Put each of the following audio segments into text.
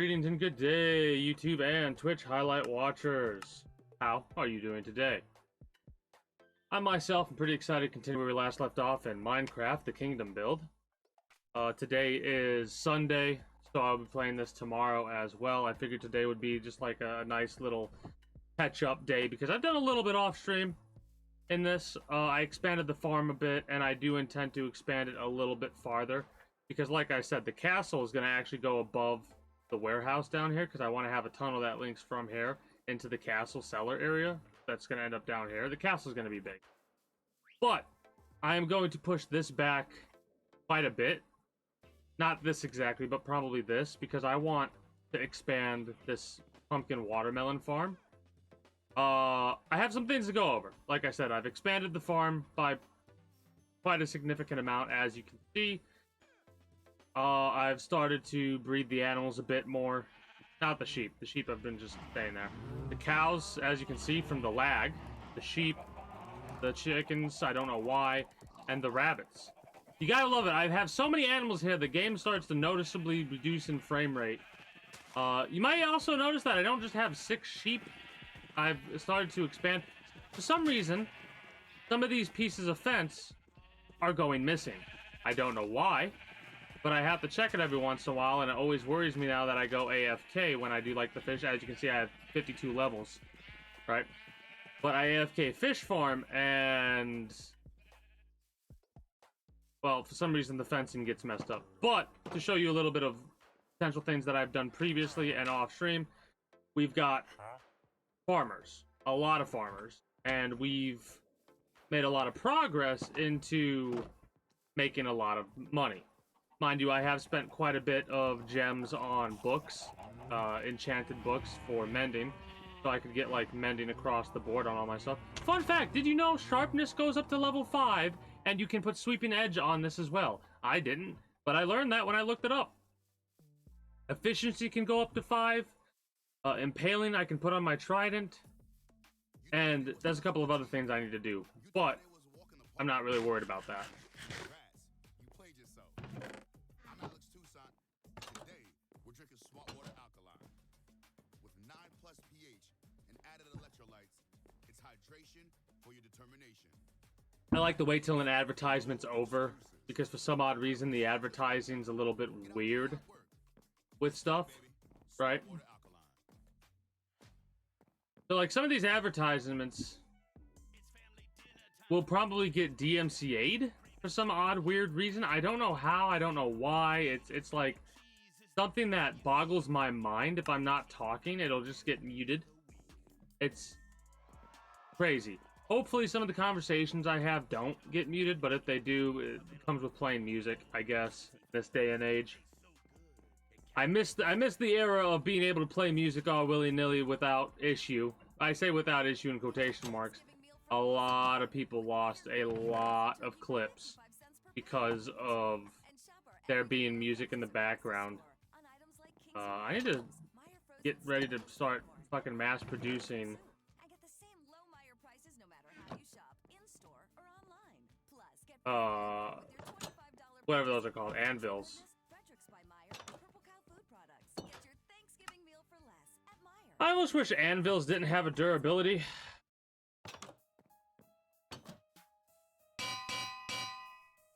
Greetings and good day, YouTube and Twitch highlight watchers. How are you doing today? I myself am pretty excited to continue where we last left off in Minecraft, the Kingdom build. Today is Sunday, so I'll be playing this tomorrow as well. I figured today would be just like a nice little catch-up day because I've done a little bit off-stream in this. I expanded the farm a bit, and I do intend to expand it a little bit farther because, like I said, the castle is going to actually go above the warehouse down here because I want to have a tunnel that links from here into the castle cellar area. That's going to end up down here. The castle is going to be big. But I am going to push this back quite a bit. Not this exactly, but probably this, because I want to expand this pumpkin watermelon farm. I have some things to go over. Like I said, I've expanded the farm by quite a significant amount, as you can see. I've started to breed the animals a bit more. Not the sheep. The sheep have been just staying there. The cows, as you can see from the lag. The sheep. The chickens, I don't know why. And the rabbits. You gotta love it. I have so many animals here, the game starts to noticeably reduce in frame rate. You might also notice that I don't just have 6 sheep. I've started to expand. For some reason, some of these pieces of fence are going missing. I don't know why. But I have to check it every once in a while, and it always worries me now that I go AFK when I do like the fish. As you can see, I have 52 levels, right? But I AFK fish farm, and well, for some reason the fencing gets messed up. But to show you a little bit of potential things that I've done previously and off stream, we've got farmers, a lot of farmers, and we've made a lot of progress into making a lot of money. Mind you, I have spent quite a bit of gems on books, enchanted books for mending, so I could get, like, mending across the board on all my stuff. Fun fact, did you know sharpness goes up to level 5, and you can put sweeping edge on this as well? I didn't, but I learned that when I looked it up. Efficiency can go up to 5. Impaling I can put on my trident, and there's a couple of other things I need to do, but I'm not really worried about that. I like to wait till an advertisement's over, because for some odd reason the advertising's a little bit weird with stuff, right? So like some of these advertisements will probably get DMCA'd for some odd weird reason. I don't know how, I don't know why. It's like something that boggles my mind. If I'm not talking, it'll just get muted. It's crazy. Hopefully some of the conversations I have don't get muted, but if they do, it comes with playing music, I guess, this day and age. I miss the era of being able to play music all willy-nilly without issue. I say without issue in quotation marks. A lot of people lost a lot of clips because of there being music in the background. I need to get ready to start fucking mass producing whatever those are called, anvils. I almost wish anvils didn't have a durability.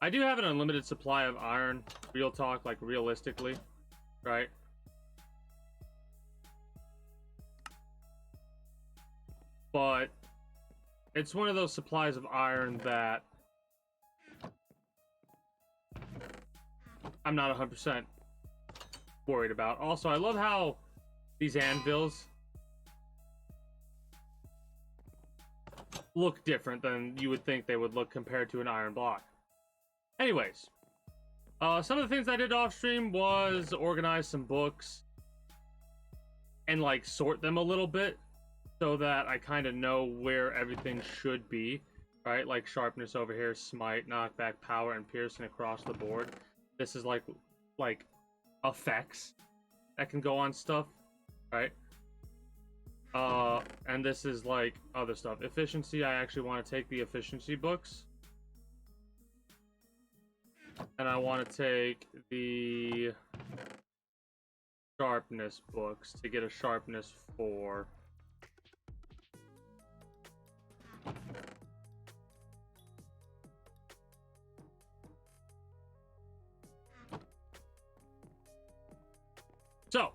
I do have an unlimited supply of iron, real talk, like realistically, right? But it's one of those supplies of iron that I'm not 100% worried about. Also, I love how these anvils look different than you would think they would look compared to an iron block. Anyways, some of the things I did off stream was organize some books and like sort them a little bit so that I kind of know where everything should be, right? Like sharpness over here, smite, knockback, power, and piercing across the board. This is like effects that can go on stuff, right? And this is like other stuff. Efficiency, I actually want to take the efficiency books. And I want to take the sharpness books to get a sharpness 4. So,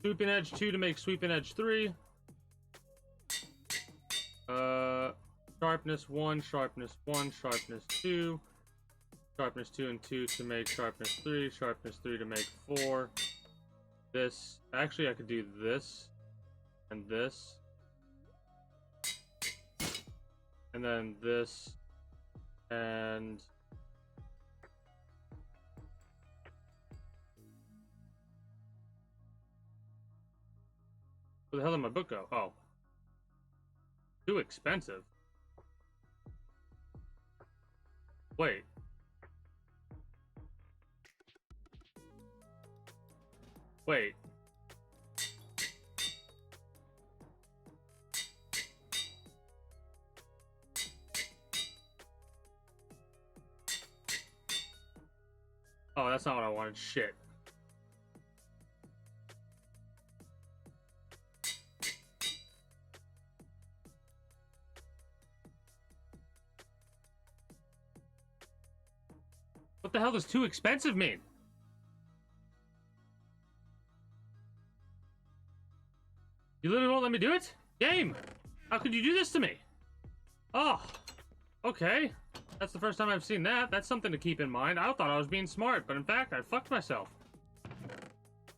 sweeping edge 2 to make sweeping edge 3. Sharpness 1, sharpness 1, sharpness 2. Sharpness 2 and 2 to make sharpness 3. Sharpness 3 to make 4. This. Actually, I could do this. And this. And then this. And... where the hell did my book go? Oh. Too expensive. Wait. Wait. Oh, that's not what I wanted. Shit. What the hell does too expensive mean? You literally won't let me do it? Game! How could you do this to me? Oh, okay. That's the first time I've seen that. That's something to keep in mind. I thought I was being smart, but in fact, I fucked myself.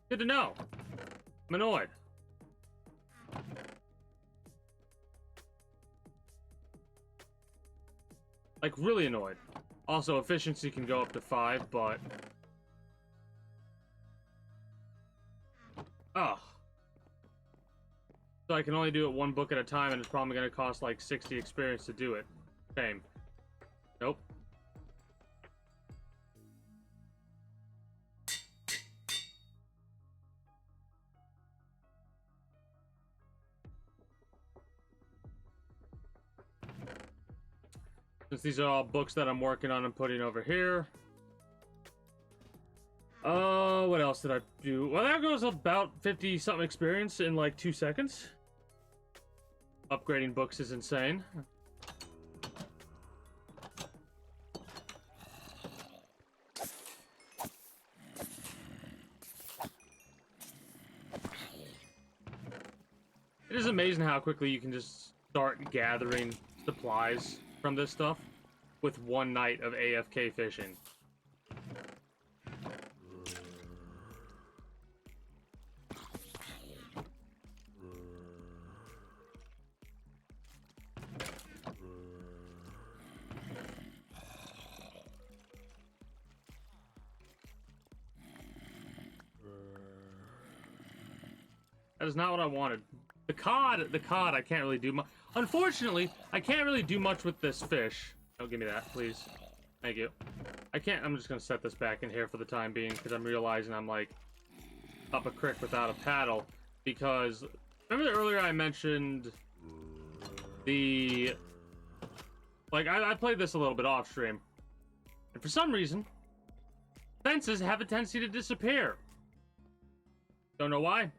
Good to know. I'm annoyed. Like, really annoyed. Also, efficiency can go up to 5, but... oh. So I can only do it one book at a time, and it's probably going to cost like 60 experience to do it. Shame. Nope. Since these are all books that I'm working on and putting over here. What else did I do? Well, that goes about 50-something experience in like 2 seconds. Upgrading books is insane. It is amazing how quickly you can just start gathering supplies from this stuff with one night of AFK fishing. That is not what I wanted. The cod, I can't really do much. Unfortunately, I can't really do much with this fish. Don't give me that, please. Thank you. I'm just gonna set this back in here for the time being, because I'm realizing I'm, like, up a creek without a paddle. Because, remember earlier I mentioned the... like, I played this a little bit off stream. And for some reason, fences have a tendency to disappear. Don't know why.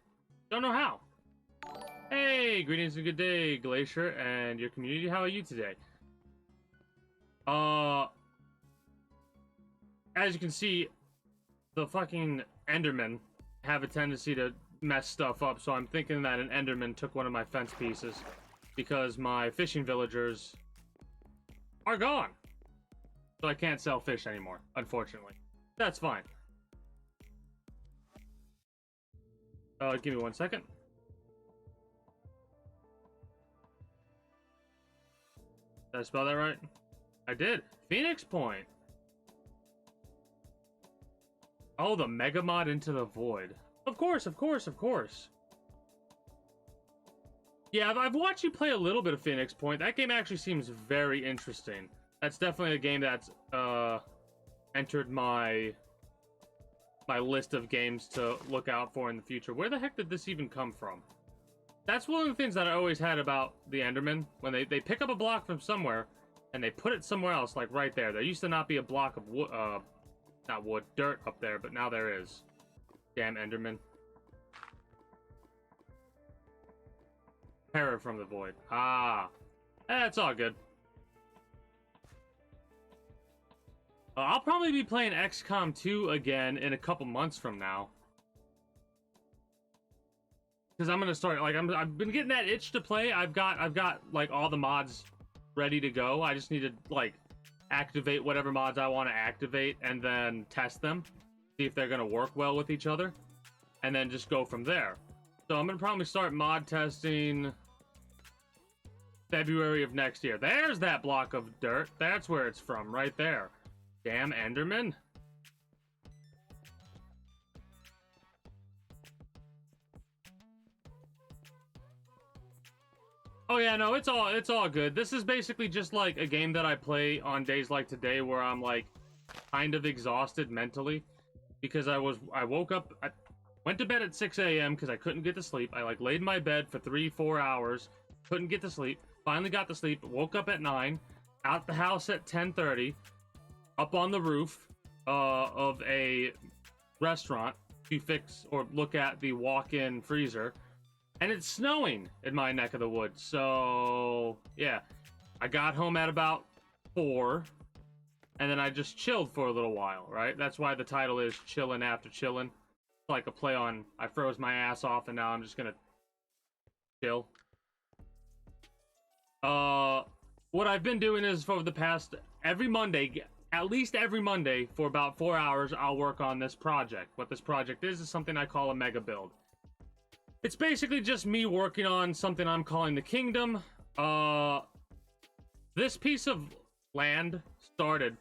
Don't know how. Hey, greetings and good day, Glacier and your community. How are you today? As you can see, the fucking Endermen have a tendency to mess stuff up, so I'm thinking that an Enderman took one of my fence pieces because my fishing villagers are gone. So I can't sell fish anymore, unfortunately. That's fine. Give me 1 second. Did I spell that right? I did. Phoenix Point. Oh, the Mega Mod Into the Void. Of course, of course, of course. Yeah, I've watched you play a little bit of Phoenix Point. That game actually seems very interesting. That's definitely a game that's entered my list of games to look out for in the future. Where the heck did this even come from? That's one of the things that I always had about the Enderman. When they pick up a block from somewhere, and they put it somewhere else, like right there. There used to not be a block of wood, not wood, dirt up there, but now there is. Damn Enderman. Terror from the void. Ah. It's all good. I'll probably be playing XCOM 2 again in a couple months from now. Because I'm gonna start, like, I've been getting that itch to play. I've got like all the mods ready to go. I just need to like activate whatever mods I want to activate and then test them, see if they're gonna work well with each other, and then just go from there. So I'm gonna probably start mod testing February of next year. There's that block of dirt. That's where it's from, right there. Damn Enderman. Oh yeah, no, it's all good. This is basically just like a game that I play on days like today where I'm like kind of exhausted mentally because I woke up, I went to bed at 6 a.m. because I couldn't get to sleep. I like laid in my bed for 3-4 hours, couldn't get to sleep, finally got to sleep, woke up at 9, out the house at 10:30, up on the roof of a restaurant to fix or look at the walk-in freezer. And it's snowing in my neck of the woods, so yeah. I got home at about 4, and then I just chilled for a little while, right? That's why the title is Chillin' After Chillin'. It's like a play on, I froze my ass off, and now I'm just gonna chill. What I've been doing is for the past, every Monday, at least every Monday, for about 4 hours, I'll work on this project. What this project is something I call a mega build. It's basically just me working on something I'm calling the Kingdom. This piece of land started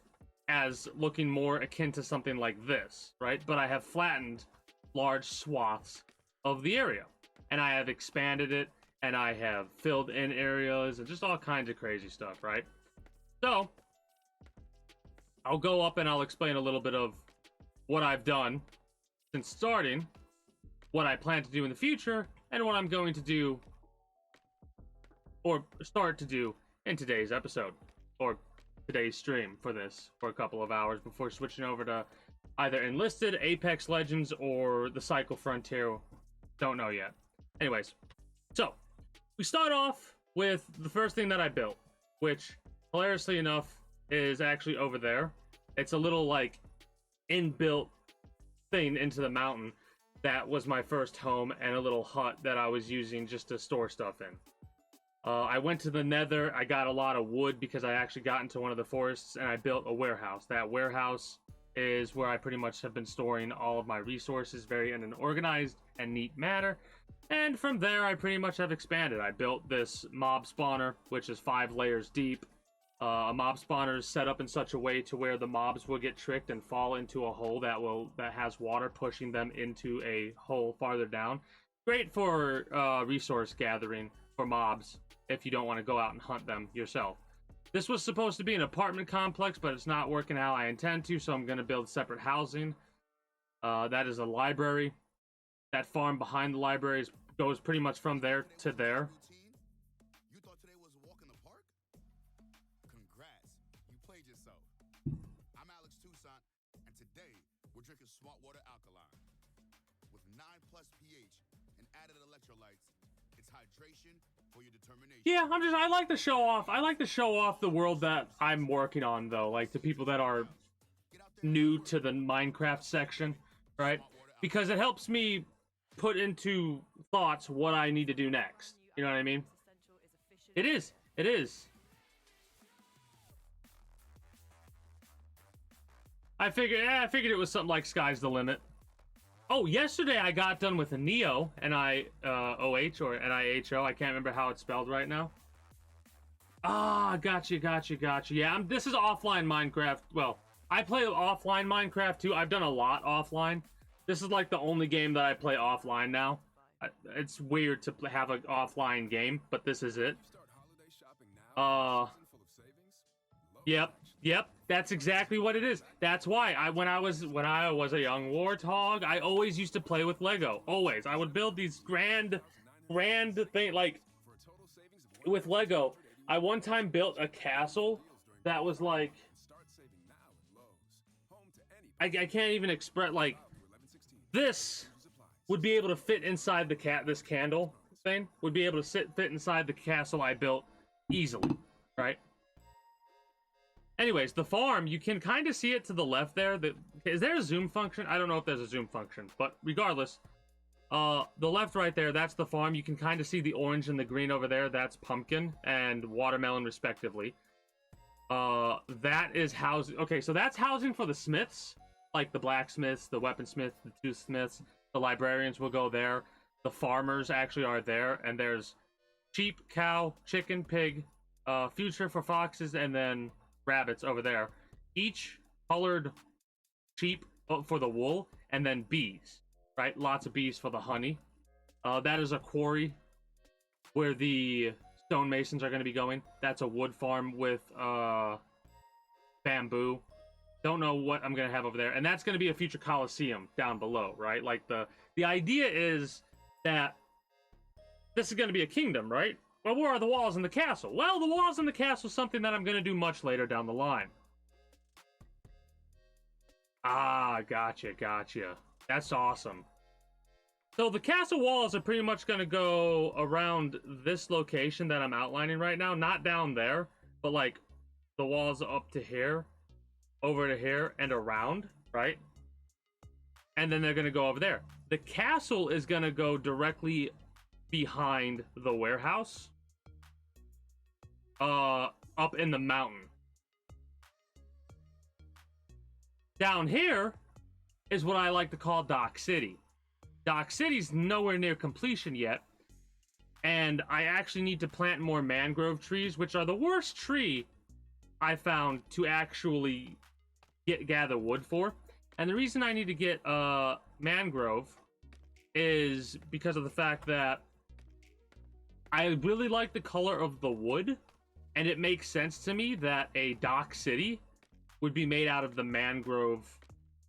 as looking more akin to something like this, right? But I have flattened large swaths of the area, and I have expanded it, and I have filled in areas, and just all kinds of crazy stuff, right? So, I'll go up and I'll explain a little bit of what I've done since starting, what I plan to do in the future, and what I'm going to do or start to do in today's episode or today's stream for this for a couple of hours before switching over to either Enlisted, Apex Legends, or the Cycle Frontier. Don't know yet. Anyways, so we start off with the first thing that I built, which hilariously enough is actually over there. It's a little like inbuilt thing into the mountain. That was my first home and a little hut that I was using just to store stuff in. I went to the Nether. I got a lot of wood because I actually got into one of the forests and I built a warehouse. That warehouse is where I pretty much have been storing all of my resources very in an organized and neat manner. And from there, I pretty much have expanded. I built this mob spawner, which is 5 layers deep. A mob spawner is set up in such a way to where the mobs will get tricked and fall into a hole that has water pushing them into a hole farther down. Great for resource gathering for mobs if you don't want to go out and hunt them yourself. This was supposed to be an apartment complex, but it's not working how I intend to, so I'm going to build separate housing. That is a library. That farm behind the library goes pretty much from there to there. Yeah, I like to show off. I like to show off the world that I'm working on, though, like to people that are new to the Minecraft section, right? Because it helps me put into thoughts what I need to do next. You know what I mean? It is. It is. I figured it was something like sky's the limit. Oh, yesterday I got done with a Neo, N-I-O-H or N-I-H-O. I can't remember how it's spelled right now. Ah, gotcha. Yeah, this is offline Minecraft. Well, I play offline Minecraft too. I've done a lot offline. This is like the only game that I play offline now. It's weird to have an offline game, but this is it. Yep. That's exactly what it is. That's why when I was a young warthog, I always used to play with Lego. Always. I would build these grand thing like with Lego. I one time built a castle that was like, I can't even express, like, this would be able to fit inside this candle thing would be able to fit inside the castle I built easily, right? Anyways, the farm, you can kind of see it to the left there. Is there a zoom function? I don't know if there's a zoom function, but regardless, the left right there, that's the farm. You can kind of see the orange and the green over there. That's pumpkin and watermelon, respectively. That is housing. Okay, so that's housing for the smiths, like the blacksmiths, the weaponsmiths, the toothsmiths. The librarians will go there. The farmers actually are there, and there's sheep, cow, chicken, pig, future for foxes, and then rabbits over there. Each colored sheep for the wool, and then bees, right? Lots of bees for the honey. That is a quarry where the stonemasons are going to be going. That's a wood farm with bamboo. Don't know what I'm going to have over there. And that's going to be a future coliseum down below, right? Like the idea is that this is going to be a kingdom, right? Well, where are the walls in the castle? Well, the walls in the castle is something that I'm going to do much later down the line. Ah, gotcha. That's awesome. So the castle walls are pretty much going to go around this location that I'm outlining right now. Not down there, but like the walls up to here, over to here, and around, right? And then they're going to go over there. The castle is going to go directly behind the warehouse. Up in the mountain. Down here is what I like to call Dock City. Dock City's nowhere near completion yet. And I actually need to plant more mangrove trees, which are the worst tree I found to actually gather wood for. And the reason I need to get mangrove is because of the fact that I really like the color of the wood, and it makes sense to me that a dock city would be made out of the mangrove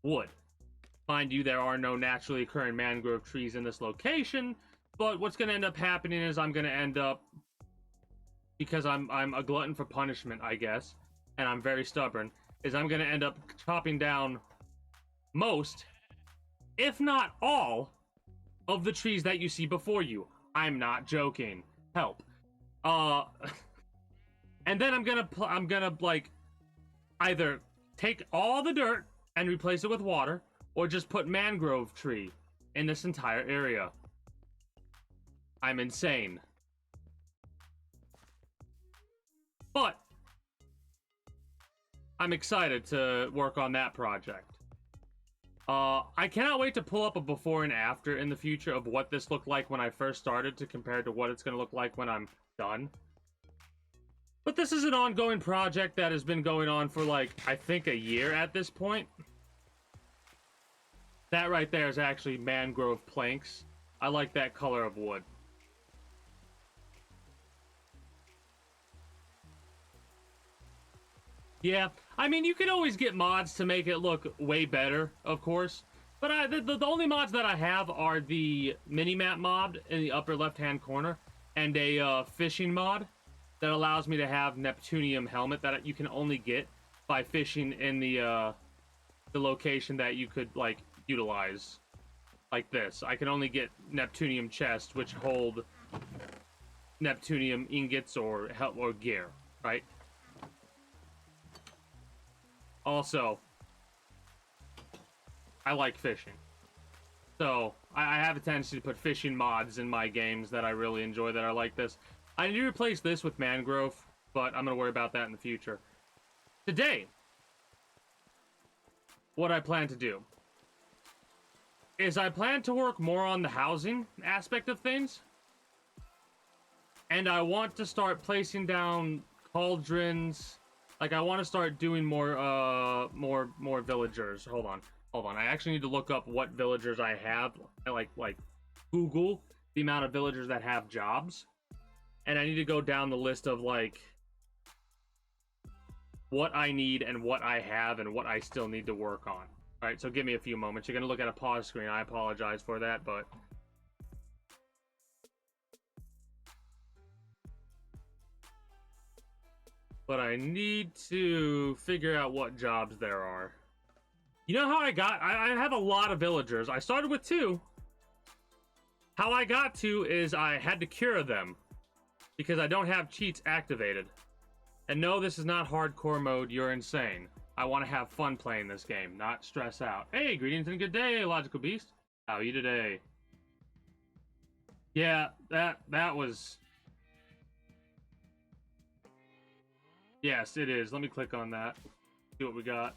wood. Mind you, there are no naturally occurring mangrove trees in this location, but what's going to end up happening is I'm going to end up, because I'm a glutton for punishment, I guess, and I'm very stubborn, is I'm going to end up chopping down most, if not all, of the trees that you see before you. I'm not joking. Help. And then I'm gonna like either take all the dirt and replace it with water, or just put mangrove tree in this entire area. I'm insane. But I'm excited to work on that project. I cannot wait to pull up a before and after in the future of what this looked like when I first started to compare to what it's going to look like when I'm done. But this is an ongoing project that has been going on for, like, I think a year at this point. That right there is actually mangrove planks. I like that color of wood. Yeah, I mean, you can always get mods to make it look way better, of course. But the only mods that I have are the minimap mod in the upper left-hand corner, and a fishing mod that allows me to have Neptunium helmet that you can only get by fishing in the location that you could, like, utilize. Like this. I can only get Neptunium chests, which hold Neptunium ingots or gear, right? Also, I like fishing. So, I have a tendency to put fishing mods in my games that I really enjoy that are like this. I need to replace this with mangrove, but I'm going to worry about that in the future. Today, what I plan to do is I plan to work more on the housing aspect of things. And I want to start placing down cauldrons. Like, I want to start doing more villagers. Hold on. I actually need to look up what villagers I have. Like Google the amount of villagers that have jobs. And I need to go down the list of, like, what I need and what I have and what I still need to work on. Alright, so give me a few moments. You're going to look at a pause screen. I apologize for that, but... but I need to figure out what jobs there are. You know how I have a lot of villagers. I started with 2. How I got 2 is I had to cure them because I don't have cheats activated. And no, this is not hardcore mode. You're insane. I want to have fun playing this game, not stress out. Hey, greetings and good day, Logical Beast. How are you today? Yeah, that was... Yes, it is. Let me click on that. See what we got.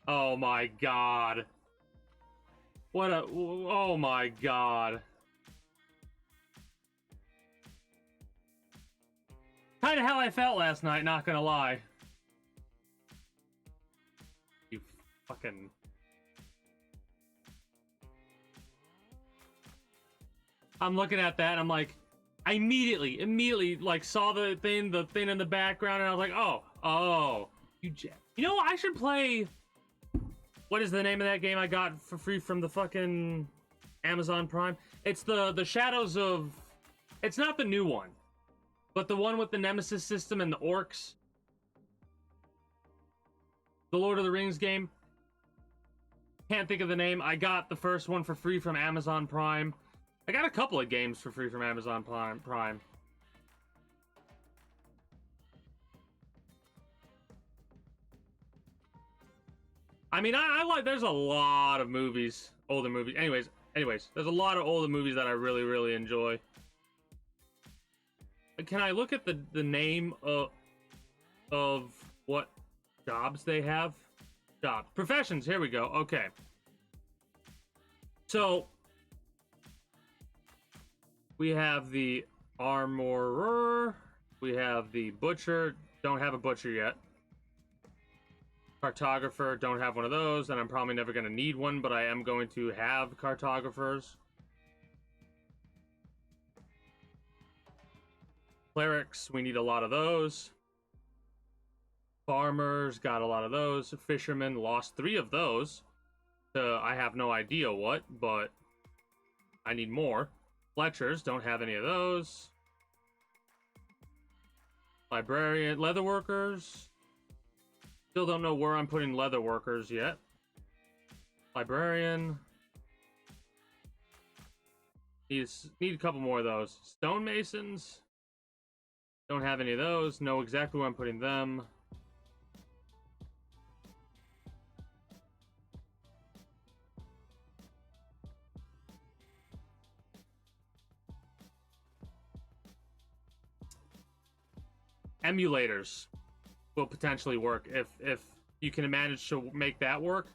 Oh my god. What a... Oh my god. Kinda how I felt last night, not gonna lie. You fucking... I'm looking at that, I'm like... I immediately, like, saw the thing in the background, and I was like, oh. You know, I should play... What is the name of that game I got for free from the fucking Amazon Prime? It's the Shadows of... It's not the new one, but the one with the Nemesis system and the orcs. The Lord of the Rings game. Can't think of the name. I got the first one for free from Amazon Prime. I got a couple of games for free from Amazon Prime. I mean, I like... There's a lot of movies, older movies. Anyways, there's a lot of older movies that I really enjoy. Can I look at the name of what jobs they have? Jobs. Professions, here we go. Okay. So, we have the armorer. We have the butcher. Don't have a butcher yet. Cartographer, don't have one of those, and I'm probably never going to need one, but I am going to have cartographers. Clerics, we need a lot of those. Farmers, got a lot of those. Fishermen, lost 3 of those. I have no idea what, but I need more. Fletchers, don't have any of those. Librarian, leatherworkers. Still don't know where I'm putting leather workers yet. Librarian. Need a couple more of those. Stonemasons. Don't have any of those. Know exactly where I'm putting them. Emulators will potentially work if you can manage to make that work.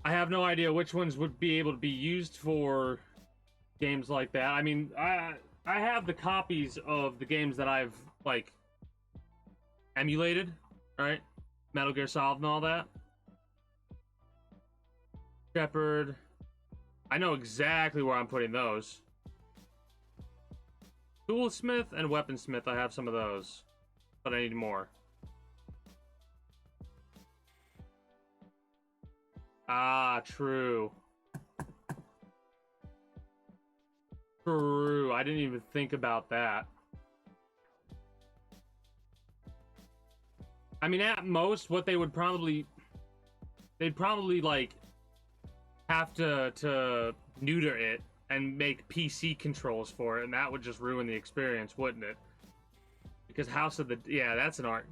I have no idea which ones would be able to be used for games like that. I mean, I have the copies of the games that I've, like, emulated, right? Metal Gear Solid and all that. Shepherd. I know exactly where I'm putting those. Toolsmith and Weaponsmith, I have some of those. But I need more. Ah, true. True. I didn't even think about that. I mean, at most, what they would probably... They'd probably, like, have to neuter it and make PC controls for it, and that would just ruin the experience, wouldn't it? Because House of the... Yeah, that's an art.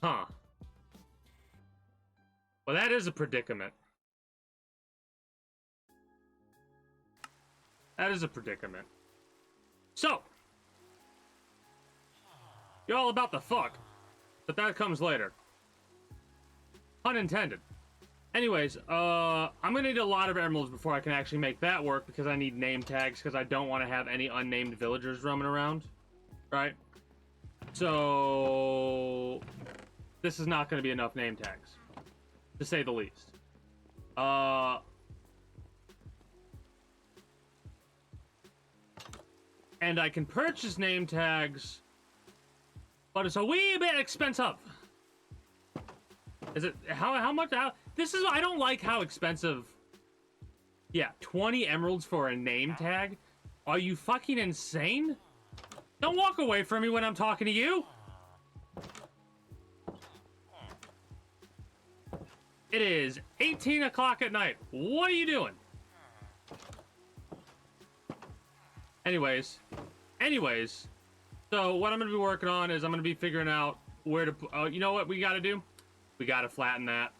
Huh. Well, that is a predicament. That is a predicament. So. You're all about the fuck. But that comes later. Unintended. Anyways, I'm gonna need a lot of emeralds before I can actually make that work, because I need name tags, because I don't want to have any unnamed villagers roaming around. Right? So... This is not going to be enough name tags. To say the least. And I can purchase name tags, but it's a wee bit expensive. Is it how much? This is, I don't like how expensive. Yeah, 20 emeralds for a name tag. Are you fucking insane? Don't walk away from me when I'm talking to you. It is 18 o'clock at night. What are you doing? Anyways, so what I'm gonna be working on is I'm gonna be figuring out where to put, you know what we gotta do? We gotta flatten that.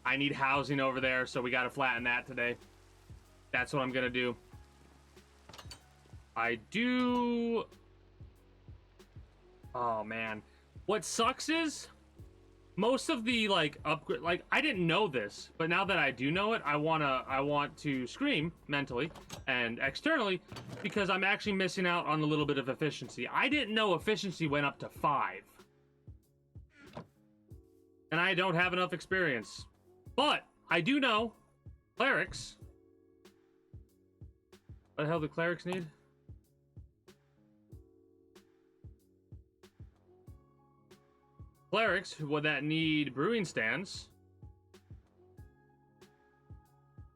I need housing over there, so we gotta flatten that today. That's what I'm gonna do. Oh man. What sucks is most of the like upgrade, like I didn't know this, but now that I do know it, I want to scream mentally and externally because I'm actually missing out on a little bit of efficiency. I didn't know efficiency went up to 5. And I don't have enough experience. But I do know clerics. What the hell do clerics need? Clerics would that need brewing stands.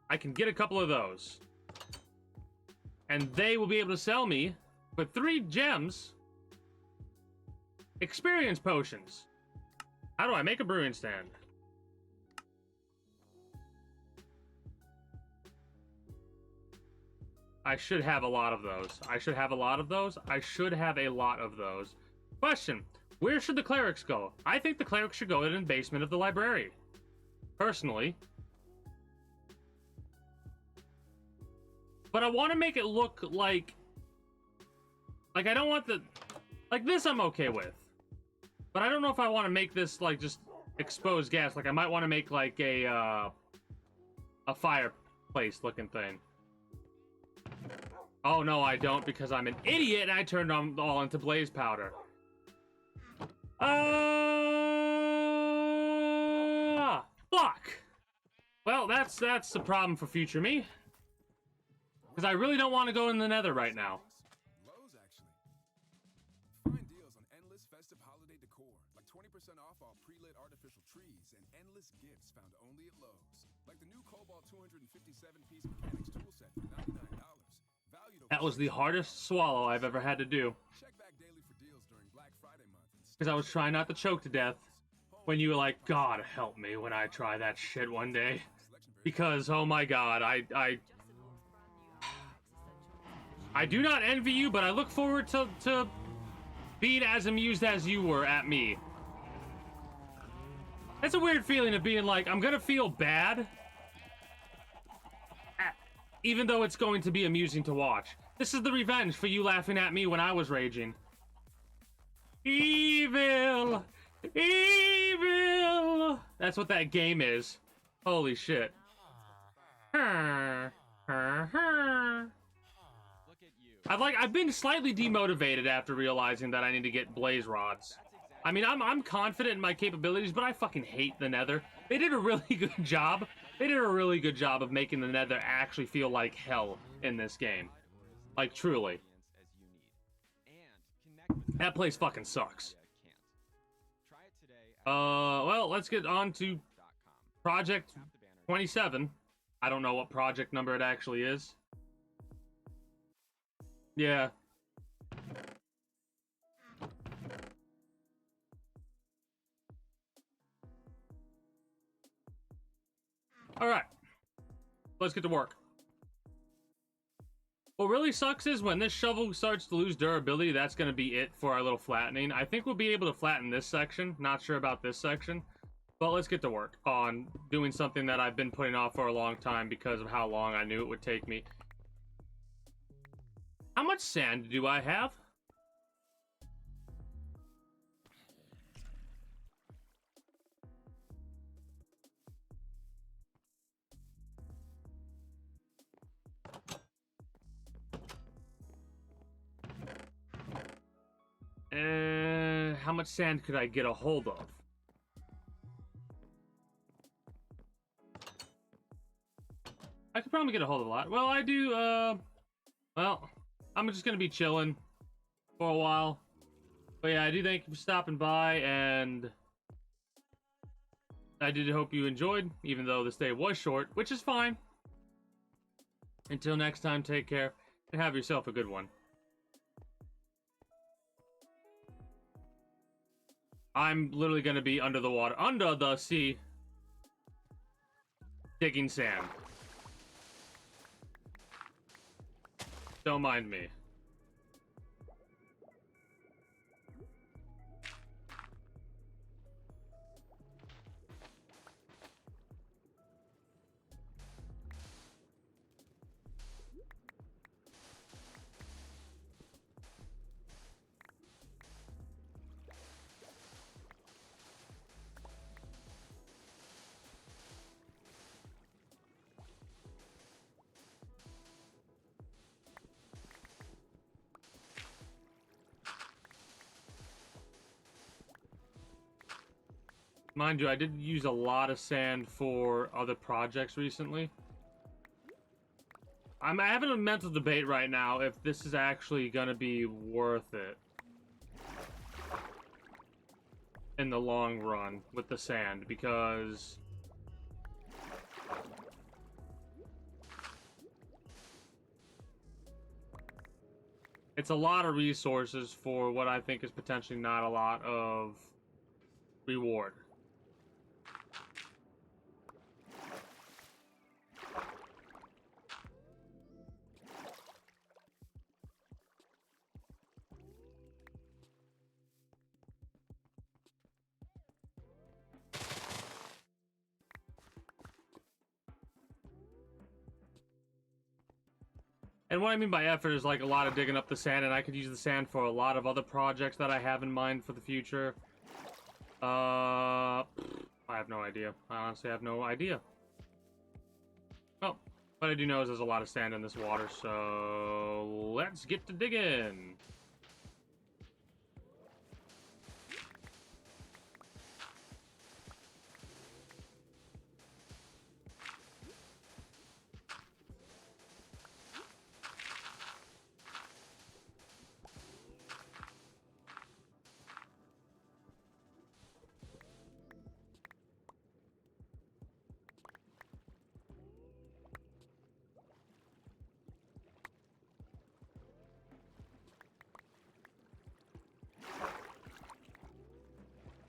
I can get a couple of those. And they will be able to sell me for 3 gems experience potions. How do I make a brewing stand? I should have a lot of those. I should have a lot of those. Question. Where should the clerics go? I think the clerics should go in the basement of the library. Personally. But I want to make it look like I don't want the... Like this I'm okay with. But I don't know if I want to make this like just exposed gas. Like I might want to make like a fireplace looking thing. Oh no, I don't because I'm an idiot and I turned them all into blaze powder. Fuck. Well, that's the problem for future me. Because I really don't want to go in the nether right now. Lowe's, actually. Find deals on endless festive holiday decor, like 20% off all pre-lit artificial trees and endless gifts found only at Lowe's. Like the new Cobalt 257-piece mechanics tool set for $99. That was the hardest swallow I've ever had to do. Check back daily for deals during Black Friday month. Because I was trying not to choke to death when you were like, God help me when I try that shit one day. Because, oh my god, I do not envy you, but I look forward to being as amused as you were at me. That's a weird feeling of being like, I'm gonna feel bad, even though it's going to be amusing to watch. This is the revenge for you laughing at me when I was raging. Evil! Evil! That's what that game is. Holy shit. I've been slightly demotivated after realizing that I need to get blaze rods. I mean, I'm confident in my capabilities, but I fucking hate the nether. They did a really good job. They did a really good job of making the nether actually feel like hell in this game. Like, truly. That place fucking sucks. Well, let's get on to Project 27. I don't know what project number it actually is. Yeah. Alright. Let's get to work. What really sucks is when this shovel starts to lose durability, that's going to be it for our little flattening. I think we'll be able to flatten this section. Not sure about this section. But let's get to work on doing something that I've been putting off for a long time because of how long I knew it would take me. How much sand do I have? How much sand could I get a hold of? I could probably get a hold of a lot. Well, I do, well, I'm just gonna be chilling for a while. But yeah, I do thank you for stopping by, and I did hope you enjoyed, even though this day was short, which is fine. Until next time, take care, and have yourself a good one. I'm literally gonna be under the water, under the sea, digging sand. Don't mind me. Mind you, I did use a lot of sand for other projects recently. I'm having a mental debate right now if this is actually gonna be worth it in the long run with the sand, because it's a lot of resources for what I think is potentially not a lot of reward. And what I mean by effort is like a lot of digging up the sand, and I could use the sand for a lot of other projects that I have in mind for the future. I have no idea. I honestly have no idea. Oh, what I do know is there's a lot of sand in this water, so let's get to digging.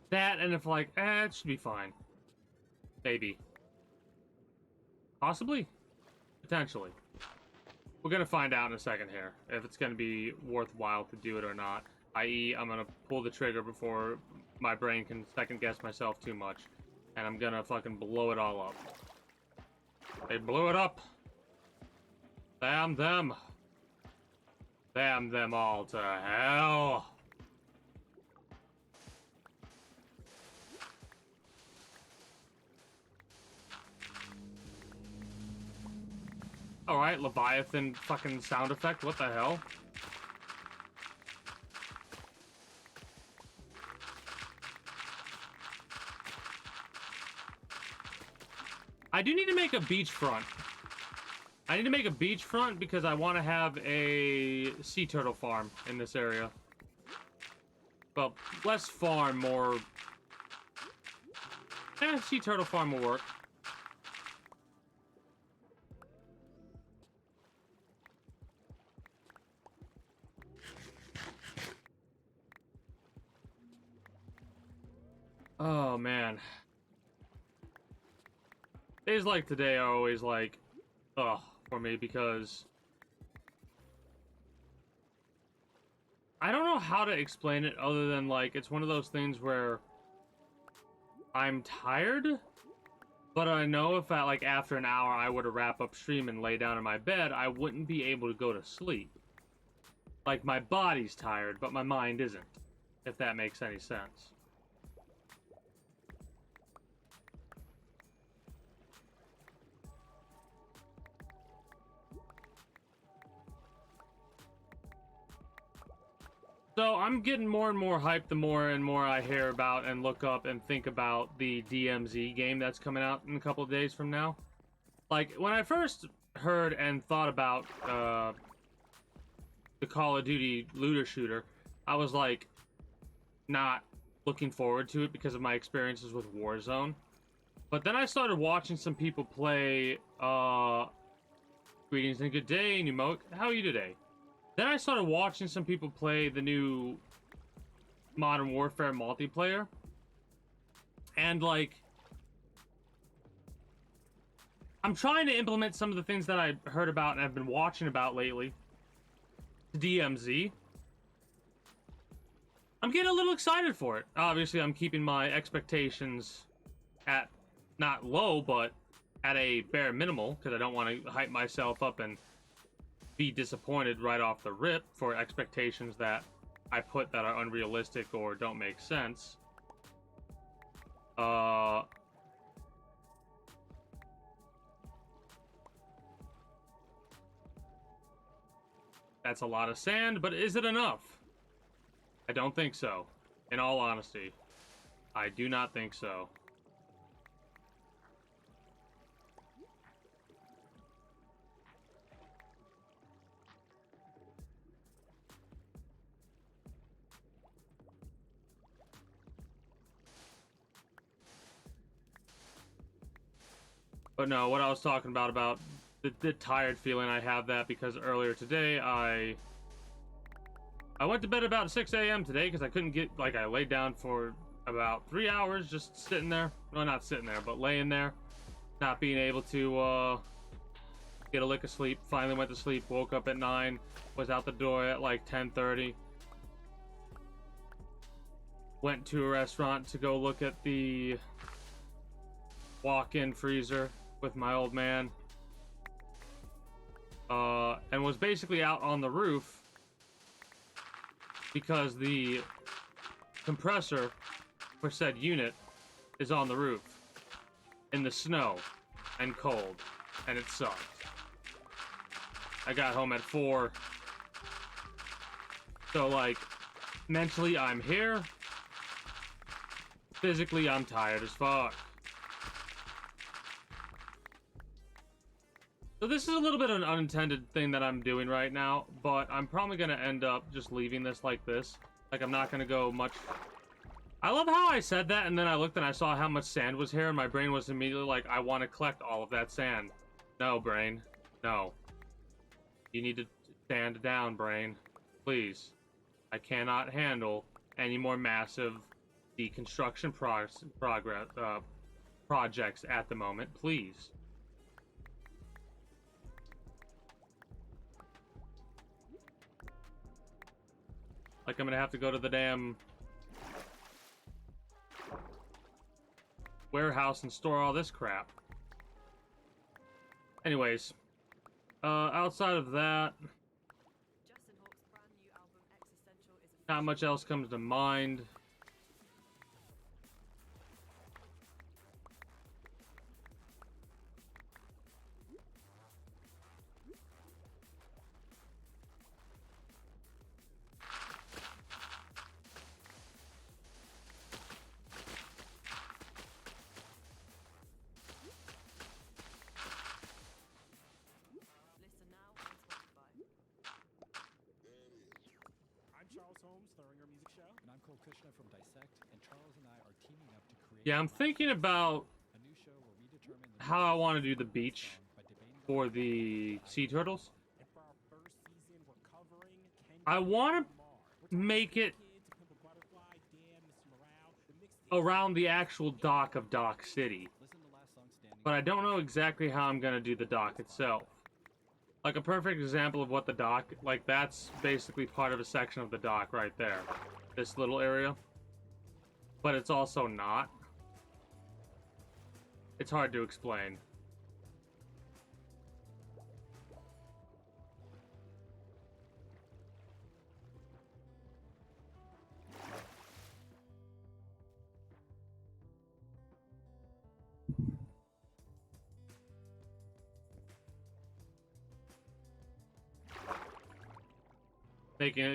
That, and if like, it should be fine. Maybe. Possibly. Potentially. We're gonna find out in a second here, if it's gonna be worthwhile to do it or not. I.e., I'm gonna pull the trigger before my brain can second guess myself too much. And I'm gonna fucking blow it all up. They blew it up! Damn them! Damn them all to hell! Alright, Leviathan fucking sound effect, what the hell? I do need to make a beachfront. I need to make a beachfront because I want to have a sea turtle farm in this area. Well, less farm, more... sea turtle farm will work. Oh, man. Days like today are always like, ugh, for me, because I don't know how to explain it other than, like, it's one of those things where I'm tired, but I know if I, like, after an hour I were to wrap up stream and lay down in my bed, I wouldn't be able to go to sleep. Like, my body's tired, but my mind isn't, if that makes any sense. So I'm getting more and more hyped the more and more I hear about and look up and think about the DMZ game that's coming out in a couple of days from now. Like, when I first heard and thought about the Call of Duty looter shooter, I was like not looking forward to it because of my experiences with Warzone. But then I started watching some people play greetings and good day, Numoke. How are you today? Then I started watching some people play the new Modern Warfare multiplayer. And like, I'm trying to implement some of the things that I heard about and I've been watching about lately to DMZ. I'm getting a little excited for it. Obviously, I'm keeping my expectations at not low, but at a bare minimal, because I don't want to hype myself up and be disappointed right off the rip for expectations that I put that are unrealistic or don't make sense. That's a lot of sand, but is it enough? I don't think so. In all honesty, I do not think so. But no, what I was talking about the tired feeling, I have that because earlier today I went to bed about 6 a.m. today because I couldn't get, like, I laid down for about 3 hours just sitting there. Well, not sitting there, but laying there. Not being able to get a lick of sleep. Finally went to sleep, woke up at 9, was out the door at like 10:30. Went to a restaurant to go look at the walk-in freezer with my old man. And was basically out on the roof because the compressor for said unit is on the roof in the snow and cold, and it sucked. I got home at 4, so like mentally I'm here, physically I'm tired as fuck. So this is a little bit of an unintended thing that I'm doing right now, but I'm probably going to end up just leaving this like this. Like, I'm not going to go much... I love how I said that, and then I looked and I saw how much sand was here, and my brain was immediately like, I want to collect all of that sand. No, brain. No. You need to stand down, brain. Please. I cannot handle any more massive deconstruction projects at the moment. Please. Like, I'm gonna have to go to the damn warehouse and store all this crap. Anyways, outside of that, not much else comes to mind. Yeah, I'm thinking about how I want to do the beach for the sea turtles. I want to make it around the actual dock of Dock City, but I don't know exactly how I'm going to do the dock itself. Like, a perfect example of what the dock, like, that's basically part of a section of the dock right there. This little area. But it's also not. It's hard to explain.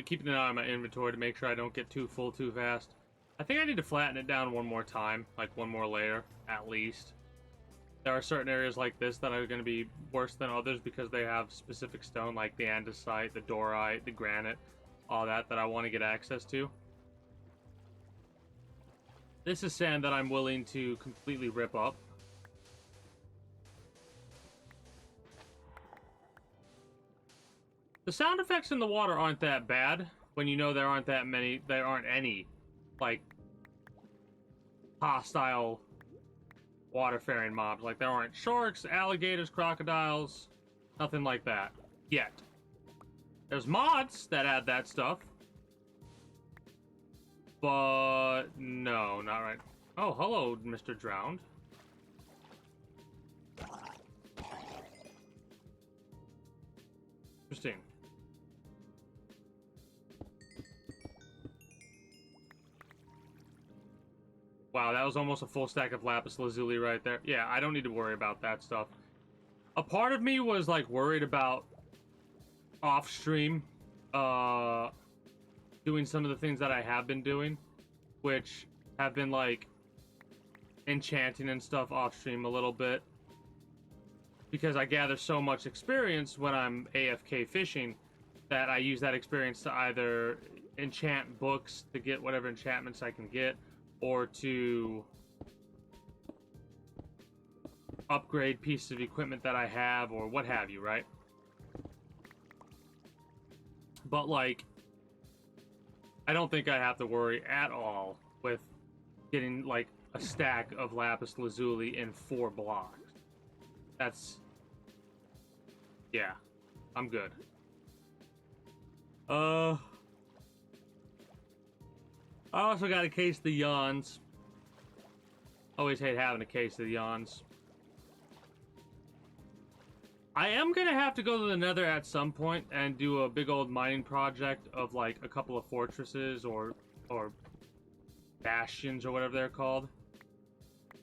Keeping an eye on my inventory to make sure I don't get too full too fast. I think I need to flatten it down one more time, like one more layer, at least. There are certain areas like this that are going to be worse than others because they have specific stone, like the andesite, the dorite, the granite, all that I want to get access to. This is sand that I'm willing to completely rip up. The sound effects in the water aren't that bad when you know there aren't any, like, hostile water-faring mobs. Like, there aren't sharks, alligators, crocodiles, nothing like that. Yet. There's mods that add that stuff. But, no, not right. Oh, hello, Mr. Drowned. Interesting. Wow, that was almost a full stack of lapis lazuli right there. Yeah, I don't need to worry about that stuff. A part of me was, like, worried about off-stream, doing some of the things that I have been doing, which have been, like, enchanting and stuff off-stream a little bit. Because I gather so much experience when I'm AFK fishing that I use that experience to either enchant books to get whatever enchantments I can get, or to upgrade pieces of equipment that I have, or what have you, right? But, like, I don't think I have to worry at all with getting, like, a stack of lapis lazuli in 4 blocks. That's... yeah, I'm good. I also got a case of the yawns. Always hate having a case of the yawns. I am gonna have to go to the Nether at some point and do a big old mining project of, like, a couple of fortresses or bastions or whatever they're called,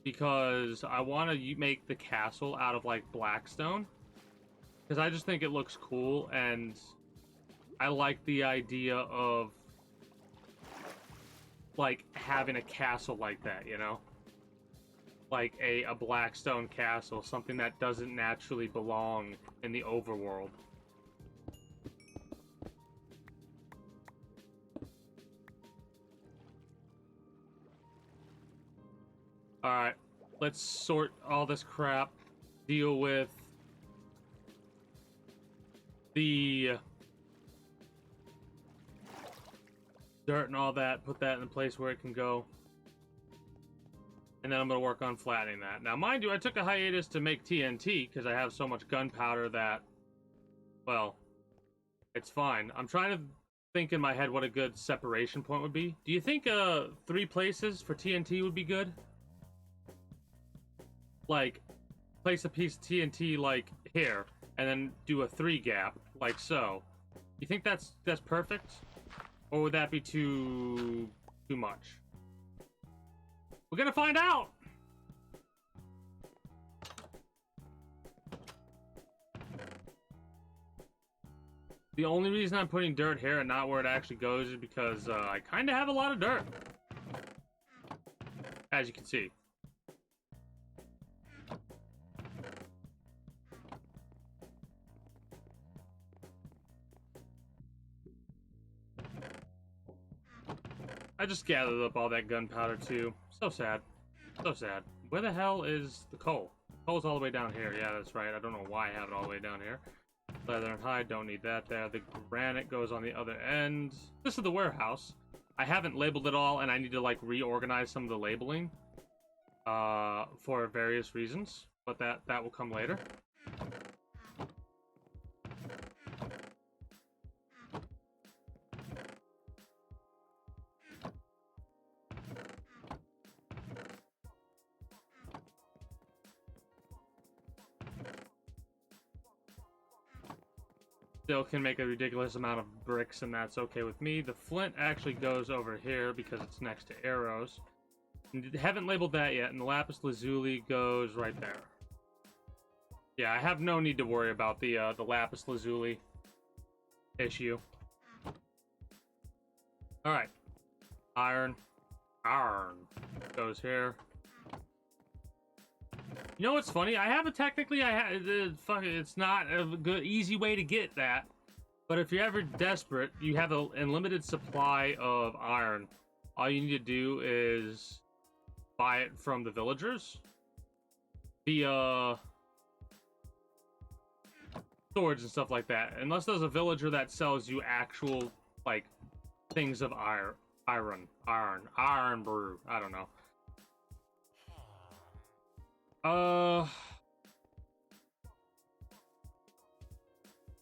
because I want to make the castle out of, like, blackstone, because I just think it looks cool, and I like the idea of, like, having a castle like that, you know? Like a blackstone castle, something that doesn't naturally belong in the overworld. Alright, let's sort all this crap, deal with the dirt and all that, put that in the place where it can go. And then I'm going to work on flattening that. Now, mind you, I took a hiatus to make TNT because I have so much gunpowder that, well, it's fine. I'm trying to think in my head what a good separation point would be. Do you think 3 places for TNT would be good? Like, place a piece of TNT, like, here, and then do a 3 gap, like so. You think that's perfect? Or would that be too much? We're gonna find out! The only reason I'm putting dirt here and not where it actually goes is because I kind of have a lot of dirt. As you can see. I just gathered up all that gunpowder too. So sad. So sad. Where the hell is the coal? Coal's all the way down here. Yeah, that's right. I don't know why I have it all the way down here. Leather and hide, don't need that there. The granite goes on the other end. This is the warehouse. I haven't labeled it all, and I need to, like, reorganize some of the labeling for various reasons, but that will come later. Still can make a ridiculous amount of bricks, and that's okay with me. The flint actually goes over here because it's next to arrows. And haven't labeled that yet, and the lapis lazuli goes right there. Yeah, I have no need to worry about the lapis lazuli issue. All right, iron goes here. You know what's funny? I have a technically, fuck it, it's not a good, easy way to get that. But if you're ever desperate, you have an unlimited supply of iron. All you need to do is buy it from the villagers via swords and stuff like that. Unless there's a villager that sells you actual, like, things of iron brew. I don't know.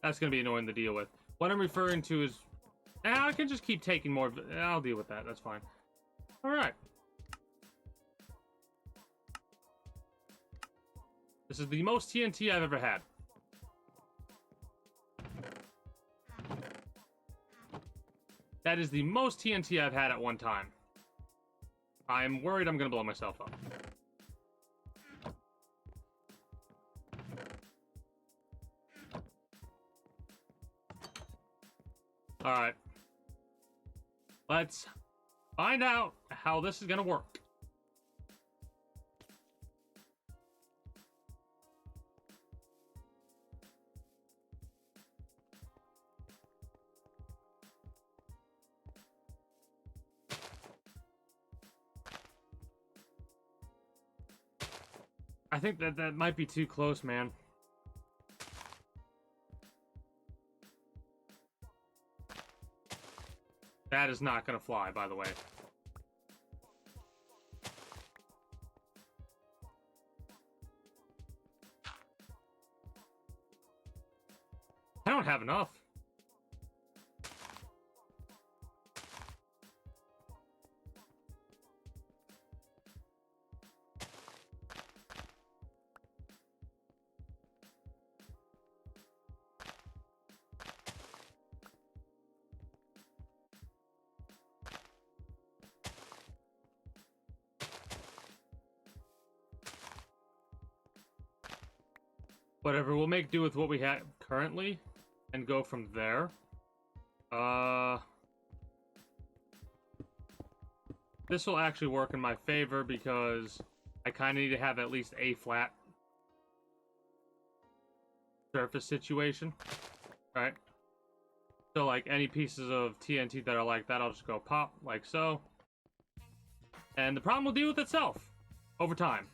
That's gonna be annoying to deal with. What I'm referring to is, I can just keep taking more. I'll deal with that. That's fine. All right. This is the most TNT I've ever had. That is the most TNT I've had at one time. I'm worried I'm gonna blow myself up. Alright. Let's find out how this is gonna work. I think that might be too close, man. That is not gonna fly, by the way. I don't have enough. Whatever, we'll make do with what we have currently and go from there. This will actually work in my favor because I kind of need to have at least a flat surface situation. Alright. So, like, any pieces of TNT that are like that, I'll just go pop, like so. And the problem will deal with itself over time.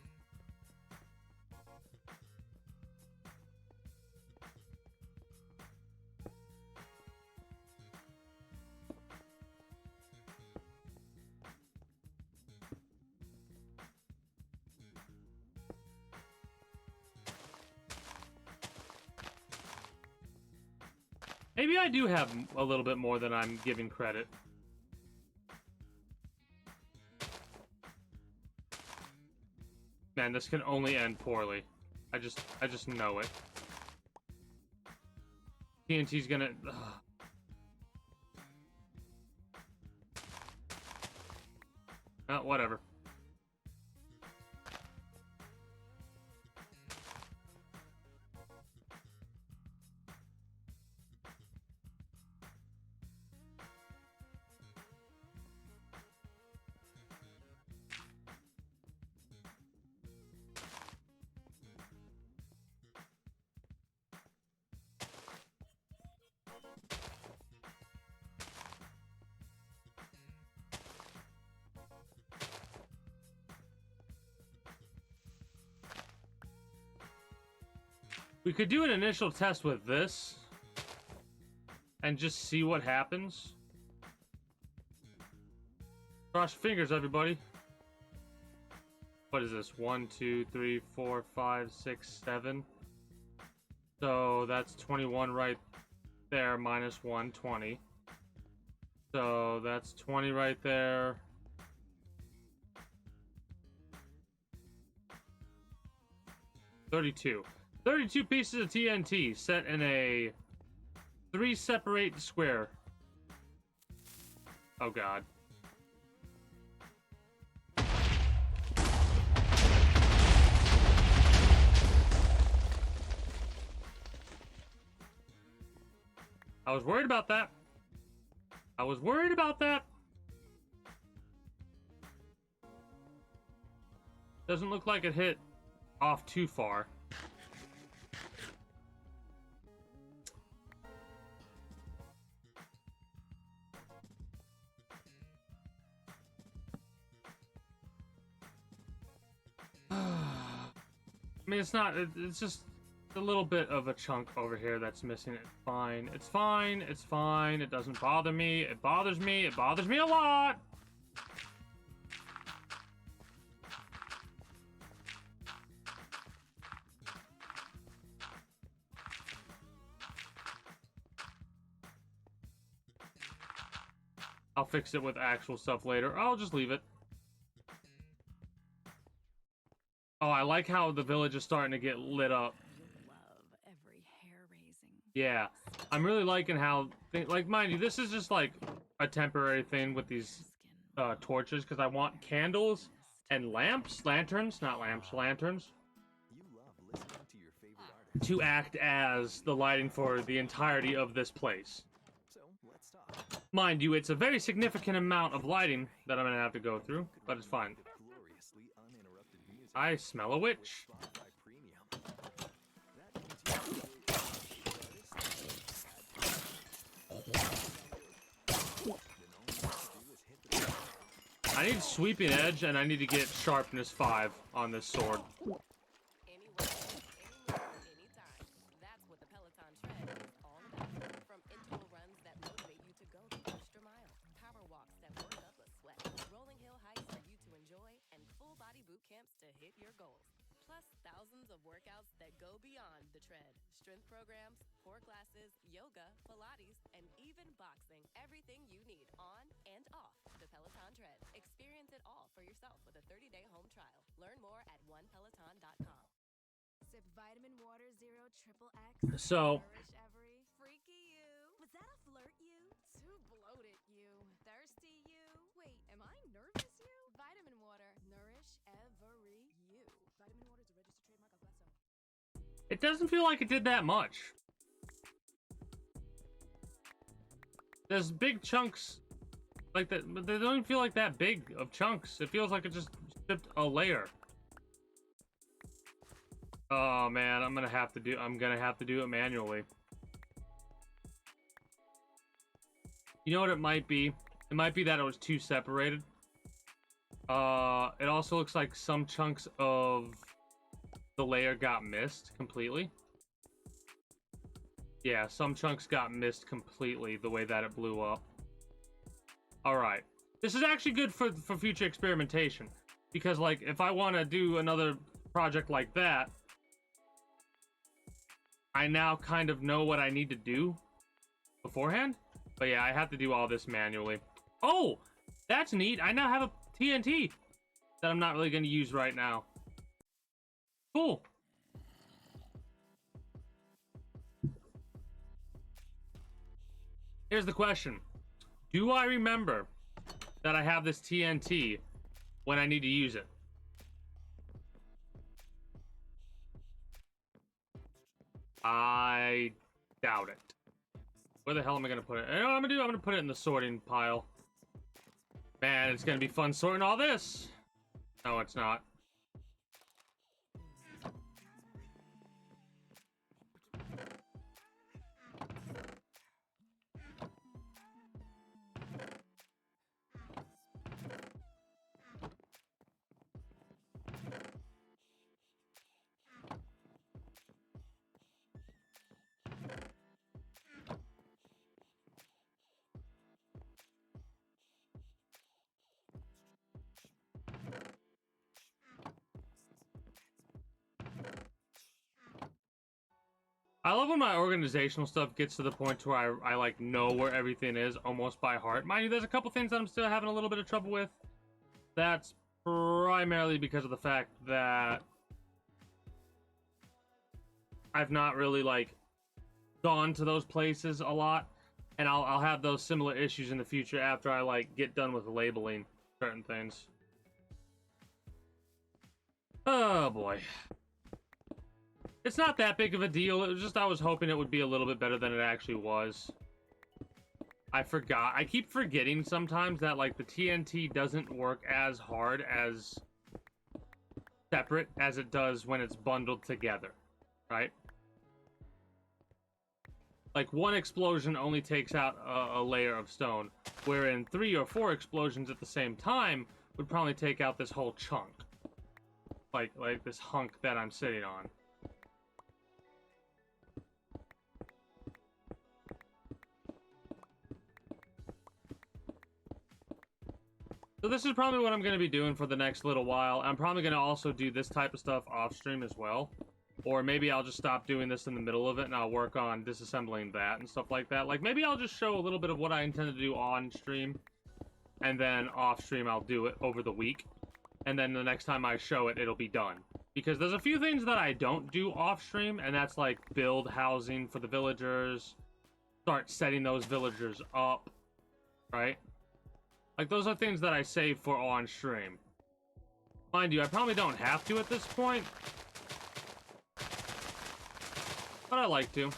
Maybe I do have a little bit more than I'm giving credit. Man, this can only end poorly. I just know it. TNT's gonna... whatever. We could do an initial test with this and just see what happens. Cross your fingers, everybody. What is this? 1, 2, 3, 4, 5, 6, 7. So that's 21 right there, minus 1, 20. So that's 20 right there. $32 pieces of TNT set in a 3 separate square. Oh god. I was worried about that. I was worried about that. Doesn't look like it hit off too far. I mean, it's not, it's just a little bit of a chunk over here that's missing. It's fine. It's fine. It's fine. It doesn't bother me. It bothers me. It bothers me a lot. I'll fix it with actual stuff later. I'll just leave it. Oh, I like how the village is starting to get lit up. Love every hair raising. Yeah, I'm really liking how, like, mind you, this is just like a temporary thing with these torches, because I want candles and lamps, lanterns, not lamps, lanterns, to act as the lighting for the entirety of this place. Mind you, it's a very significant amount of lighting that I'm gonna have to go through, but it's fine. I smell a witch. I need sweeping edge, and I need to get sharpness 5 on this sword. Anywhere, anywhere, anytime. That's what the Peloton tread is all about. From interval runs that motivate you to go the extra mile, power walks that work up a sweat, rolling hill hikes for you to enjoy, and full body boot camps to hit your goals. Plus thousands of workouts that go beyond the tread. Strength programs, core classes, yoga, Pilates, and even boxing. Everything you need on and off the Peloton tread. Experience it all for yourself with a 30-day home trial. Learn more at onepeloton.com. Sip vitamin water zero triple X. So, Nourish every freaky you. Was that a flirt you? Too bloated you. Thirsty you. Wait, am I nervous you? Vitamin water. Nourish every you. Vitamin water is a registered trademark of Glasso. it doesn't feel like it did that much. There's big chunks like that, but they don't even feel like that big of chunks. It feels like it just shipped a layer. Oh man, I'm gonna have to do it manually. You know what it might be? It might be that it was too separated. It also looks like some chunks of the layer got missed completely. Yeah, some chunks got missed completely the way that it blew up. Alright. This is actually good for future experimentation. Because, like, if I want to do another project like that, I now kind of know what I need to do beforehand. But yeah, I have to do all this manually. Oh! That's neat. I now have a TNT that I'm not really going to use right now. Cool. Here's the question. Do I remember that I have this TNT when I need to use it? I doubt it. Where the hell am I going to put it? You know what I'm going to do? I'm going to put it in the sorting pile. Man, it's going to be fun sorting all this. No, it's not. I love when my organizational stuff gets to the point where I like know where everything is almost by heart. Mind you, there's a couple things that I'm still having a little bit of trouble with. That's primarily because of the fact that I've not really like gone to those places a lot, and I'll have those similar issues in the future after I like get done with labeling certain things. Oh boy. It's not that big of a deal. It was just I was hoping it would be a little bit better than it actually was. I forgot. I keep forgetting sometimes that like the TNT doesn't work as hard as separate as it does when it's bundled together, right? Like, one explosion only takes out a layer of stone, wherein 3 or 4 explosions at the same time would probably take out this whole chunk. Like this hunk that I'm sitting on. So this is probably what I'm going to be doing for the next little while. I'm probably going to also do this type of stuff off stream as well. Or maybe I'll just stop doing this in the middle of it and I'll work on disassembling that and stuff like that. Like, maybe I'll just show a little bit of what I intend to do on stream. And then off stream I'll do it over the week. And then the next time I show it, it'll be done. Because there's a few things that I don't do off stream. And that's like build housing for the villagers. Start setting those villagers up. Right? Like, those are things that I save for on stream. Mind you, I probably don't have to at this point. But I like to.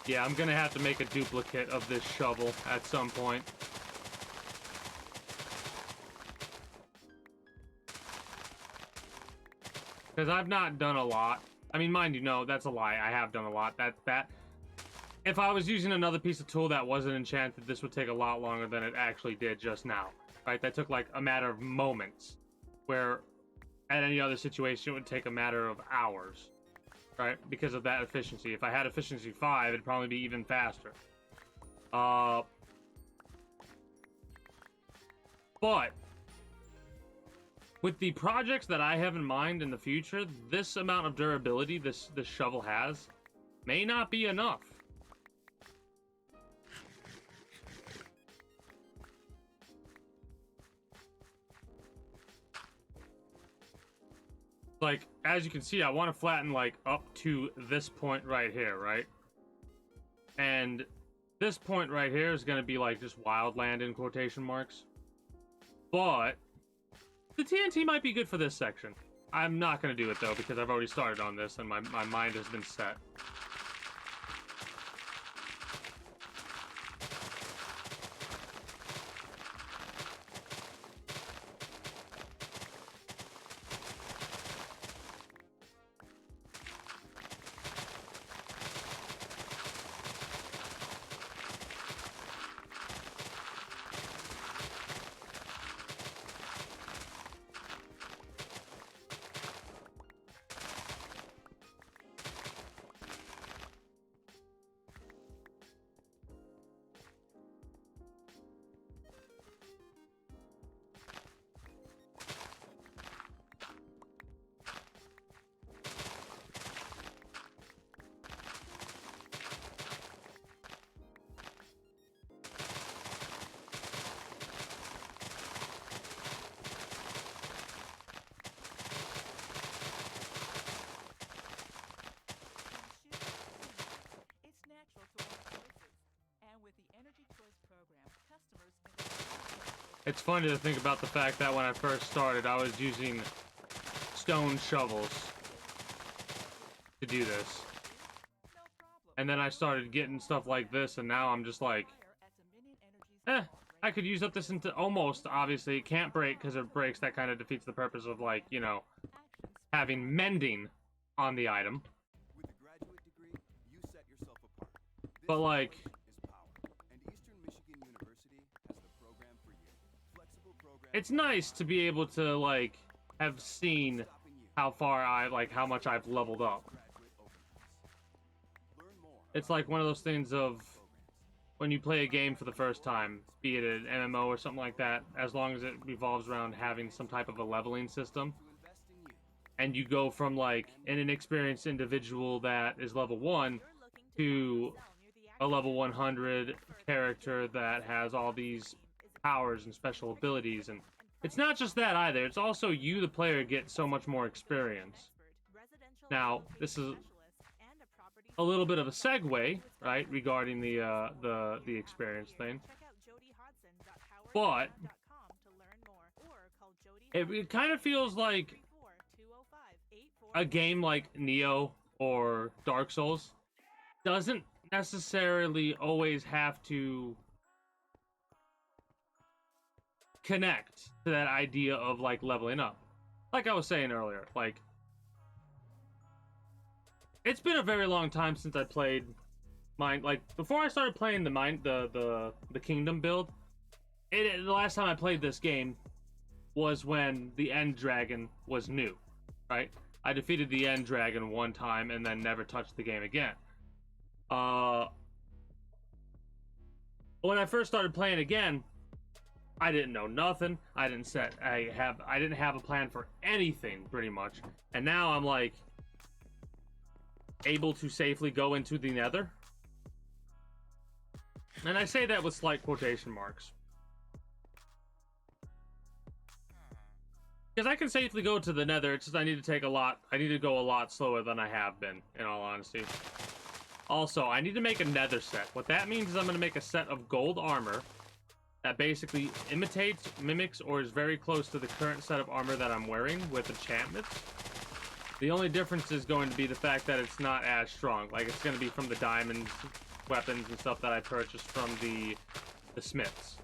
Yeah, I'm gonna have to make a duplicate of this shovel at some point. Because I've not done a lot. I mean, mind you, no, that's a lie. I have done a lot. If I was using another piece of tool that wasn't enchanted, this would take a lot longer than it actually did just now. Right? That took like a matter of moments. Where at any other situation, it would take a matter of hours. Right? Because of that efficiency. If I had efficiency 5, it'd probably be even faster. But with the projects that I have in mind in the future, this amount of durability this shovel has may not be enough. Like, as you can see, I want to flatten, like, up to this point right here, right? And this point right here is going to be, like, just wildland in quotation marks. But the TNT might be good for this section. I'm not going to do it, though, because I've already started on this, and my mind has been set. It's funny to think about the fact that when I first started, I was using stone shovels to do this. And then I started getting stuff like this, and now I'm just like, I could use up this into almost, obviously, it can't break, because if it breaks, that kind of defeats the purpose of, like, you know, having mending on the item. With a graduate degree, you set yourself apart. This But, like, is power, and Eastern Michigan University it's nice to be able to like have seen how far how much I've leveled up. It's like one of those things of when you play a game for the first time, be it an MMO or something like that, as long as it revolves around having some type of a leveling system, and you go from like an inexperienced individual that is level 1 to a level 100 character that has all these powers and special abilities. And it's not just that either, it's also you, the player, get so much more experience. Now, this is a little bit of a segue, right, regarding the experience thing. But it kind of feels like a game like Neo or Dark Souls doesn't necessarily always have to connect to that idea of like leveling up. Like I was saying earlier, like it's been a very long time since I played mine. Like before I started playing the Kingdom build, the last time I played this game was when the End Dragon was new, right? I defeated the End Dragon one time and then never touched the game again. When I first started playing again, I didn't know nothing. I didn't have a plan for anything pretty much. And now I'm like able to safely go into the Nether. And I say that with slight quotation marks. Because I can safely go to the Nether, it's just I need to go a lot slower than I have been, in all honesty. Also, I need to make a Nether set. What that means is I'm going to make a set of gold armor that basically imitates, mimics, or is very close to the current set of armor that I'm wearing with enchantments. The only difference is going to be the fact that it's not as strong. Like, it's going to be from the diamonds, weapons, and stuff that I purchased from the smiths.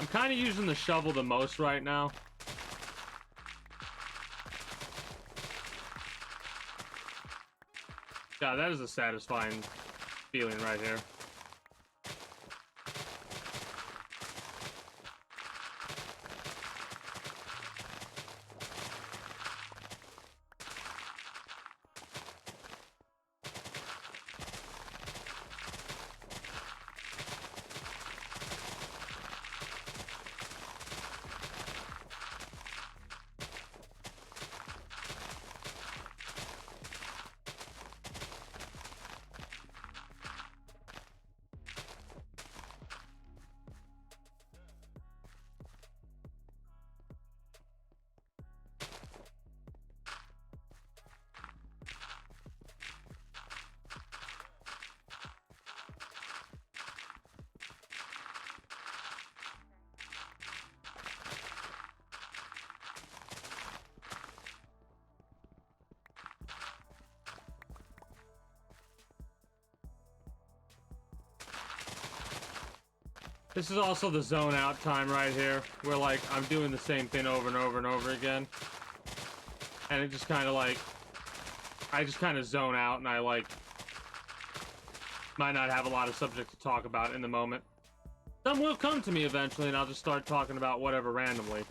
I'm kind of using the shovel the most right now. God, that is a satisfying feeling right here. This is also the zone out time right here, where like I'm doing the same thing over and over and over again. And it just kind of like, I just kind of zone out and I like, might not have a lot of subject to talk about in the moment. Some will come to me eventually and I'll just start talking about whatever randomly.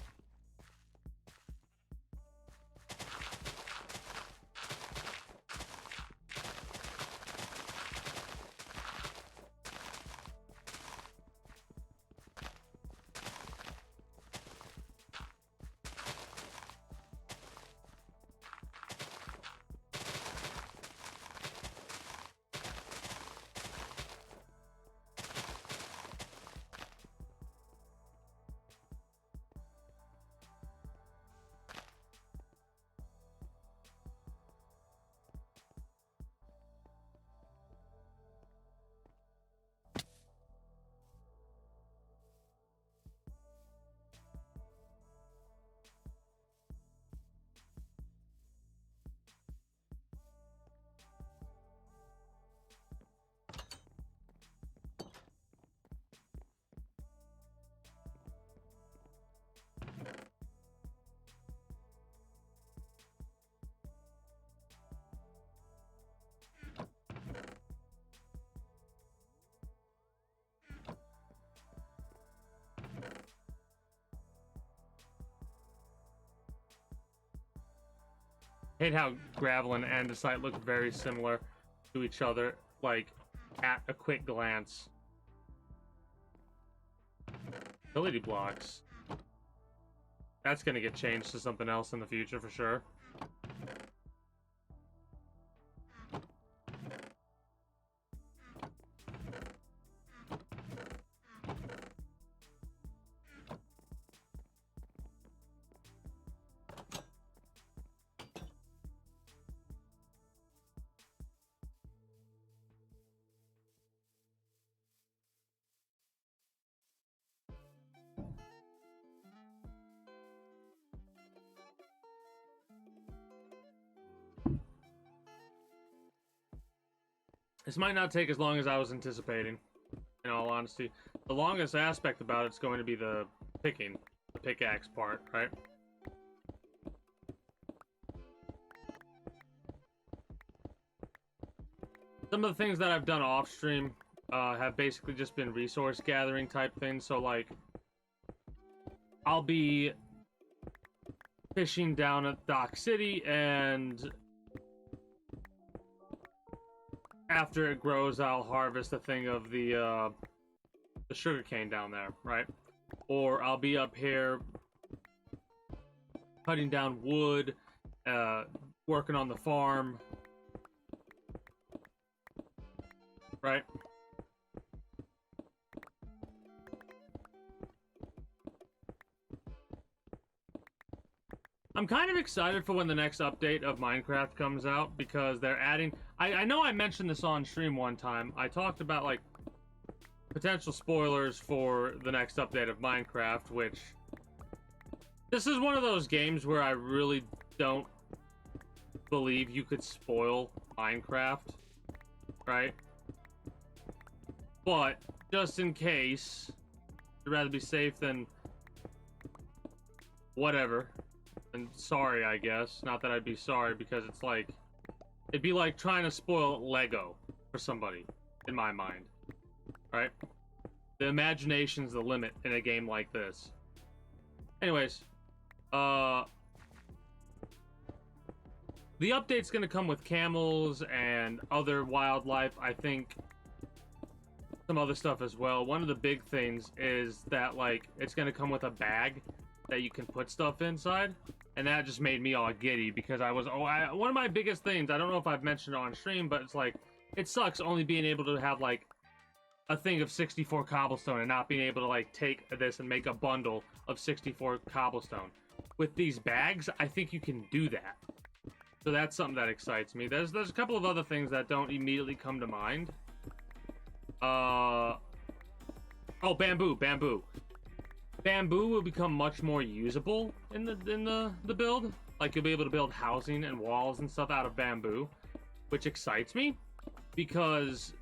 Hate how gravel and andesite look very similar to each other, like, at a quick glance. Utility blocks. That's gonna get changed to something else in the future for sure. This might not take as long as I was anticipating, in all honesty. The longest aspect about it's going to be the picking, the pickaxe part, right? Some of the things that I've done off stream have basically just been resource gathering type things. So, like, I'll be fishing down at Dock City, and after it grows, I'll harvest a thing of the sugarcane down there, right? Or I'll be up here cutting down wood, working on the farm, right? I'm kind of excited for when the next update of Minecraft comes out, because they're adding... I know I mentioned this on stream one time. I talked about, like, potential spoilers for the next update of Minecraft, which... This is one of those games where I really don't believe you could spoil Minecraft, right? But, just in case, I'd rather be safe than whatever. And sorry, I guess. Not that I'd be sorry, because it's like... It'd be like trying to spoil Lego for somebody, in my mind. Right? The imagination's the limit in a game like this. Anyways, the update's gonna come with camels and other wildlife. I think some other stuff as well. One of the big things is that, like, it's gonna come with a bag that you can put stuff inside. And that just made me all giddy, because I was... one of my biggest things, I don't know if I've mentioned it on stream, but it's like, it sucks only being able to have, like, a thing of 64 cobblestone and not being able to, like, take this and make a bundle of 64 cobblestone. With these bags, I think you can do that. So that's something that excites me. There's a couple of other things that don't immediately come to mind. Oh, bamboo. Bamboo will become much more usable in the build. Like, you'll be able to build housing and walls and stuff out of bamboo, which excites me, because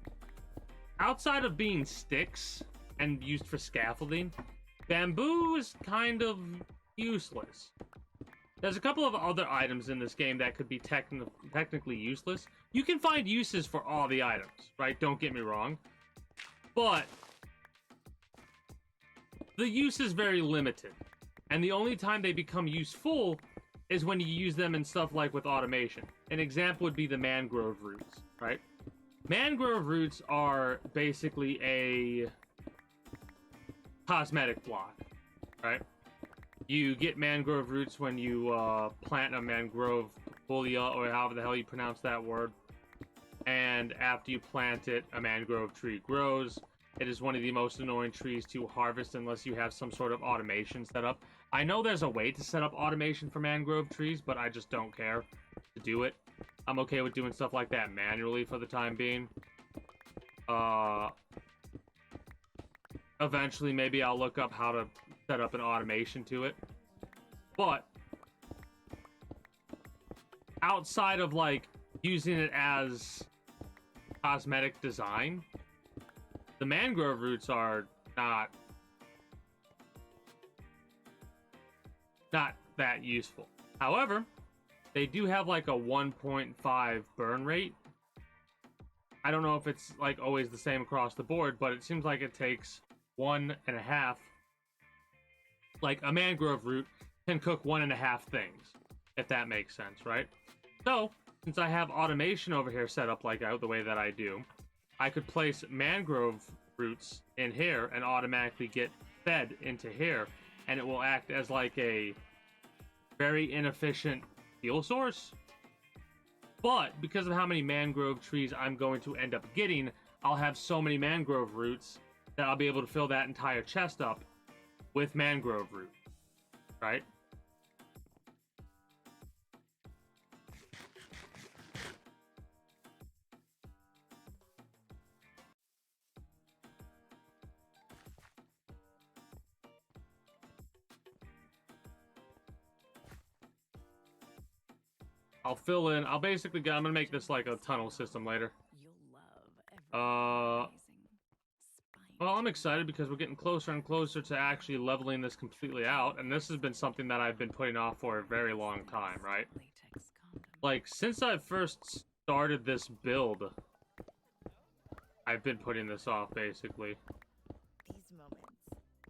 outside of being sticks and used for scaffolding, bamboo is kind of useless. There's a couple of other items in this game that could be technically useless. You can find uses for all the items, right? Don't get me wrong. But the use is very limited. And the only time they become useful is when you use them in stuff like with automation. An example would be the mangrove roots, right? Mangrove roots are basically a cosmetic block, right? You get mangrove roots when you plant a mangrove folia, or however the hell you pronounce that word. And after you plant it, a mangrove tree grows. It is one of the most annoying trees to harvest unless you have some sort of automation set up. I know there's a way to set up automation for mangrove trees, but I just don't care to do it. I'm okay with doing stuff like that manually for the time being. Eventually, maybe I'll look up how to set up an automation to it. But outside of, like, using it as cosmetic design, the mangrove roots are not that useful. However, they do have like a 1.5 burn rate. I don't know if it's like always the same across the board, but it seems like it takes 1.5. Like, a mangrove root can cook 1.5 things, if that makes sense, right? So, since I have automation over here set up like the way that I do, I could place mangrove roots in here and automatically get fed into here, and it will act as like a very inefficient fuel source. But because of how many mangrove trees I'm going to end up getting, I'll have so many mangrove roots that I'll be able to fill that entire chest up with mangrove root, right? I'll fill in, I'm gonna make this like a tunnel system later. You'll love Well, I'm excited because we're getting closer and closer to actually leveling this completely out, and this has been something that I've been putting off for a very long time, right? Like, since I first started this build, I've been putting this off, basically. These moments,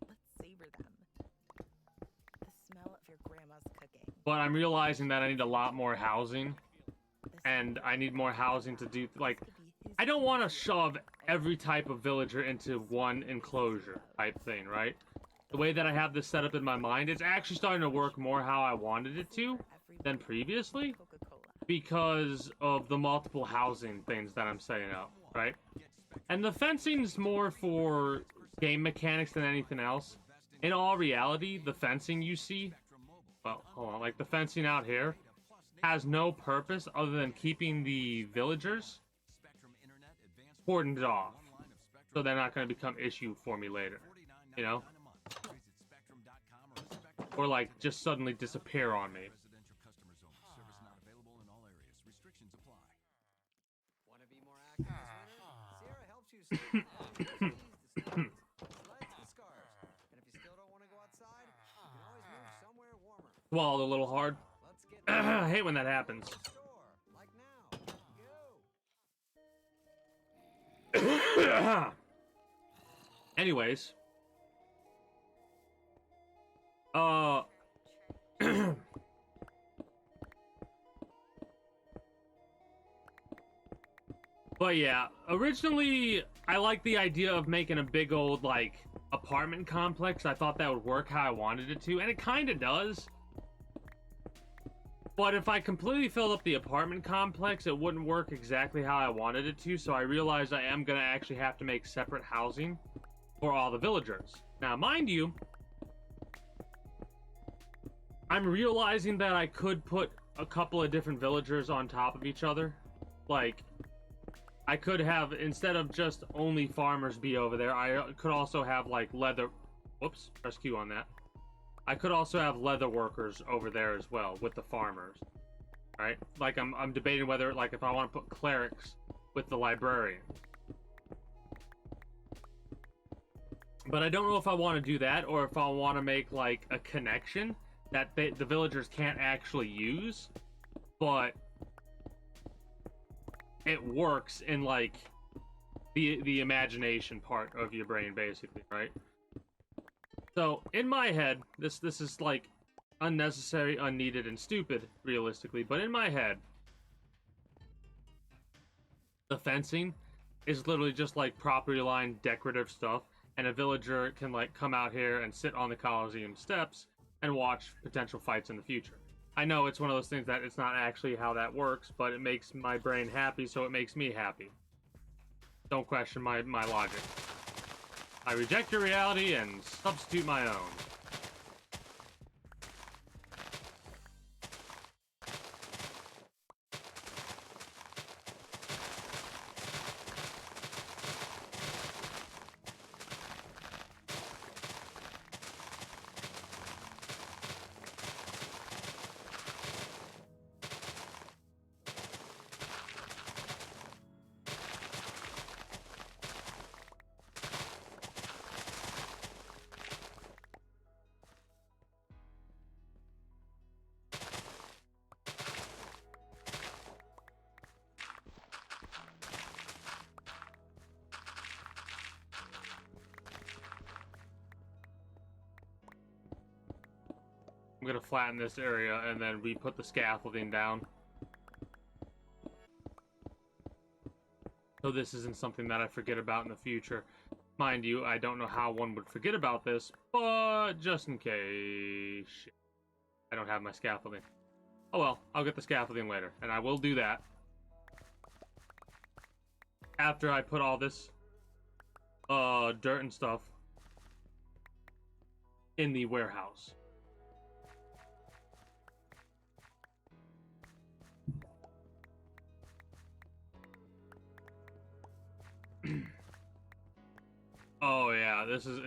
let's savor them. The smell of your grandma's cooking. But I'm realizing that I need a lot more housing, and I need more housing to do, like, I don't want to shove every type of villager into one enclosure type thing, right? The way that I have this set up in my mind, it's actually starting to work more how I wanted it to than previously because of the multiple housing things that I'm setting up, right? And the fencing's more for game mechanics than anything else. In all reality, the fencing you see, well, hold on, like the fencing out here has no purpose other than keeping the villagers cordoned off, so they're not going to become issue for me later, you know? Or like just suddenly disappear on me. Want to be more active this winter? Sierra helps you stay active. Ease the snow, legs the scars. And if you still don't want to go outside, you can always move somewhere warmer. Swallowed a little hard. Let's get I hate when that happens. store, like now. Go. Anyways. But yeah, originally I liked the idea of making a big old like apartment complex. I thought that would work how I wanted it to, and it kind of does. But if I completely filled up the apartment complex, it wouldn't work exactly how I wanted it to, so I realized I am gonna actually have to make separate housing for all the villagers. Now, mind you, I'm realizing that I could put a couple of different villagers on top of each other. Like, I could have, instead of just only farmers be over there, I could also have, like, whoops, press Q on that. I could also have leather workers over there as well, with the farmers. Right? Like, I'm debating whether, like, if I want to put clerics with the librarians. But I don't know if I want to do that, or if I want to make, like, a connection that the villagers can't actually use, but it works in, like, the imagination part of your brain, basically, right? So, in my head, this is, like, unnecessary, unneeded, and stupid, realistically, but in my head, the fencing is literally just, like, property line decorative stuff, and a villager can, like, come out here and sit on the Coliseum steps and watch potential fights in the future. I know it's one of those things that it's not actually how that works, but it makes my brain happy, so it makes me happy. Don't question my logic. I reject your reality and substitute my own. I'm gonna flatten this area and then we put the scaffolding down. So this isn't something that I forget about in the future. Mind you, I don't know how one would forget about this, but just in case... Shit. I don't have my scaffolding. Oh well, I'll get the scaffolding later, and I will do that after I put all this dirt and stuff in the warehouse. Oh yeah, this is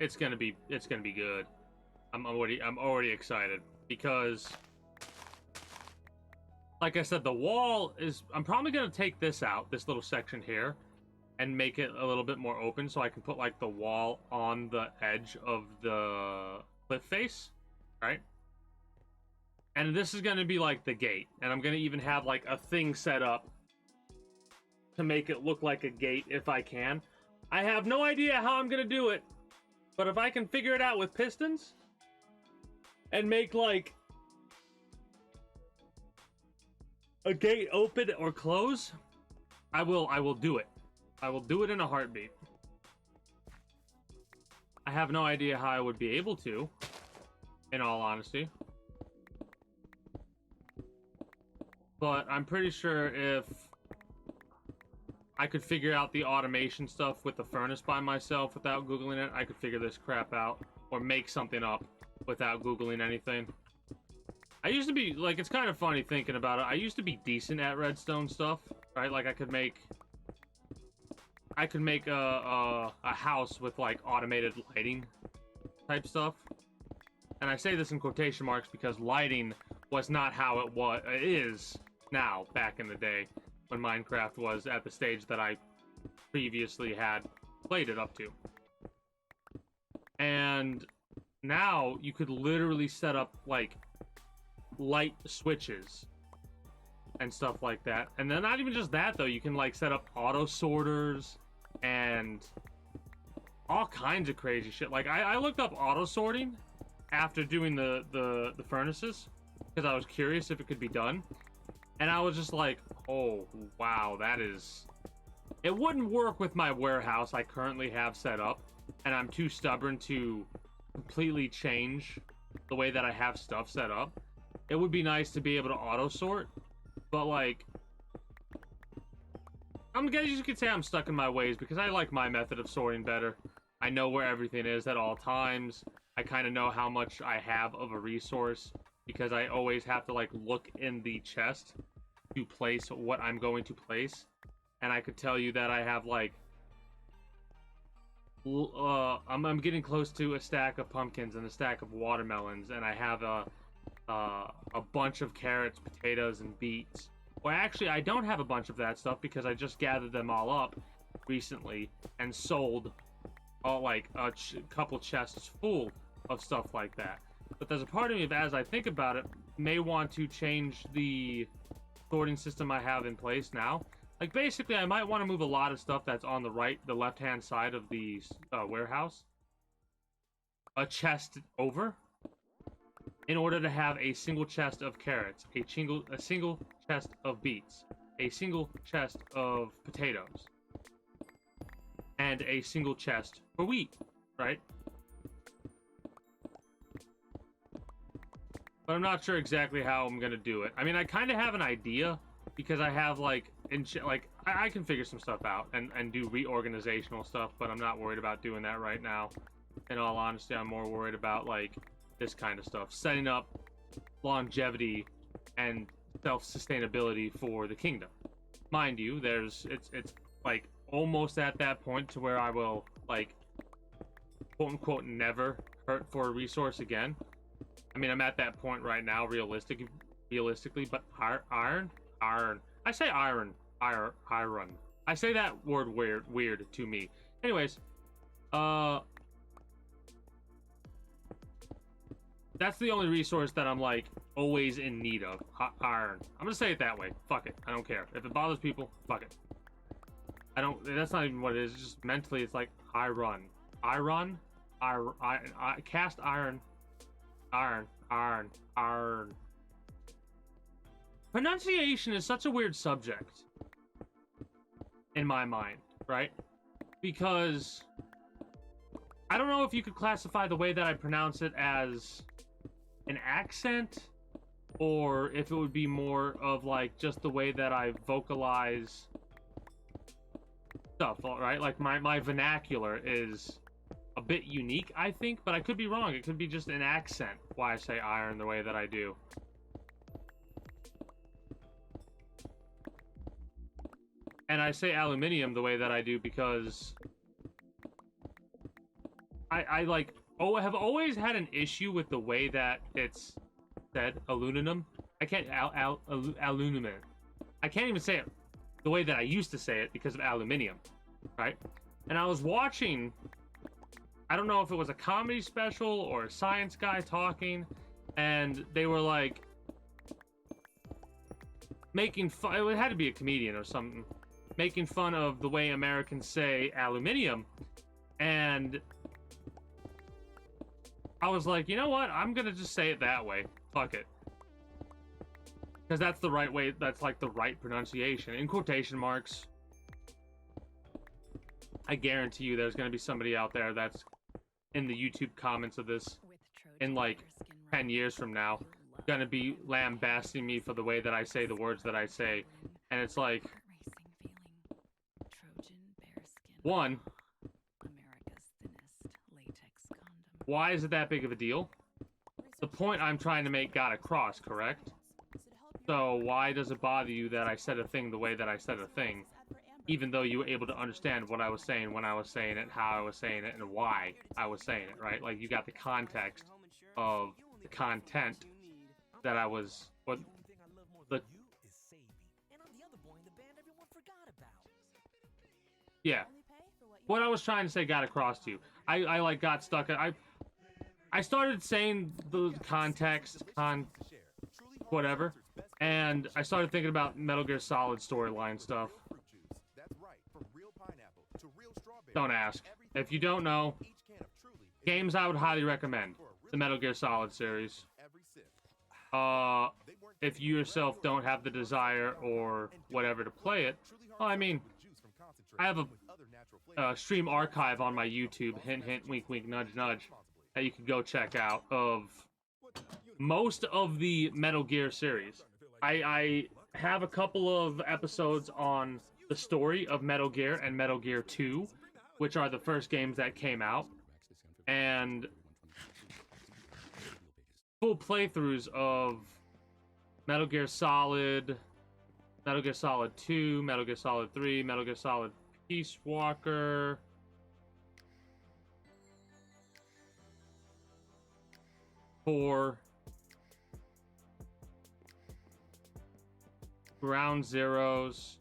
it's gonna be good. I'm already excited because, like I said, the wall is. I'm probably gonna take this out, this little section here, and make it a little bit more open so I can put like the wall on the edge of the cliff face, right? And this is gonna be like the gate, and I'm gonna even have like a thing set up to make it look like a gate if I can. I have no idea how I'm gonna do it, but if I can figure it out with pistons and make like a gate open or close, I will do it. I will do it in a heartbeat. I have no idea how I would be able to, in all honesty. But I'm pretty sure if I could figure out the automation stuff with the furnace by myself without Googling it, I could figure this crap out. Or make something up without Googling anything. I used to be, like, it's kind of funny thinking about it. I used to be decent at redstone stuff, right? Like, I could make a house with, like, automated lighting type stuff. And I say this in quotation marks because lighting was not how it is now, back in the day, when Minecraft was at the stage that I previously had played it up to. And now you could literally set up like light switches and stuff like that. And then not even just that though, you can like set up auto sorters and all kinds of crazy shit. Like I looked up auto sorting after doing the furnaces because I was curious if it could be done. And I was just like, oh wow, that is... It wouldn't work with my warehouse I currently have set up, and I'm too stubborn to completely change the way that I have stuff set up. It would be nice to be able to auto sort, but like, I guess you could say I'm stuck in my ways because I like my method of sorting better. I know where everything is at all times. I kind of know how much I have of a resource because I always have to like look in the chest to place what I'm going to place. And I could tell you that I have like I'm getting close to a stack of pumpkins and a stack of watermelons, and I have a bunch of carrots, potatoes, and beets. Well, actually, I don't have a bunch of that stuff because I just gathered them all up recently and sold all like a couple chests full of stuff like that. But there's a part of me, as I think about it, may want to change the sorting system I have in place now. Like, basically, I might want to move a lot of stuff that's on the left-hand side of the warehouse a chest over in order to have a single chest of carrots, a single chest of beets, a single chest of potatoes, and a single chest for wheat, right? But I'm not sure exactly how I'm gonna do it. I mean, I kind of have an idea because I have like I can figure some stuff out and do reorganizational stuff, but I'm not worried about doing that right now. In all honesty, I'm more worried about like this kind of stuff, setting up longevity and self-sustainability for the kingdom. Mind you, it's like almost at that point to where I will like quote unquote never hurt for a resource again. I mean, I'm at that point right now, realistically, but iron. I say iron. I say that word weird to me. Anyways, that's the only resource that I'm like always in need of. Iron. I'm gonna say it that way. Fuck it. I don't care. If it bothers people, fuck it. That's not even what it is. It's just mentally, it's like iron. Cast iron. Iron. Pronunciation is such a weird subject. in my mind, right? Because I don't know if you could classify the way that I pronounce it as an accent, or if it would be more of like just the way that I vocalize stuff, right? Like my vernacular is a bit unique, I think, but I could be wrong. It could be just an accent why I say iron the way that I do. And I say aluminium the way that I do because I like, have always had an issue with the way that it's said, aluminum. I can't, aluminum. I can't even say it the way that I used to say it because of aluminium, right? And I was watching, I don't know if it was a comedy special or a science guy talking, and they were like making fun, it had to be a comedian or something, making fun of the way Americans say aluminium. And I was like, you know what? I'm gonna just say it that way. Fuck it. Because that's the right way, that's like the right pronunciation. In quotation marks. I guarantee you there's gonna be somebody out there that's in the YouTube comments of this in like 10 years from now gonna be lambasting me for the way that I say the words that I say. And it's like, one, why is it that big of a deal? The point I'm trying to make got across, correct? So why does it bother you that I said a thing the way that I said a thing, even though you were able to understand what I was saying, when I was saying it, how I was saying it, and why I was saying it, right? Like, you got the context of the content that I was, what, the, yeah. What I was trying to say got across to you. I like got stuck. I started saying the context, whatever, and I started thinking about Metal Gear Solid storyline stuff. Don't ask. If you don't know, games I would highly recommend. The Metal Gear Solid series. If you yourself don't have the desire or whatever to play it, well, I mean, I have a stream archive on my YouTube, hint hint, wink wink, nudge nudge, that you can go check out of most of the Metal Gear series. I have a couple of episodes on the story of Metal Gear and Metal Gear 2, which are the first games that came out, and full playthroughs of Metal Gear Solid, Metal Gear Solid 2, Metal Gear Solid 3, Metal Gear Solid Peace Walker, for Ground Zeroes,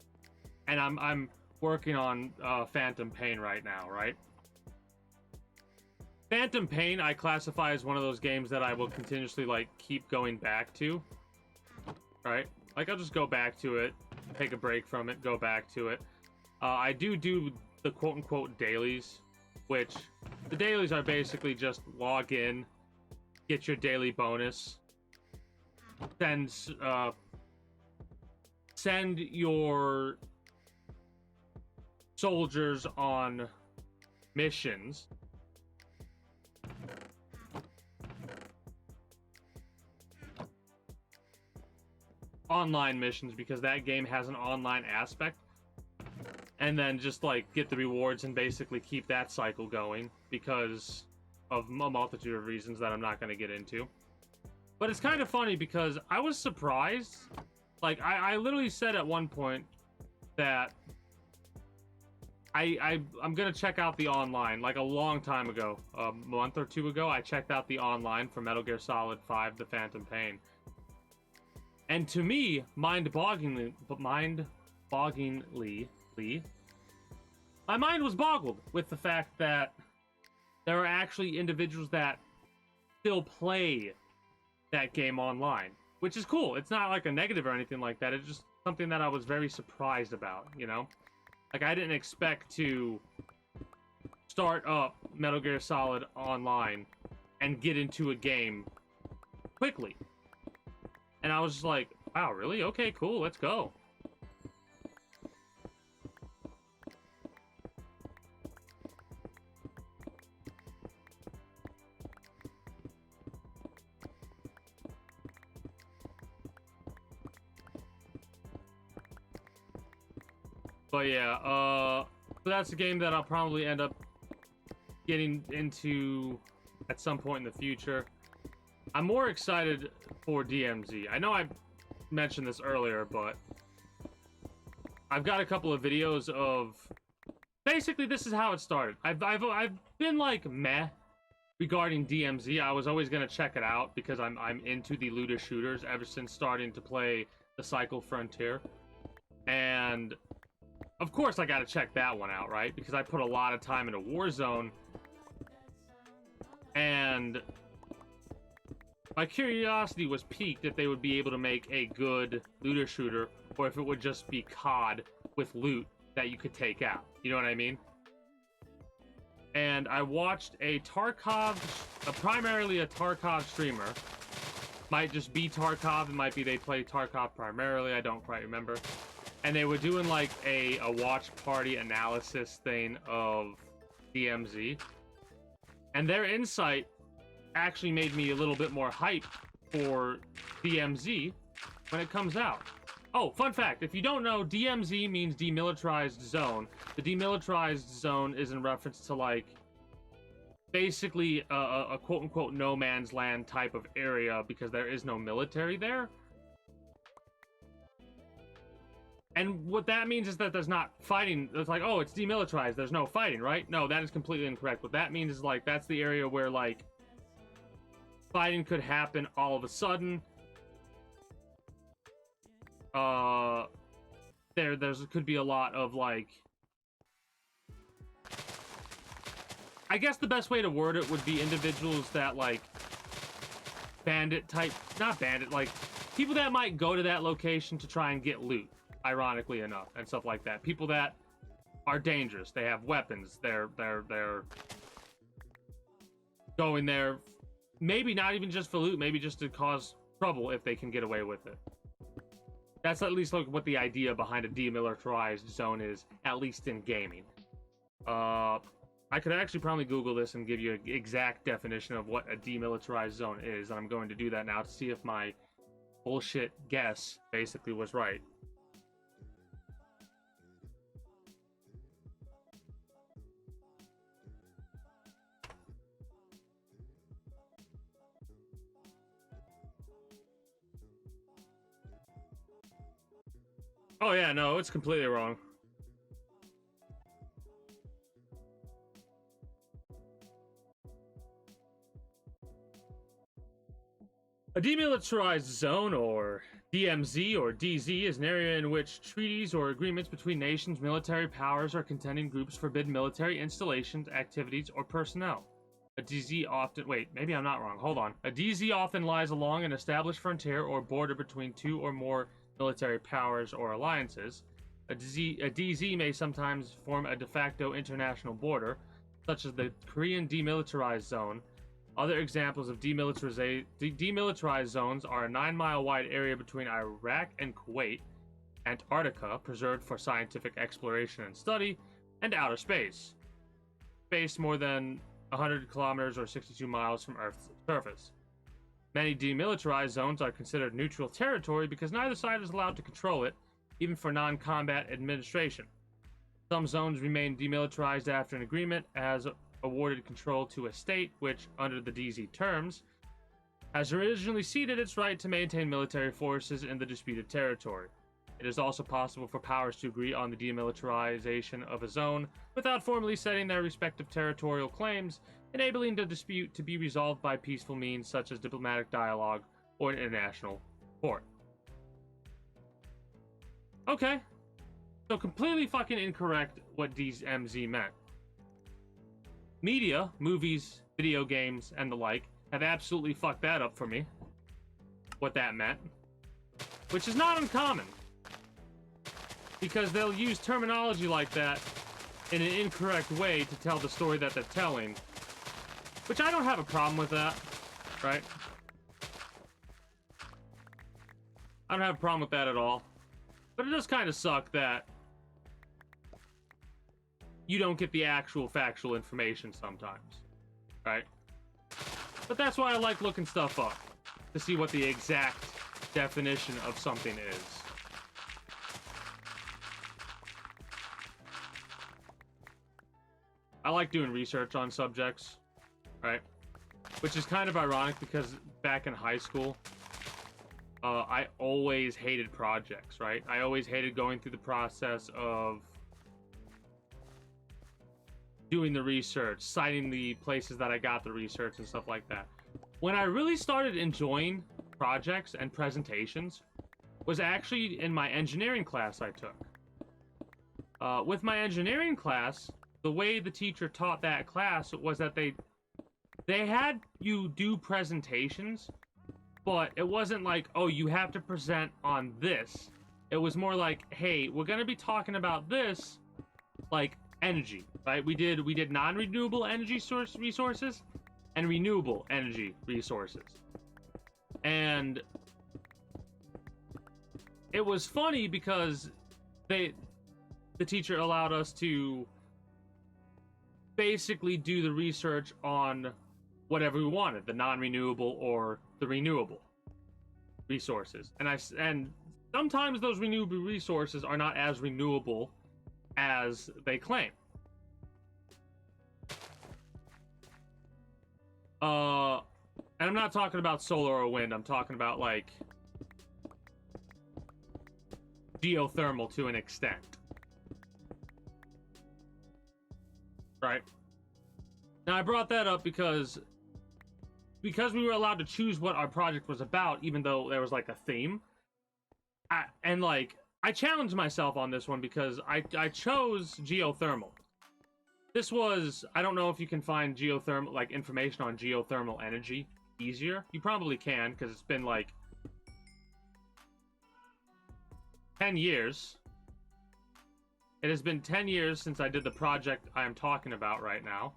and I'm working on Phantom Pain right now, right? Phantom Pain I classify as one of those games that I will continuously like keep going back to, right? Like, I'll just go back to it, take a break from it, go back to it. I do the quote-unquote dailies, which the dailies are basically just log in, get your daily bonus, send your soldiers on missions, online missions, because that game has an online aspect, and then just like get the rewards and basically keep that cycle going because of a multitude of reasons that I'm not going to get into. But it's kind of funny because I was surprised. Like, I literally said at one point that I'm gonna check out the online. Like, a long time ago, a month or two ago, I checked out the online for Metal Gear Solid 5: The Phantom Pain. And to me, mind-bogglingly, my mind was boggled with the fact that there are actually individuals that still play that game online, which is cool. It's not like a negative or anything like that. It's just something that I was very surprised about, you know? Like, I didn't expect to start up Metal Gear Solid Online and get into a game quickly. And I was just like, wow, really? Okay, cool, let's go. But yeah, so that's a game that I'll probably end up getting into at some point in the future. I'm more excited for DMZ. I know I mentioned this earlier, but I've got a couple of videos of... Basically, this is how it started. I've been like meh regarding DMZ. I was always gonna check it out because I'm into the looter shooters ever since starting to play the Cycle Frontier. And of course I gotta check that one out, right? Because I put a lot of time into Warzone. And my curiosity was piqued if they would be able to make a good looter shooter, or if it would just be COD with loot that you could take out. You know what I mean? And I watched a Tarkov, primarily a Tarkov streamer. Might just be Tarkov, it might be they play Tarkov primarily, I don't quite remember. And they were doing like a watch party analysis thing of DMZ. And their insight actually made me a little bit more hype for DMZ when it comes out. Oh, fun fact, if you don't know, DMZ means demilitarized zone. The demilitarized zone is in reference to, like, basically a quote-unquote no man's land type of area because there is no military there. And what that means is that there's not fighting. It's like, oh, it's demilitarized, there's no fighting, right? No, that is completely incorrect. What that means is, like, that's the area where, like, fighting could happen all of a sudden. There could be a lot of, like, I guess the best way to word it would be individuals that, like, bandit type, not bandit, like, people that might go to that location to try and get loot, ironically enough, and stuff like that. People that are dangerous, they have weapons, they're going there, maybe not even just for loot, maybe just to cause trouble if they can get away with it. That's at least like what the idea behind a demilitarized zone is, at least in gaming. I could actually probably Google this and give you an exact definition of what a demilitarized zone is, and I'm going to do that now to see if my bullshit guess basically was right. Oh yeah, no, it's completely wrong. A demilitarized zone, or DMZ or DZ, is an area in which treaties or agreements between nations, military powers, or contending groups forbid military installations, activities, or personnel. A DZ often... Wait, maybe I'm not wrong. Hold on. A DZ often lies along an established frontier or border between two or more military powers or alliances. A DZ may sometimes form a de facto international border, such as the Korean Demilitarized Zone. Other examples of demilitarized zones are a 9-mile wide area between Iraq and Kuwait, Antarctica, preserved for scientific exploration and study, and outer space, spaced more than 100 kilometers or 62 miles from Earth's surface. Many demilitarized zones are considered neutral territory because neither side is allowed to control it, even for non-combat administration. Some zones remain demilitarized after an agreement has awarded control to a state which, under the DZ terms, has originally ceded its right to maintain military forces in the disputed territory. It is also possible for powers to agree on the demilitarization of a zone without formally setting their respective territorial claims, enabling the dispute to be resolved by peaceful means such as diplomatic dialogue or an international court. Okay. So completely fucking incorrect what DMZ meant. Media, movies, video games, and the like have absolutely fucked that up for me. What that meant. Which is not uncommon. Because they'll use terminology like that in an incorrect way to tell the story that they're telling. Which I don't have a problem with that, right? I don't have a problem with that at all. But it does kind of suck that you don't get the actual factual information sometimes, right? But that's why I like looking stuff up, to see what the exact definition of something is. I like doing research on subjects, right? Which is kind of ironic because back in high school, I always hated projects, right? I always hated going through the process of doing the research, citing the places that I got the research and stuff like that. When I really started enjoying projects and presentations was actually in my engineering class I took. With my engineering class, the way the teacher taught that class was that they had you do presentations, but it wasn't like, oh, you have to present on this. It was more like, hey, we're gonna be talking about this, like energy, right? We did non-renewable energy resources and renewable energy resources. And it was funny because the teacher allowed us to basically do the research on whatever we wanted, the non-renewable or the renewable resources. And sometimes those renewable resources are not as renewable as they claim. And I'm not talking about solar or wind, I'm talking about like geothermal to an extent. Right? Now I brought that up because we were allowed to choose what our project was about, even though there was like a theme. I challenged myself on this one because I chose geothermal. This was, I don't know if you can find geothermal, like information on geothermal energy easier. You probably can, because it's been like 10 years. It has been 10 years since I did the project I am talking about right now.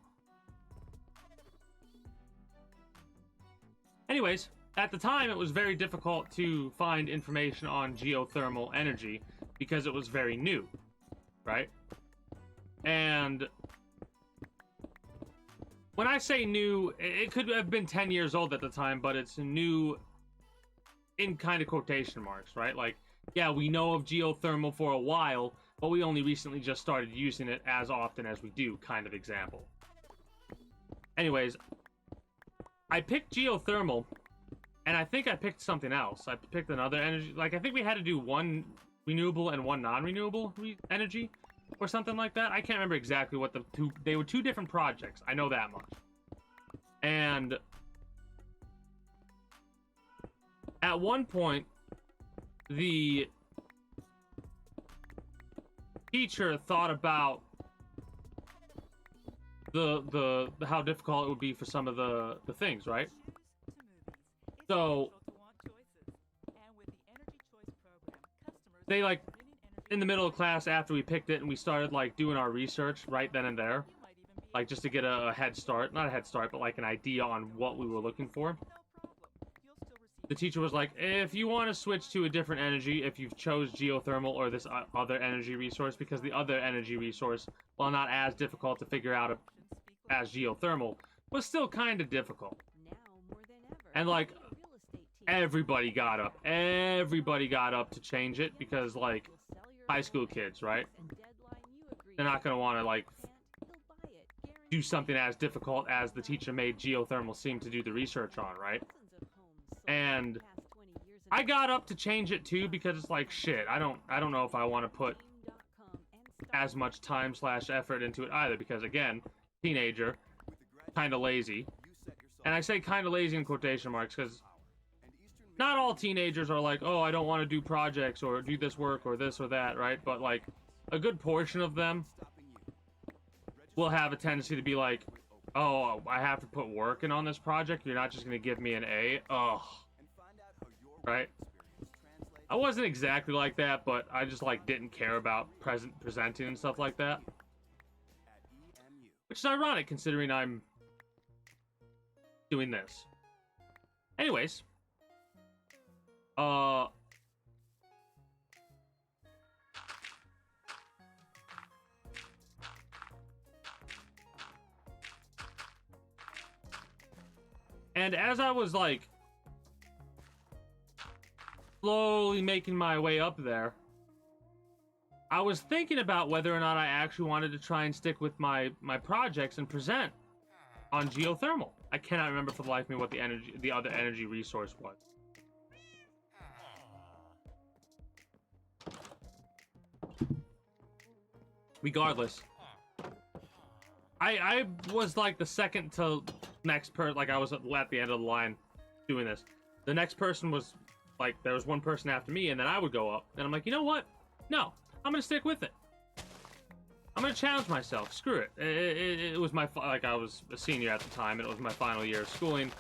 Anyways, at the time it was very difficult to find information on geothermal energy because it was very new, right? And when I say new, it could have been 10 years old at the time, but it's new in kind of quotation marks, right? Like, yeah, we know of geothermal for a while, but we only recently just started using it as often as we do, kind of example. Anyways, I picked geothermal, and I think I picked something else. I picked another energy. Like, I think we had to do one renewable and one non-renewable energy, or something like that. I can't remember exactly what the two... They were two different projects. I know that much. And at one point, the teacher thought about the how difficult it would be for some of the things, right? So they, like, in the middle of class after we picked it and we started like doing our research right then and there, like just to get a head start, not a head start, but like an idea on what we were looking for. The teacher was like, if you want to switch to a different energy, if you've chose geothermal or this other energy resource, because the other energy resource, while not as difficult to figure out as geothermal, was still kind of difficult. And like, everybody got up to change it because, like, high school kids, right? They're not going to want to, like, do something as difficult as the teacher made geothermal seem to do the research on, right? And I got up to change it too because it's like, shit, I don't know if I want to put as much time / effort into it either, because again, teenager, kind of lazy. And I say kind of lazy in quotation marks because not all teenagers are like, oh, I don't want to do projects or do this work or this or that, right? But like a good portion of them will have a tendency to be like, oh, I have to put work in on this project. You're not just going to give me an A. Ugh. Right? I wasn't exactly like that, but I just like didn't care about presenting and stuff like that. Which is ironic considering I'm doing this. Anyways. And as I was like slowly making my way up there, I was thinking about whether or not I actually wanted to try and stick with my projects and present on geothermal. I cannot remember for the life of me what the other energy resource was. Regardless, I was like the second to next like I was at the end of the line doing this. The next person was like, there was one person after me, and then I would go up, and I'm like, you know what? No, I'm gonna stick with it. I'm gonna challenge myself. Screw it. It was my like I was a senior at the time, and it was my final year of schooling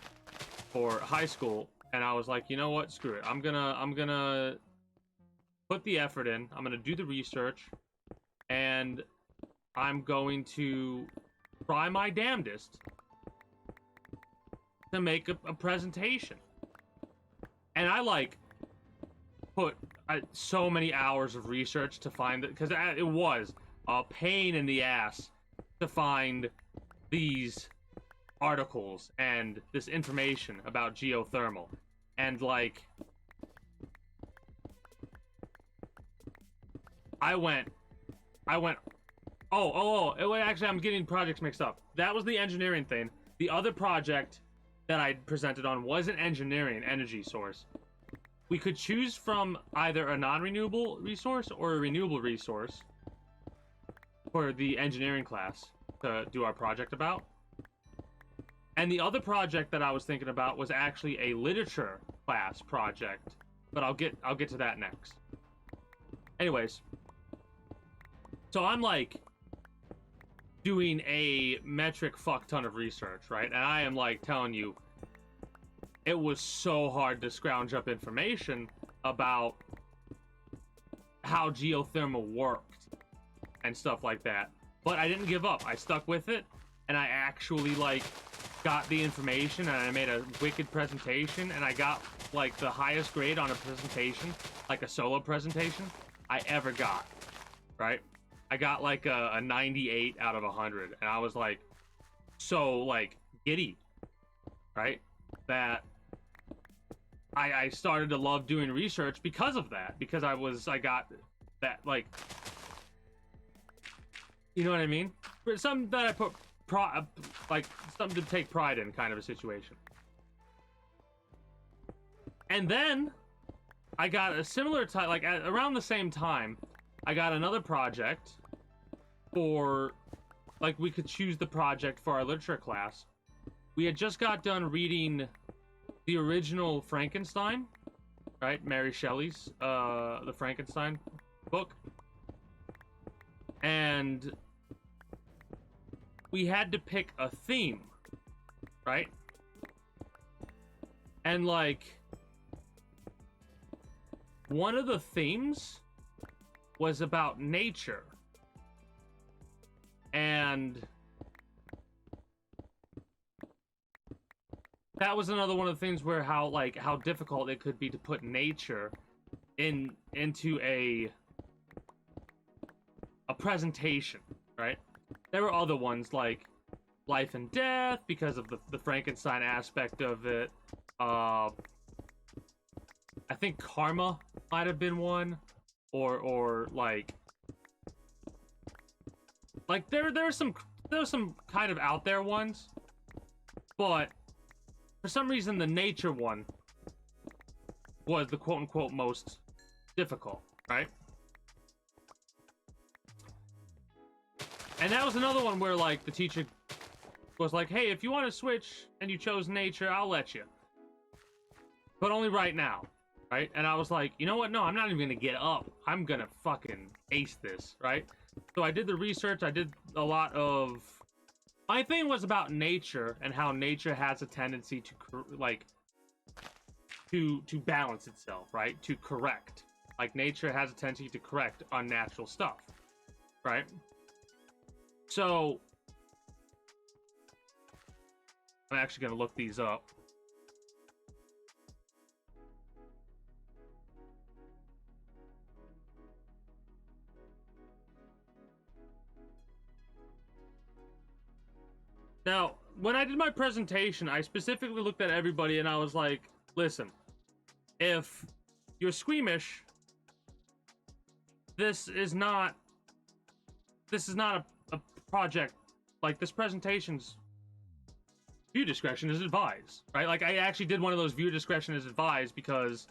for high school, and I was like, you know what? Screw it. I'm gonna put the effort in. I'm gonna do the research, and I'm going to try my damnedest to make a presentation. And I like put so many hours of research to find it, because it was a pain in the ass to find these articles and this information about geothermal. And like, I went, actually, I'm getting projects mixed up. That was the engineering thing. The other project that I presented on wasn't engineering, energy source. We could choose from either a non-renewable resource or a renewable resource for the engineering class to do our project about. And the other project that I was thinking about was actually a literature class project, but I'll get to that next. Anyways, so I'm like doing a metric fuck ton of research, right? And I am like telling you, it was so hard to scrounge up information about how geothermal worked and stuff like that. But I didn't give up. I stuck with it, and I actually like got the information, and I made a wicked presentation, and I got like the highest grade on a presentation, like a solo presentation, I ever got, right? I got like a 98 out of 100, and I was like so like giddy, right? That I started to love doing research because of that, because I got that, like, you know what I mean? Something that I put like something to take pride in, kind of a situation. And then I got a similar time, like around the same time, I got another project for, like, we could choose the project for our literature class. We had just got done reading the original Frankenstein, right? Mary Shelley's the Frankenstein book. And we had to pick a theme, right? And like, one of the themes was about nature. And that was another one of the things where how difficult it could be to put nature into a presentation, right? There were other ones like life and death because of the Frankenstein aspect of it. I think karma might have been one, or like there were some kind of out there ones, but for some reason the nature one was the quote unquote most difficult, right? And that was another one where like the teacher was like, hey, if you want to switch and you chose nature, I'll let you, but only right now, right? And I was like, you know what? No, I'm not even gonna get up. I'm gonna fucking ace this, right? So I did the research. I did a lot of, my thing was about nature and how nature has a tendency to to balance itself, right? To correct. Like, nature has a tendency to correct unnatural stuff, right? So I'm actually gonna look these up. Now, when I did my presentation, I specifically looked at everybody and I was like, listen, if you're squeamish, this is not a project, like, this presentation's viewer discretion is advised, right? Like, I actually did one of those viewer discretion is advised because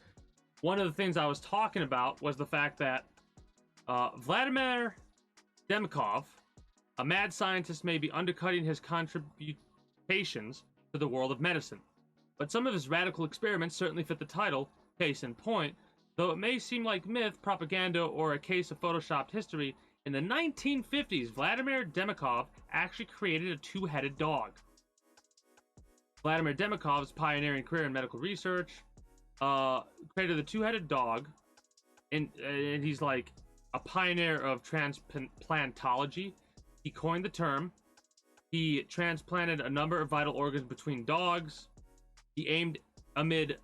one of the things I was talking about was the fact that Vladimir Demikov, a mad scientist, may be undercutting his contributions to the world of medicine. But some of his radical experiments certainly fit the title, case in point, though it may seem like myth, propaganda, or a case of photoshopped history. In the 1950s, Vladimir Demikov actually created a two-headed dog. Vladimir Demikov's pioneering career in medical research created the two-headed dog, and he's like a pioneer of transplantology. He coined the term. He transplanted a number of vital organs between dogs. He aimed amid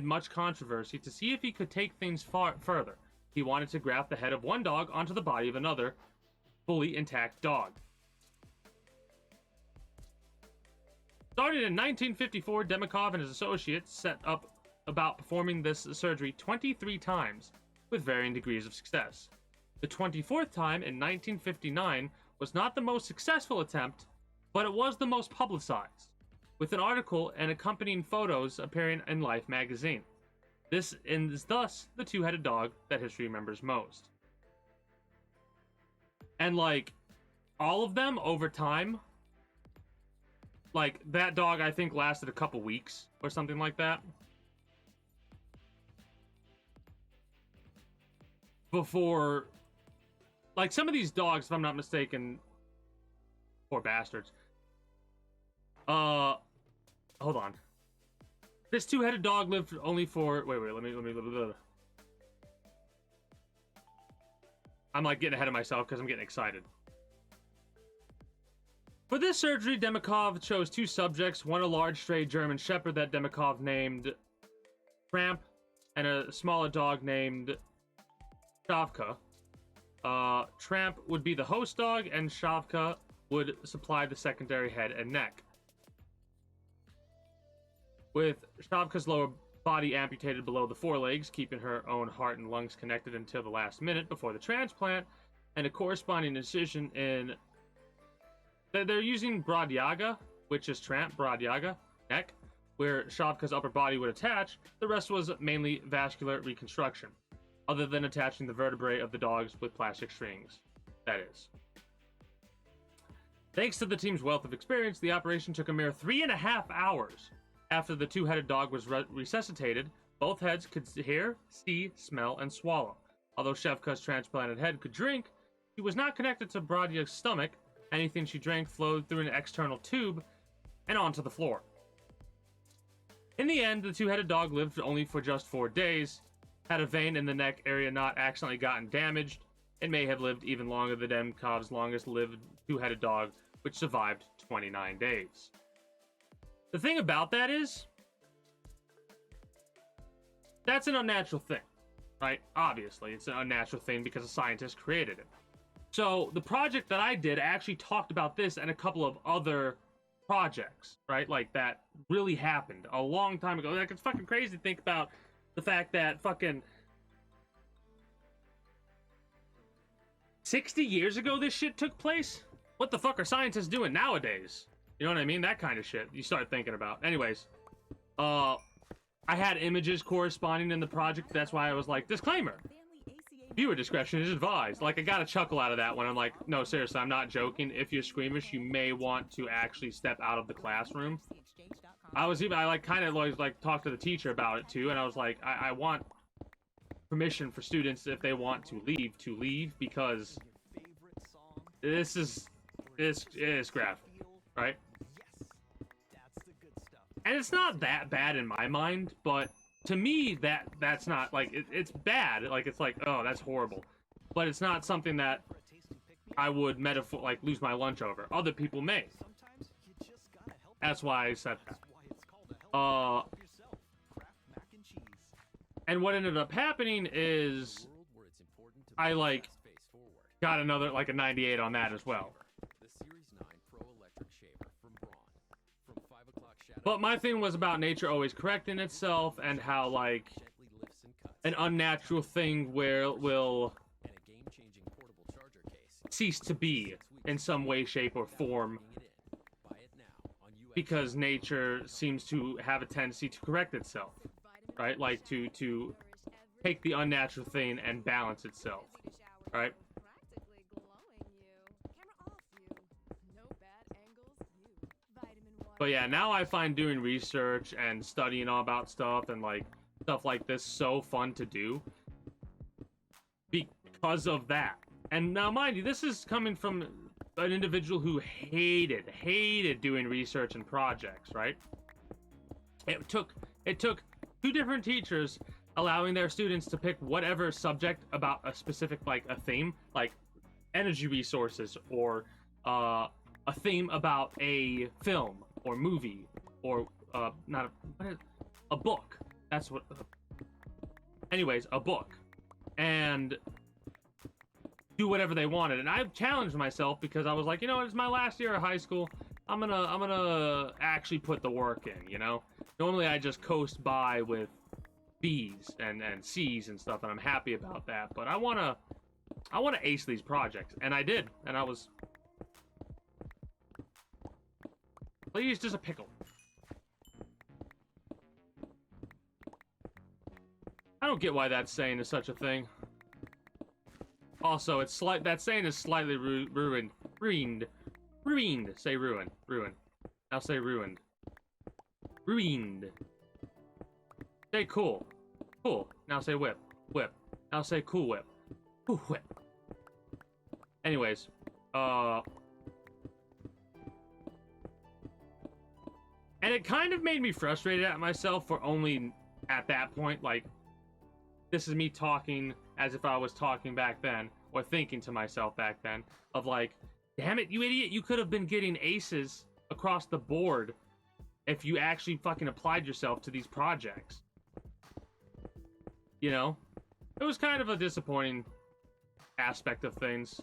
much controversy to see if he could take things far further. He wanted to graft the head of one dog onto the body of another fully intact dog. Starting in 1954, Demikov and his associates set up about performing this surgery 23 times with varying degrees of success. The 24th time in 1959 was not the most successful attempt, but it was the most publicized, with an article and accompanying photos appearing in Life magazine. This is thus the two-headed dog that history remembers most. And like, all of them over time, like, that dog I think lasted a couple weeks or something like that before, like, some of these dogs, if I'm not mistaken, poor bastards, hold on. This two-headed dog lived only for, wait, let me. I'm like getting ahead of myself because I'm getting excited. For this surgery, Demikov chose two subjects, one a large stray German shepherd that Demikov named Tramp, and a smaller dog named Shavka. Tramp would be the host dog, and Shavka would supply the secondary head and neck. With Shavka's lower body amputated below the forelegs, keeping her own heart and lungs connected until the last minute before the transplant, and a corresponding incision in... They're using Bradyaga, which is Tramp, Bradyaga, neck, where Shavka's upper body would attach. The rest was mainly vascular reconstruction, other than attaching the vertebrae of the dogs with plastic strings, that is. Thanks to the team's wealth of experience, the operation took a mere 3.5 hours. After the two-headed dog was resuscitated, both heads could hear, see, smell, and swallow. Although Shavka's transplanted head could drink, she was not connected to Bradyaga's stomach. Anything she drank flowed through an external tube and onto the floor. In the end, the two-headed dog lived only for just 4 days. Had a vein in the neck area not accidentally gotten damaged, it may have lived even longer than Demikov's longest-lived two-headed dog, which survived 29 days. The thing about that is, that's an unnatural thing, right? Obviously, it's an unnatural thing because a scientist created it. So the project that I did actually talked about this and a couple of other projects, right? Like, that really happened a long time ago. Like, it's fucking crazy to think about the fact that fucking 60 years ago this shit took place? What the fuck are scientists doing nowadays? You know what I mean? That kind of shit you start thinking about. Anyways, I had images corresponding in the project. That's why I was like, disclaimer. Viewer discretion is advised. Like, I got a chuckle out of that when I'm like, no, seriously, I'm not joking. If you're squeamish, you may want to actually step out of the classroom. I kind of like talked to the teacher about it too, and I was like, I want permission for students if they want to leave because this is graphic, right? And it's not that bad in my mind, but to me, that's not, like, it's bad. Like, it's like, oh, that's horrible. But it's not something that I would lose my lunch over. Other people may. That's why I said that. And what ended up happening is I, like, got another, like, a 98 on that as well. But my thing was about nature always correcting itself and how, like, an unnatural thing where will and a game-changing portable charger case. cease to be in some way, shape, or form, Buy it now on UX. because nature seems to have a tendency to correct itself, right? Like to take the unnatural thing and balance itself, right? Practically glowing you. Camera off you. No bad angles you. Vitamin water. But yeah, now I find doing research and studying all about stuff and like stuff like this so fun to do because of that. And now, mind you, this is coming from an individual who hated doing research and projects, right? It took 2 different teachers allowing their students to pick whatever subject about a specific, like, a theme, like energy resources, or a theme about a film or movie, or not a book. That's what. Anyways, a book, and do whatever they wanted. And I challenged myself because I was like, you know, it's my last year of high school. I'm gonna actually put the work in. You know, normally I just coast by with B's and C's and stuff, and I'm happy about that. But I wanna ace these projects, and I did, and I was. Please, just a pickle. I don't get why that saying is such a thing. Also, it's that saying is slightly ruined. Say ruined. Now say ruined. Ruined. Say cool. Cool. Now say whip. Whip. Now say cool whip. Cool whip. Anyways, and it kind of made me frustrated at myself for only at that point, like, this is me talking as if I was talking back then, or thinking to myself back then, of like, damn it, you idiot, you could have been getting aces across the board if you actually fucking applied yourself to these projects. You know? It was kind of a disappointing aspect of things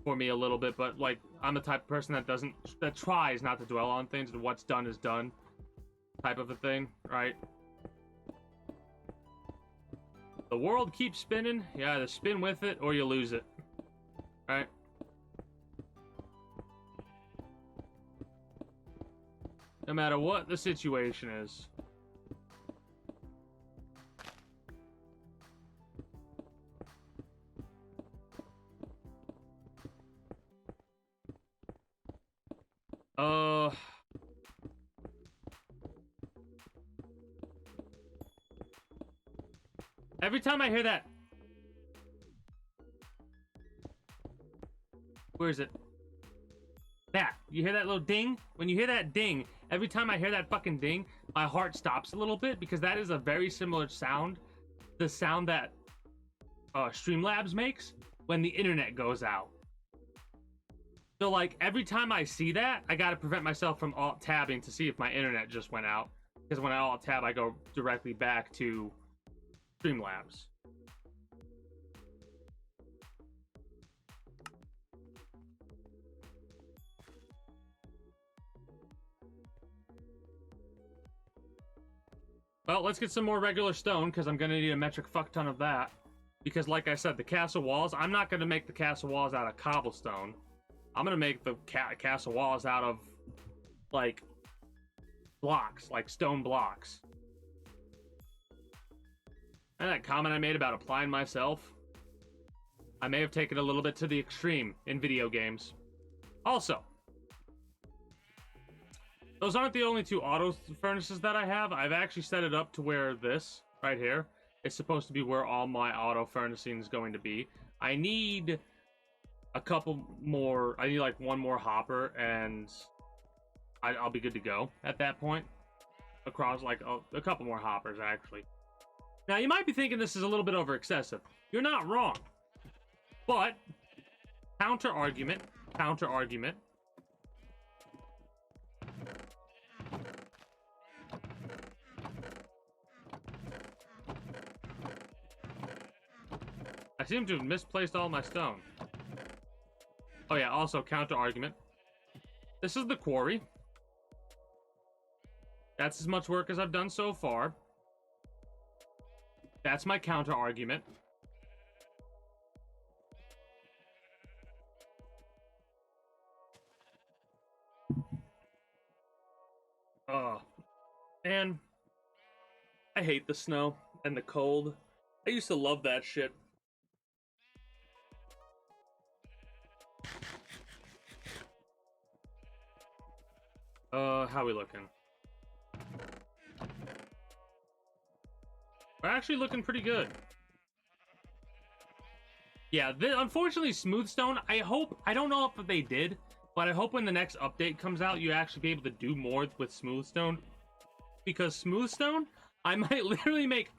for me a little bit, but like, I'm the type of person that tries not to dwell on things, and what's done is done type of a thing, right? The world keeps spinning. You either spin with it or you lose it. Right? No matter what the situation is. Every time I hear that... Where is it? That. You hear that little ding? When you hear that ding, every time I hear that fucking ding, my heart stops a little bit, because that is a very similar sound. The sound that Streamlabs makes when the internet goes out. So, like, every time I see that, I gotta prevent myself from alt-tabbing to see if my internet just went out. Because when I alt-tab, I go directly back to Streamlabs. Well, let's get some more regular stone, because I'm going to need a metric fuck ton of that. Because, like I said, the castle walls, I'm not going to make the castle walls out of cobblestone. I'm going to make the castle walls out of, like, blocks, like stone blocks. And that comment I made about applying myself, I may have taken a little bit to the extreme in video games. Also, those aren't the only 2 auto furnaces that I have. I've actually set it up to where this, right here, is supposed to be where all my auto furnacing is going to be. I need a couple more, I need like 1 more hopper, and I'll be good to go at that point. Across like a couple more hoppers, actually. Now, you might be thinking this is a little bit over excessive. You're not wrong. But, counter argument. I seem to have misplaced all my stone. Oh yeah, also counter argument. This is the quarry. That's as much work as I've done so far. That's my counter argument. And I hate the snow and the cold. I used to love that shit. How we looking? We're actually looking pretty good. Yeah, unfortunately, Smoothstone, I don't know if they did, but I hope when the next update comes out, you actually be able to do more with Smoothstone. Because Smoothstone, I might literally make...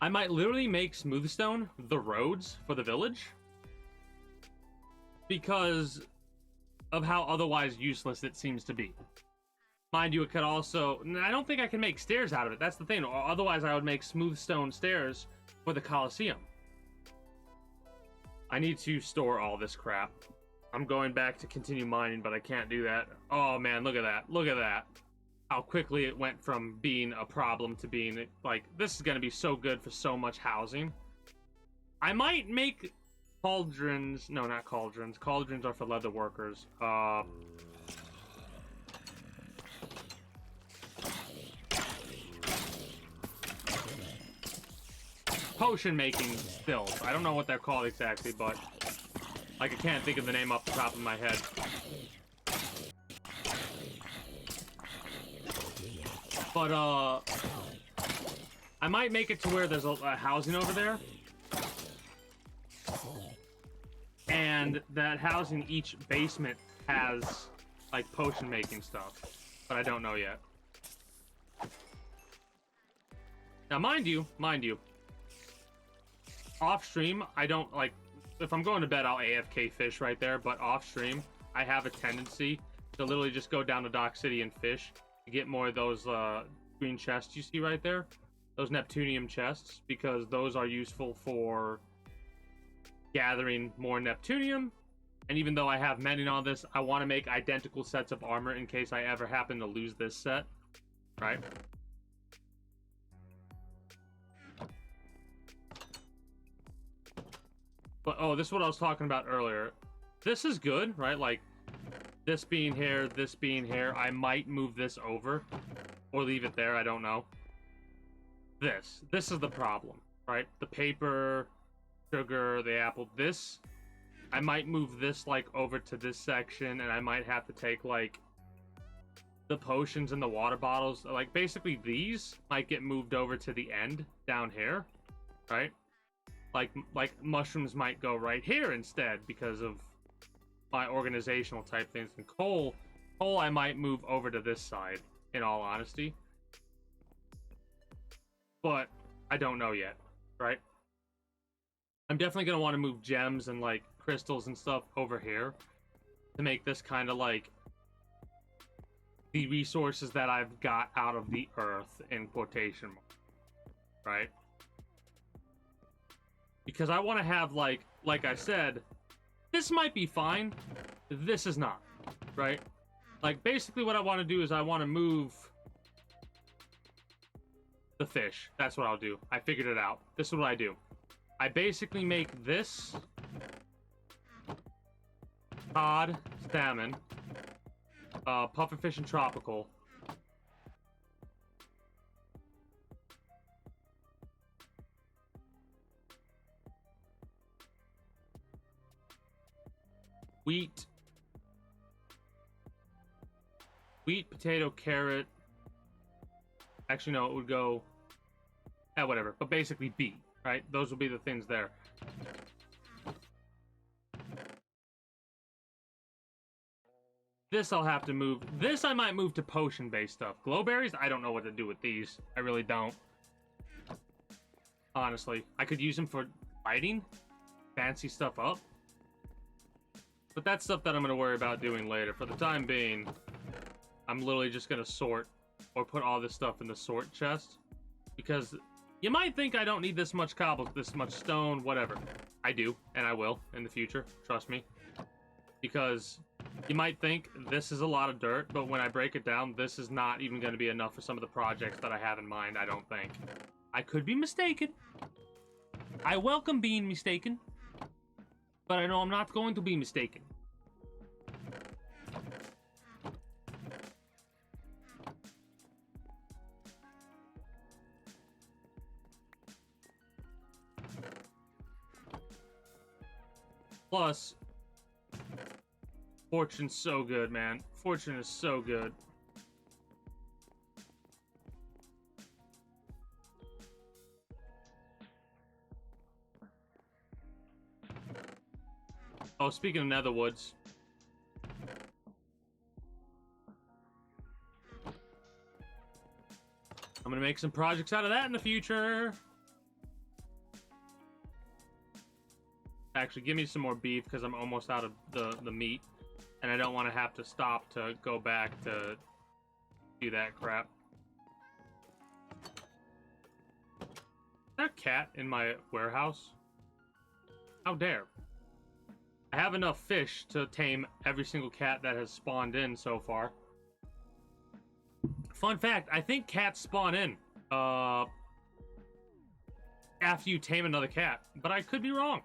I might literally make Smoothstone the roads for the village. Because of how otherwise useless it seems to be. Mind you, it could also... I don't think I can make stairs out of it. That's the thing. Otherwise, I would make smooth stone stairs for the Colosseum. I need to store all this crap. I'm going back to continue mining, but I can't do that. Oh, man, look at that. Look at that. How quickly it went from being a problem to being, like, this is going to be so good for so much housing. I might make cauldrons. No, not cauldrons. Cauldrons are for leather workers. Potion making stills. I don't know what they're called exactly, but like I can't think of the name off the top of my head. But I might make it to where there's a housing over there, and that housing, each basement has like potion making stuff, but I don't know yet. Now, mind you. Off stream, I don't like, if I'm going to bed, I'll AFK fish right there, but off stream, I have a tendency to literally just go down to Dock City and fish to get more of those green chests you see right there, those Neptunium chests, because those are useful for gathering more Neptunium. And even though I have mending on this, I want to make identical sets of armor in case I ever happen to lose this set, right? But, oh, this is what I was talking about earlier. This is good, right? Like, this being here, this being here. I might move this over. Or leave it there, I don't know. This is the problem, right? The paper, sugar, the apple. This, I might move this, like, over to this section. And I might have to take, like, the potions and the water bottles. Like, basically, these might get moved over to the end down here, right? Like mushrooms might go right here instead because of my organizational type things. And coal I might move over to this side, in all honesty. But I don't know yet, right? I'm definitely going to want to move gems and like crystals and stuff over here to make this kind of like the resources that I've got out of the earth, in quotation marks, right? Because I want to have, like I said, this might be fine. This is not, right? Like, basically what I want to do is I want to move the fish. That's what I'll do. I figured it out. This is what I do. I basically make this cod, salmon, pufferfish, and tropical. Wheat, potato, carrot. Actually, no, it would go... whatever. But basically beet, right? Those will be the things there. This I'll have to move. This I might move to potion-based stuff. Glowberries, I don't know what to do with these. I really don't. Honestly. I could use them for lighting. Fancy stuff up. But that's stuff that I'm going to worry about doing later. For the time being, I'm literally just going to sort or put all this stuff in the sort chest. Because you might think I don't need this much cobble, this much stone, whatever. I do, and I will in the future. Trust me. because you might think this is a lot of dirt, but when I break it down, this is not even going to be enough for some of the projects that I have in mind, I don't think. I could be mistaken. I welcome being mistaken, but I know I'm not going to be mistaken. Plus, Fortune's so good, man. Fortune is so good. Oh, speaking of Netherwoods. I'm gonna make some projects out of that in the future. Actually, give me some more beef because I'm almost out of the meat. And I don't want to have to stop to go back to do that crap. Is there a cat in my warehouse? How dare. I have enough fish to tame every single cat that has spawned in so far. Fun fact, I think cats spawn in after you tame another cat, but I could be wrong.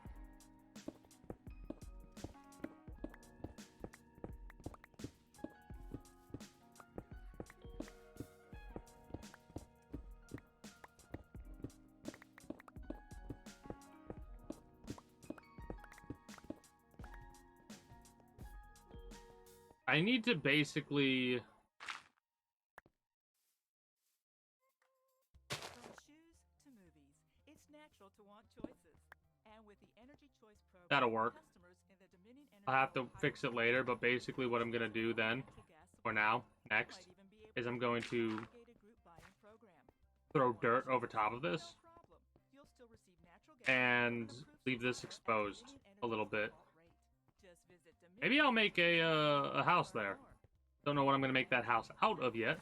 I need to basically... From shoes to movies, it's natural to want choices. And with the Energy Choice program, That'll work. customers in the Dominion Energy I'll have to Ohio fix it later, but basically what I'm going to do then, or now, next, is I'm going to throw dirt over top of this and leave this exposed a little bit. Maybe I'll make a house there. Don't know what I'm going to make that house out of yet.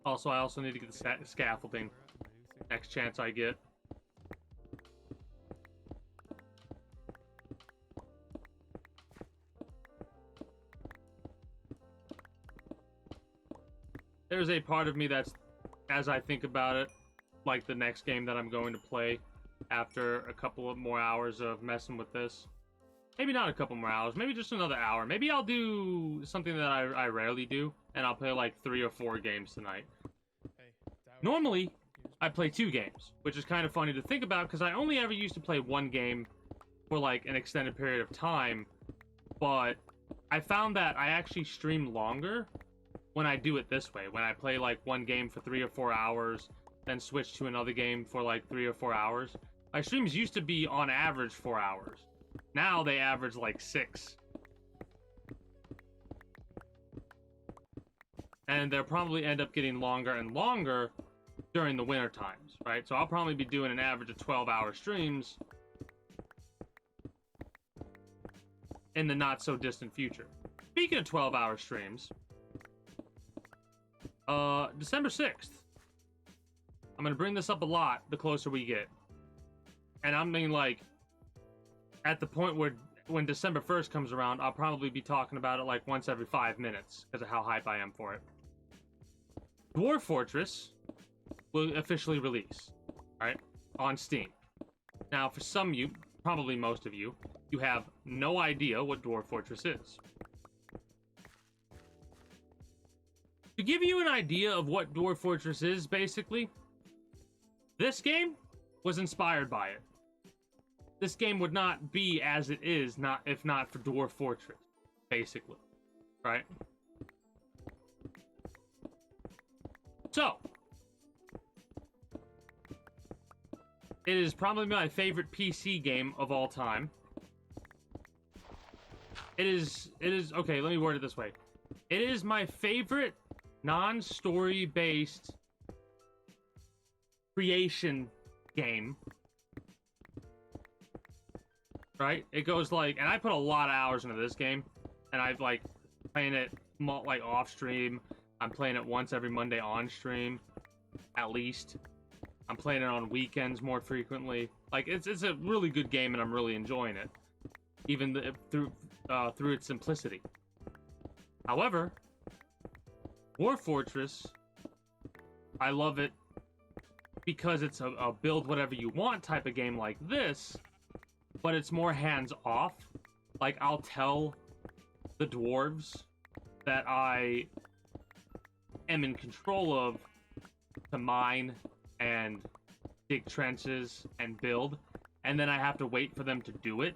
Also, I also need to get the scaffolding next chance I get. There's a part of me that's, as I think about it, like the next game that I'm going to play after a couple of more hours of messing with this. Maybe not a couple more hours, maybe just another hour. Maybe I'll do something that I rarely do, and I'll play like 3 or 4 games tonight. Normally, I play 2 games, which is kind of funny to think about because I only ever used to play 1 game for like an extended period of time, but I found that I actually stream longer when I do it this way. When I play like 1 game for 3 or 4 hours, then switch to another game for like 3 or 4 hours. My streams used to be on average 4 hours. Now they average like 6. And they'll probably end up getting longer and longer during the winter times, right? So I'll probably be doing an average of 12-hour streams in the not so distant future. Speaking of 12-hour streams, December 6th. I'm gonna bring this up a lot the closer we get. And I mean, like, at the point where when December 1st comes around, I'll probably be talking about it like once every 5 minutes because of how hype I am for it. Dwarf Fortress will officially release, right, on Steam. Now, for some of you, probably most of you, you have no idea what Dwarf Fortress is. To give you an idea of what Dwarf Fortress is, basically, this game was inspired by it. This game would not be as it is if not for Dwarf Fortress, basically, right? So, it is probably my favorite PC game of all time. It is, okay, let me word it this way. It is my favorite non-story based creation game. Right? It goes like, and I put a lot of hours into this game, and I've like playing it like off stream. I'm playing it once every Monday on stream, at least. I'm playing it on weekends more frequently. Like it's a really good game, and I'm really enjoying it, even through its simplicity. However, Dwarf Fortress, I love it because it's a build whatever you want type of game like this, but it's more hands off. Like, I'll tell the dwarves that I am in control of to mine and dig trenches and build, and then I have to wait for them to do it.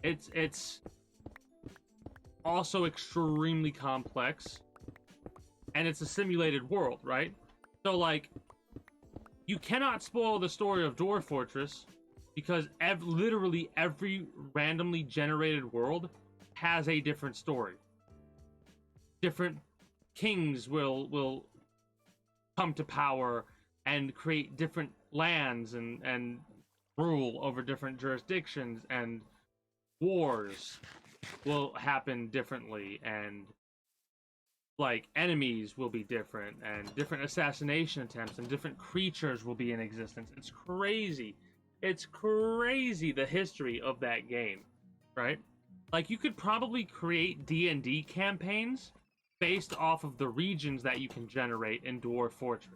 It's also extremely complex, and it's a simulated world, right? So, like, you cannot spoil the story of Dwarf Fortress because literally every randomly generated world has a different story. Different kings will come to power and create different lands and rule over different jurisdictions, and wars will happen differently, and like enemies will be different, and different assassination attempts and different creatures will be in existence. It's crazy. It's crazy, the history of that game, right? Like, you could probably create D&D campaigns based off of the regions that you can generate in Dwarf Fortress.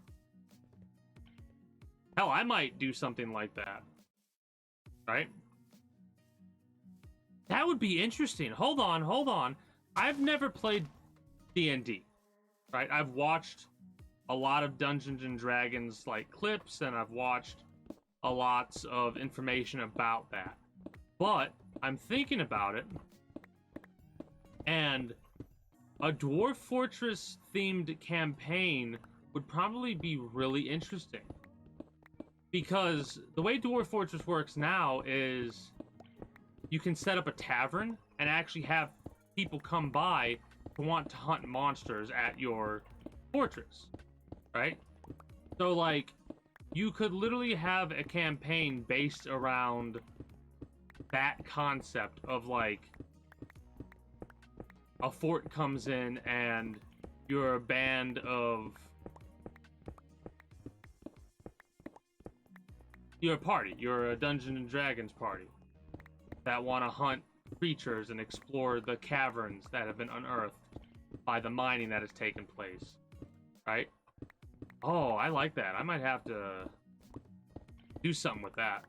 Hell, I might do something like that, right? That would be interesting. Hold on. I've never played D&D, right? I've watched a lot of Dungeons and Dragons like clips, and I've watched a lots of information about that. But I'm thinking about it, and a Dwarf Fortress themed campaign would probably be really interesting. Because the way Dwarf Fortress works now is you can set up a tavern and actually have people come by who want to hunt monsters at your fortress, right? So, like, you could literally have a campaign based around that concept of, like, a fort comes in and you're a band of... You're a party. You're a Dungeons and Dragons party that want to hunt creatures and explore the caverns that have been unearthed by the mining that has taken place, right? Oh, I like that. I might have to do something with that.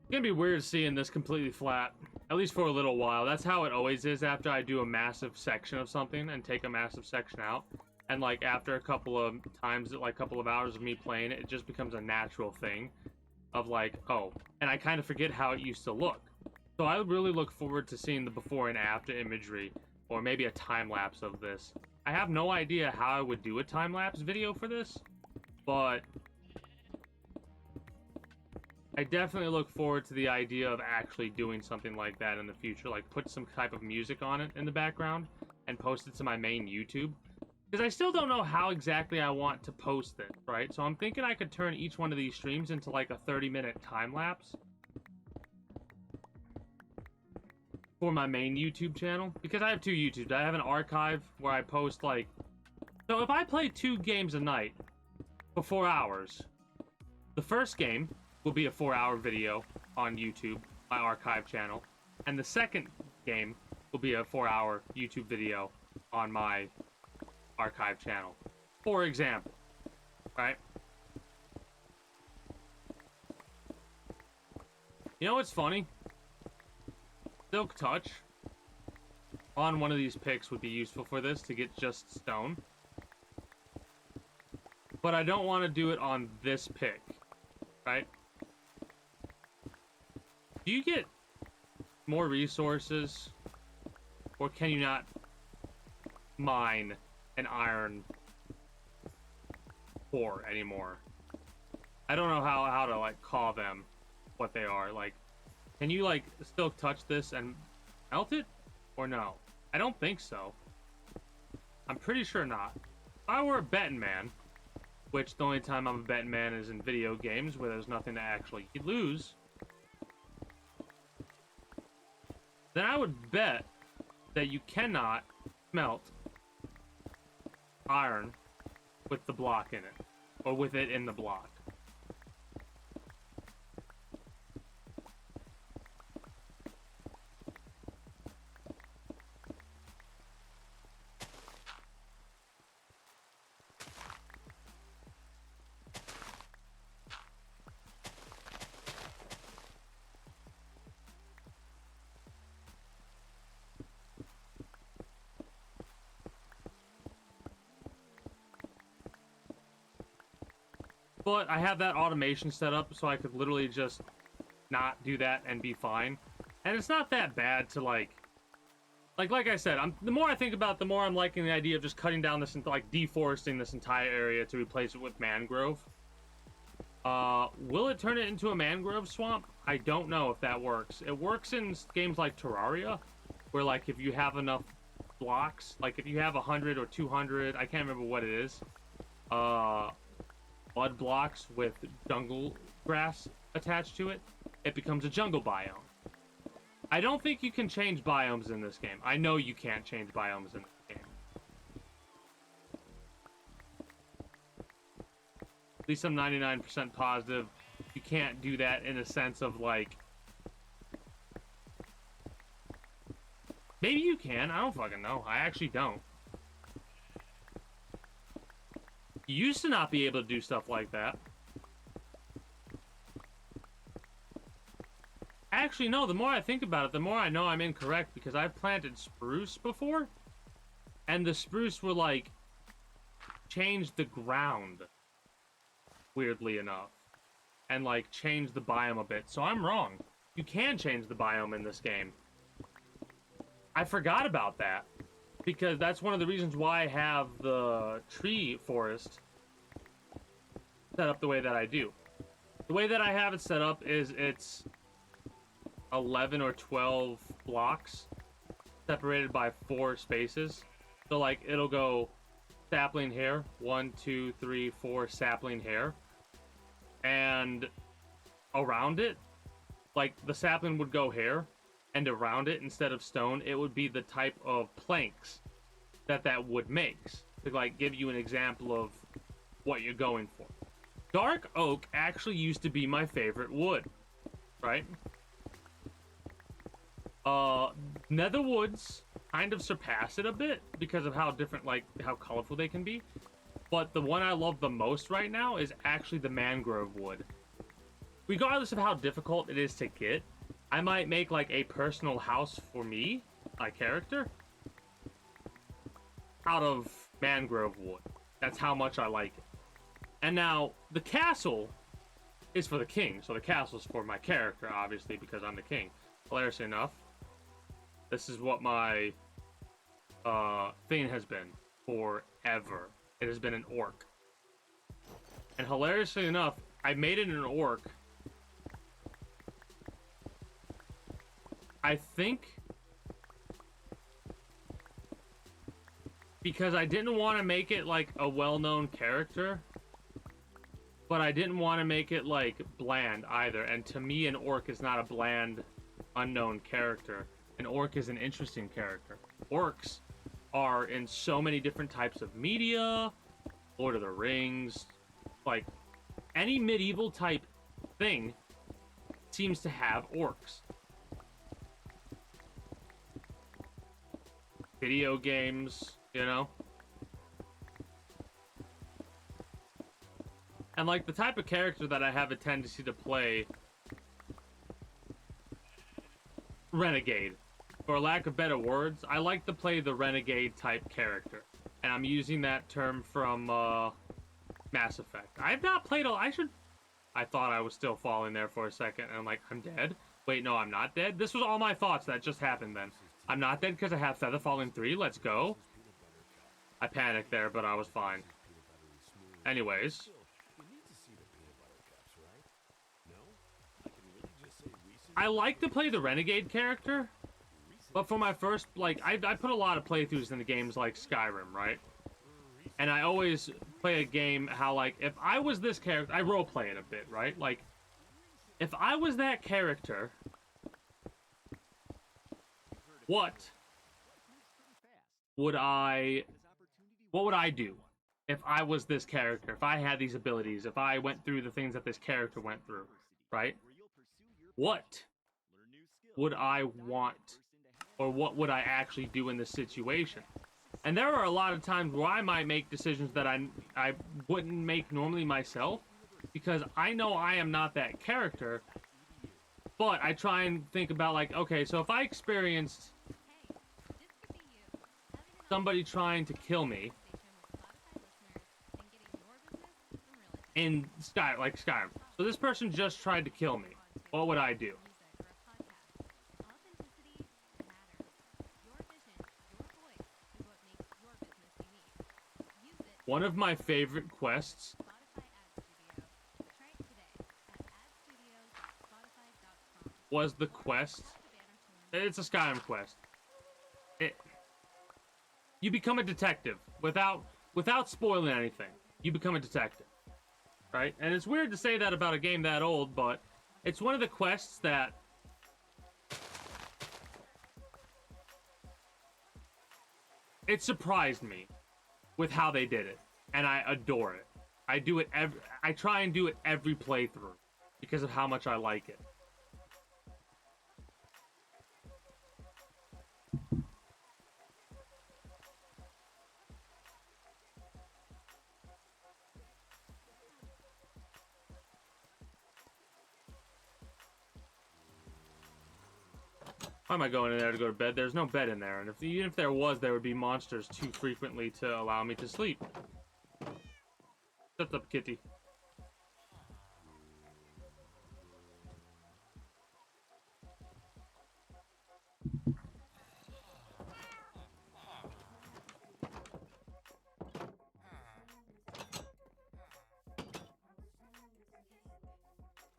It's gonna be weird seeing this completely flat, at least for a little while. That's how it always is after I do a massive section of something and take a massive section out. And like after a couple of times, like a couple of hours of me playing it, it just becomes a natural thing of like, oh, and I kind of forget how it used to look. So I really look forward to seeing the before and after imagery, or maybe a time lapse of this. I have no idea how I would do a time lapse video for this, but I definitely look forward to the idea of actually doing something like that in the future, like put some type of music on it in the background and post it to my main YouTube. Because I still don't know how exactly I want to post it, right? So I'm thinking I could turn each one of these streams into like a 30-minute time lapse for my main YouTube channel. Because I have two YouTubes. I have an archive where I post like... So if I play 2 games a night for 4 hours, the first game will be a 4-hour video on YouTube, my archive channel, and the second game will be a 4-hour YouTube video on my archive channel, for example, right? You know what's funny? Silk Touch on one of these picks would be useful for this to get just stone, but I don't want to do it on this pick, right? Do you get more resources, or can you not mine an iron ore anymore? I don't know how to like call them what they are. Like, can you like still touch this and melt it, or no? I don't think so. I'm pretty sure not. I were a betting man, which the only time I'm a betting man is in video games where there's nothing to actually lose, then I would bet that you cannot smelt iron with the block in it, or with it in the block. But I have that automation set up so I could literally just not do that and be fine. And it's not that bad to like I said, the more I think about it, the more I'm liking the idea of just cutting down this and like deforesting this entire area to replace it with mangrove. Will it turn it into a mangrove swamp? I don't know if that works. It works in games like Terraria, where like if you have enough blocks, like if you have 100 or 200, I can't remember what it is, mud blocks with jungle grass attached to it, it becomes a jungle biome. I don't think you can change biomes in this game. I know you can't change biomes in this game. At least I'm 99% positive you can't do that in a sense of like... Maybe you can. I don't fucking know. I actually don't. You used to not be able to do stuff like that. Actually, no, the more I think about it, the more I know I'm incorrect, because I've planted spruce before, and the spruce will, like, change the ground, weirdly enough, and, like, change the biome a bit. So I'm wrong. You can change the biome in this game. I forgot about that, because that's one of the reasons why I have the tree forest set up the way that I do. The way that I have it set up is it's 11 or 12 blocks separated by 4 spaces. So like it'll go sapling here, 1, 2, 3, 4 sapling here, and around it, like the sapling would go here, and around it, instead of stone, it would be the type of planks that wood makes, to like give you an example of what you're going for. Dark oak actually used to be my favorite wood, right? Nether woods kind of surpass it a bit because of how different, like, how colorful they can be. But the one I love the most right now is actually the mangrove wood. Regardless of how difficult it is to get, I might make, like, a personal house for me, my character, out of mangrove wood. That's how much I like it. And now, the castle is for the king, so the castle's for my character, obviously, because I'm the king. Hilariously enough, this is what my thing has been forever. It has been an orc. And hilariously enough, I made it an orc, I think, because I didn't want to make it like a well-known character, but I didn't want to make it like bland either. And to me, an orc is not a bland, unknown character. An orc is an interesting character. Orcs are in so many different types of media, Lord of the Rings, like any medieval type thing seems to have orcs. Video games, you know? And like the type of character that I have a tendency to play, renegade. For lack of better words, I like to play the renegade type character. And I'm using that term from Mass Effect. I've not played I thought I was still falling there for a second, and I'm like, I'm dead? Wait, no, I'm not dead? This was all my thoughts that just happened then. I'm not dead because I have Feather Falling 3, let's go. I panicked there, but I was fine. Anyways. I like to play the renegade character, but for my first, like, I put a lot of playthroughs into games like Skyrim, right? And I always play a game how, like, if I was this character, I roleplay it a bit, right? Like, if I was that character, what would I do if I was this character? If I had these abilities, if I went through the things that this character went through, right? What would I want, or what would I actually do in this situation? And there are a lot of times where I might make decisions that I wouldn't make normally myself, because I know I am not that character, but I try and think about, like, okay, so if I experienced somebody trying to kill me in Skyrim. So this person just tried to kill me. What would I do? One of my favorite quests was the quest. It's a Skyrim quest. You become a detective without spoiling anything. You become a detective, right? And it's weird to say that about a game that old, but it's one of the quests that it surprised me with how they did it, and I adore it. I try and do it every playthrough because of how much I like it. Why am I going in there to go to bed? There's no bed in there, and even if there was, there would be monsters too frequently to allow me to sleep. Shut up, kitty.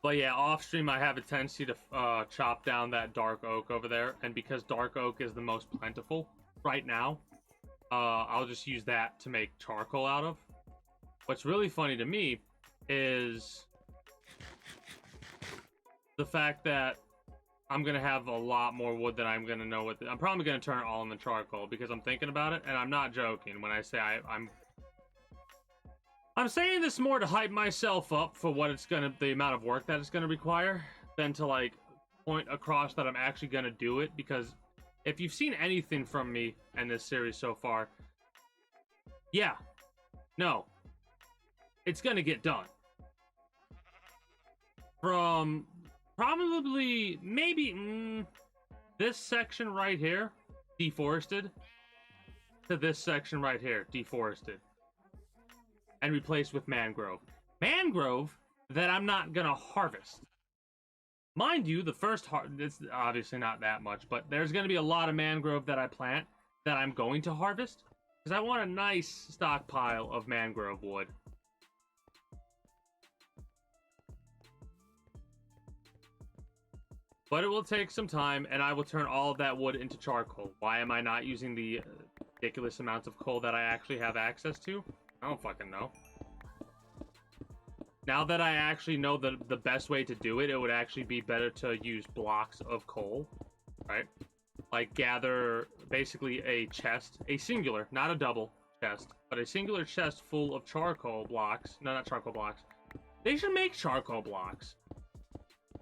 But yeah, off stream I have a tendency to chop down that dark oak over there, and because dark oak is the most plentiful right now, I'll just use that to make charcoal out of. What's really funny to me is the fact that I'm gonna have a lot more wood than I'm gonna know what. I'm probably gonna turn it all into charcoal because I'm thinking about it, and I'm not joking when I say I'm saying this more to hype myself up for what the amount of work that it's gonna require, than to, like, point across that I'm actually gonna do it. Because if you've seen anything from me in this series so far, yeah, no, it's gonna get done. From probably maybe this section right here, deforested, to this section right here, deforested, and replaced with mangrove. Mangrove that I'm not gonna harvest. Mind you, the first it's obviously not that much, but there's gonna be a lot of mangrove that I plant that I'm going to harvest, because I want a nice stockpile of mangrove wood. But it will take some time, and I will turn all of that wood into charcoal. Why am I not using the ridiculous amounts of coal that I actually have access to? I don't fucking know. Now that I actually know the best way to do it, it would actually be better to use blocks of coal, right? Like, gather basically a chest, a singular, not a double chest, but a singular chest full of charcoal blocks. No, not charcoal blocks. They should make charcoal blocks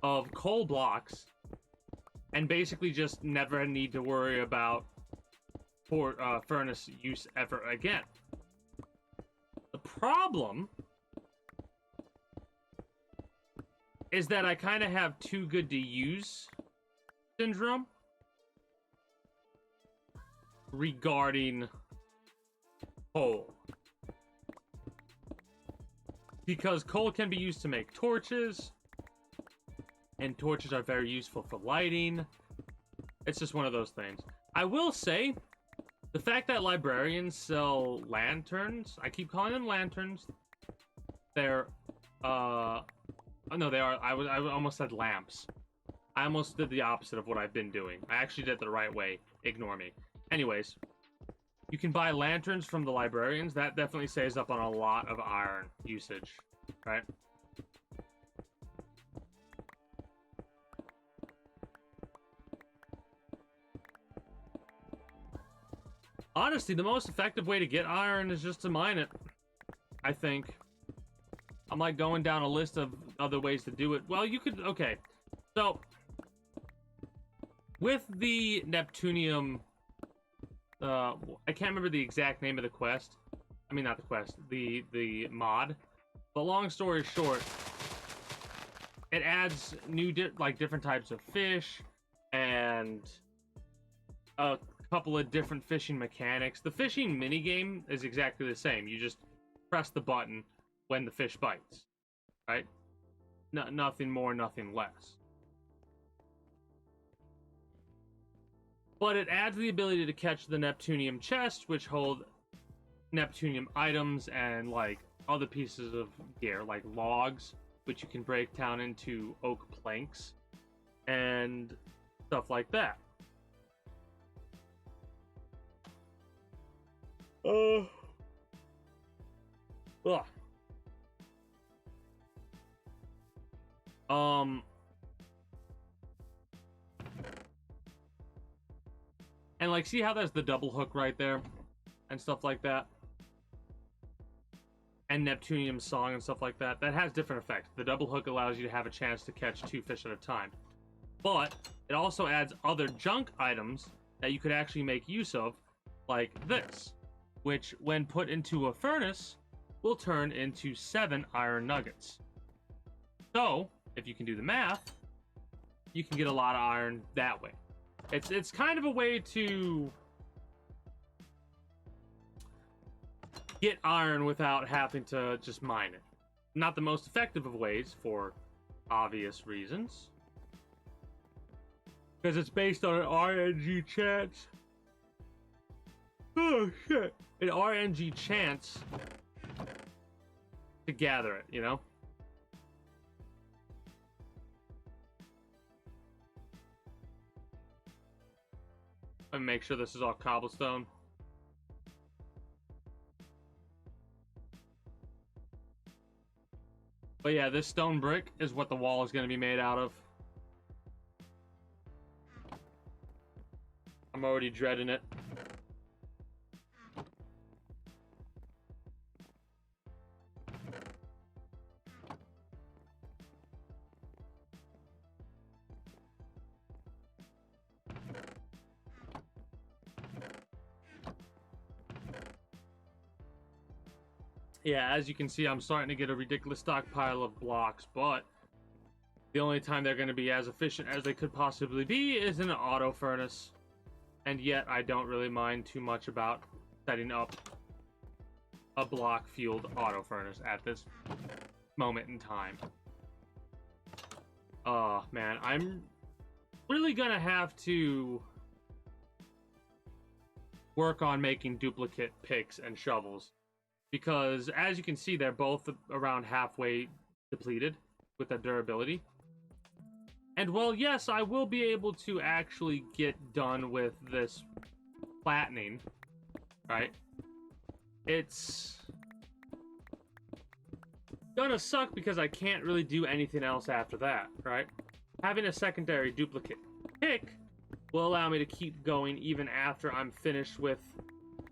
of coal blocks, and basically just never need to worry about furnace use ever again. The problem is that I kind of have too good to use syndrome regarding coal. Because coal can be used to make torches, and torches are very useful for lighting. It's just one of those things. I will say, the fact that librarians sell lanterns, I keep calling them lanterns. They're, oh no, they are, I almost said lamps. I almost did the opposite of what I've been doing. I actually did it the right way. Ignore me. Anyways, You can buy lanterns from the librarians. That definitely saves up on a lot of iron usage, right? Honestly, the most effective way to get iron is just to mine it, I think. I'm like going down a list of other ways to do it. Well, you could, okay. So, with the Neptunium, I can't remember the exact name of the quest. I mean, not the quest, the mod. But long story short, it adds new, different types of fish and a couple of different fishing mechanics. The fishing minigame is exactly the same. You just press the button when the fish bites, right? Nothing more, nothing less. But it adds the ability to catch the Neptunium chest, which hold Neptunium items and like other pieces of gear, like logs, which you can break down into oak planks and stuff like that. Ugh. And like, see how there's the double hook right there and stuff like that, and Neptunium song and stuff like that. That has different effects. The double hook allows you to have a chance to catch 2 fish at a time, but it also adds other junk items that you could actually make use of, like this, which when put into a furnace will turn into 7 iron nuggets. So if you can do the math, you can get a lot of iron that way. It's kind of a way to get iron without having to just mine it. Not the most effective of ways for obvious reasons, because it's based on an RNG chance. Oh shit! An RNG chance to gather it, you know? Let me make sure this is all cobblestone. But yeah, this stone brick is what the wall is going to be made out of. I'm already dreading it. Yeah, as you can see, I'm starting to get a ridiculous stockpile of blocks, but the only time they're going to be as efficient as they could possibly be is in an auto furnace. And yet, I don't really mind too much about setting up a block-fueled auto furnace at this moment in time. Oh, man, I'm really going to have to work on making duplicate picks and shovels, because as you can see, they're both around halfway depleted with their durability. And well, yes, I will be able to actually get done with this flattening, right? It's gonna suck because I can't really do anything else after that, right? Having a secondary duplicate pick will allow me to keep going even after I'm finished with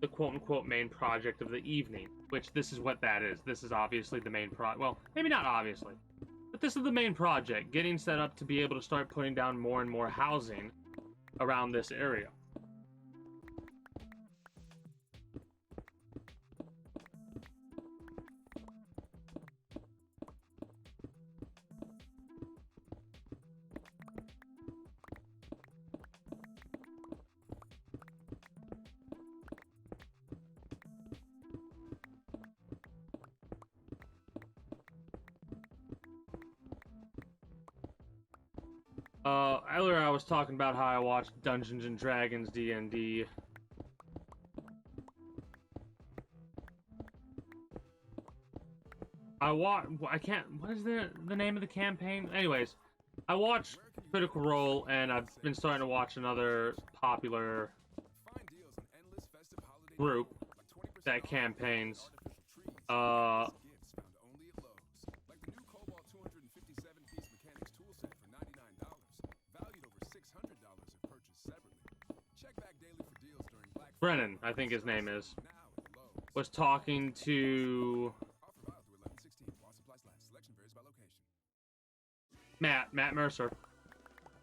the quote-unquote main project of the evening, which this is what that is. This is obviously the main well, maybe not obviously, but this is the main project, getting set up to be able to start putting down more and more housing around this area. Earlier I was talking about how I watched Dungeons and Dragons D&D. I can't, what is the name of the campaign? Anyways, I watched Critical Role, and I've been starting to watch another popular Find deals on endless festive holiday group that campaigns. Gifts found only at Lowe's. Like the new Cobalt 257-piece mechanics toolset for $99, valued over $600 if purchased separately. Check back daily for deals during Black Friday. Brennan, I think his name is, Now at Lowe's. was talking to Offer valid through 11/16 while supplies last. Selection varies by location. Matt Mercer,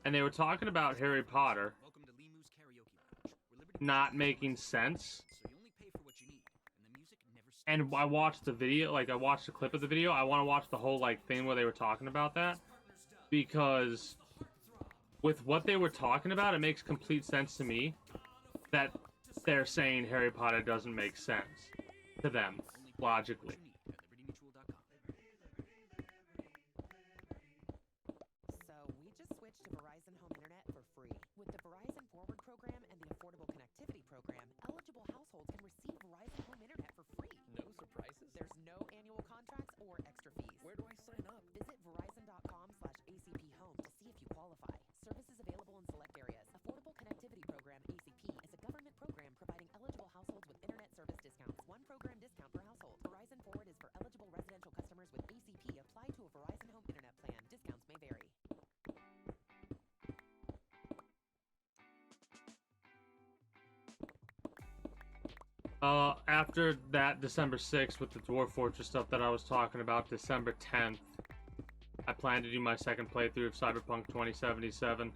and they were talking about Harry Potter Welcome to Limu's Karaoke Lounge, where Liberty not making sense. so you only pay for what you need, and the music never stops. And I watched the video, like I watched a clip of the video. I want to watch the whole like thing where they were talking about that, because with what they were talking about, it makes complete sense to me that they're saying Harry Potter doesn't make sense to them logically. So we just switched to Verizon Home Internet for free. With the Verizon Forward program and the Affordable Connectivity program, eligible households can receive Verizon Home Internet for free. No surprises? There's no annual contracts or extra fees. Where do I sign up? Visit verizon.com/ACPHome to see if you qualify. Services available in select areas. Affordable Connectivity Program ACP is a government program providing eligible households with internet service discounts. One program discount per household. Verizon Forward is for eligible residential customers with ACP. Apply to a Verizon Home Internet plan. Discounts may vary. After that December 6th with the Dwarf Fortress stuff that I was talking about, December 10th, I plan to do my second playthrough of Cyberpunk 2077.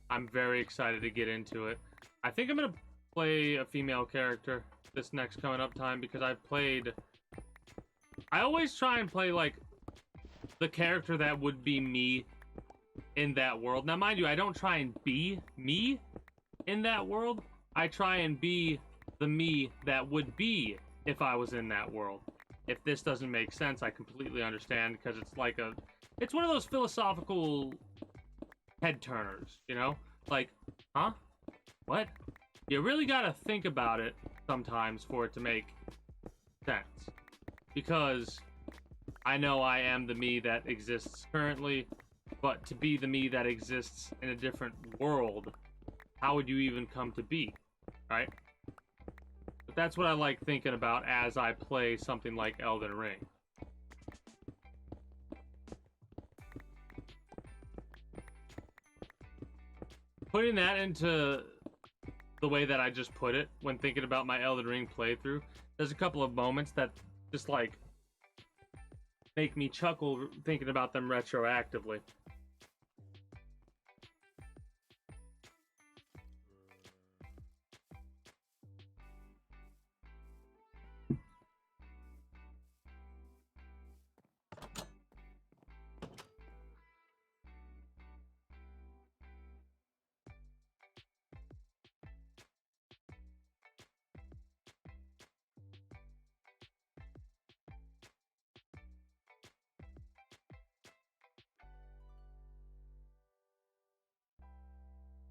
I'm very excited to get into it. I think I'm gonna play a female character this next coming up time, because I always try and play like the character that would be me in that world. Now mind you, I don't try and be me in that world. I try and be the me that would be if I was in that world. If this doesn't make sense, I completely understand, because it's one of those philosophical head turners, you know? Like, huh? What? You really gotta think about it sometimes for it to make sense. Because I know I am the me that exists currently, but to be the me that exists in a different world, how would you even come to be, right? But that's what I like thinking about as I play something like Elden Ring. Putting that into the way that I just put it when thinking about my Elden Ring playthrough, there's a couple of moments that just like make me chuckle thinking about them retroactively.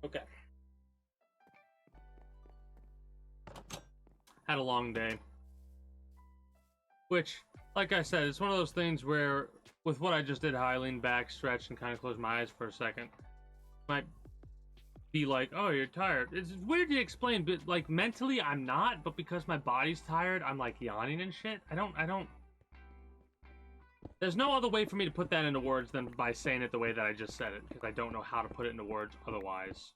Okay. Had a long day. Which, like I said, it's one of those things where, with what I just did, how I leaned back, stretched, and kind of closed my eyes for a second, might be like, oh, you're tired. It's weird to explain, but, like, mentally, I'm not, but because my body's tired, I'm, like, yawning and shit. I don't... There's no other way for me to put that into words than by saying it the way that I just said it, because I don't know how to put it into words otherwise.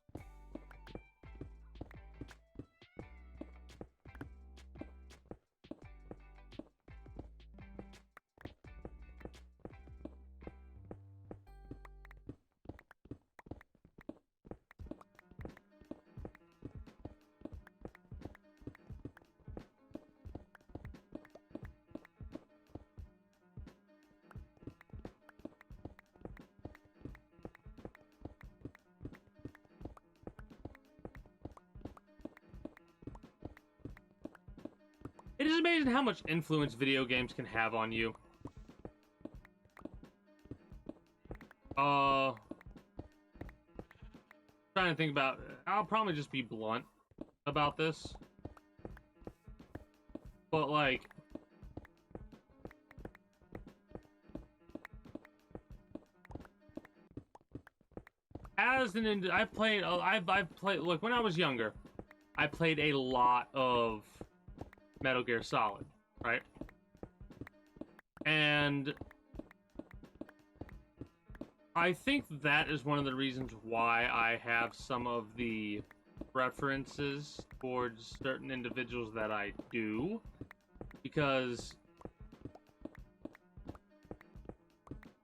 It is amazing how much influence video games can have on you. Trying to think about... I'll probably just be blunt about this. But, like... As an... I've played... I've played... Look, when I was younger, I played a lot of Metal Gear Solid, right? And I think that is one of the reasons why I have some of the preferences towards certain individuals that I do, because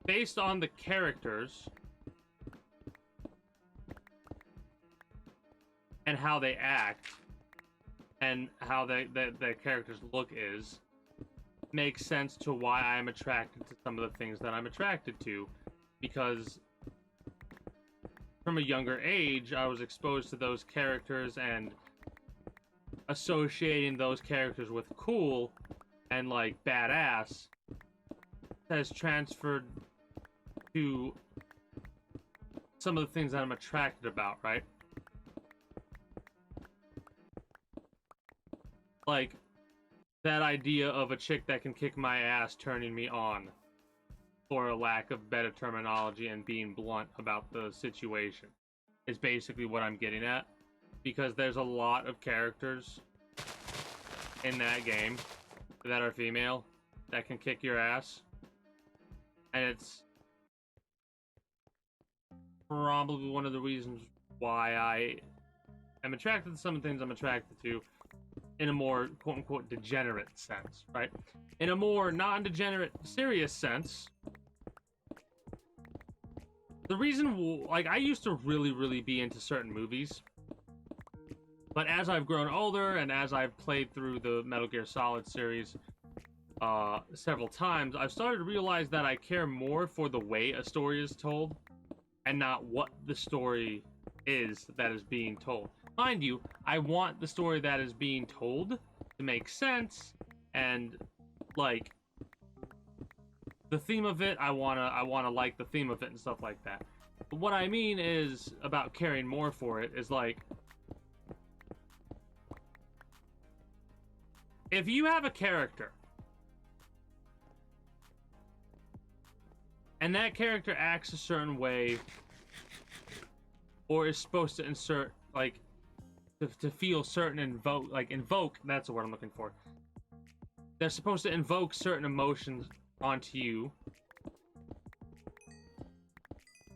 based on the characters and how they act and how their characters look makes sense to why I'm attracted to some of the things that I'm attracted to, because from a younger age I was exposed to those characters, and associating those characters with cool and like badass has transferred to some of the things that I'm attracted about, right? Like that idea of a chick that can kick my ass turning me on, for a lack of better terminology and being blunt about the situation, is basically what I'm getting at. Because there's a lot of characters in that game that are female that can kick your ass. And it's probably one of the reasons why I am attracted to some of the things I'm attracted to, in a more quote-unquote degenerate sense, right? In a more non-degenerate, serious sense, the reason, like, I used to really be into certain movies, but as I've grown older and as I've played through the Metal Gear Solid series several times, I've started to realize that I care more for the way a story is told and not what the story is that is being told. Mind you, I want the story that is being told to make sense, and like the theme of it, I wanna like the theme of it and stuff like that. But what I mean is about caring more for it is like, if you have a character and that character acts a certain way, or is supposed to insert like to feel certain invoke, that's the word I'm looking for. They're supposed to invoke certain emotions onto you,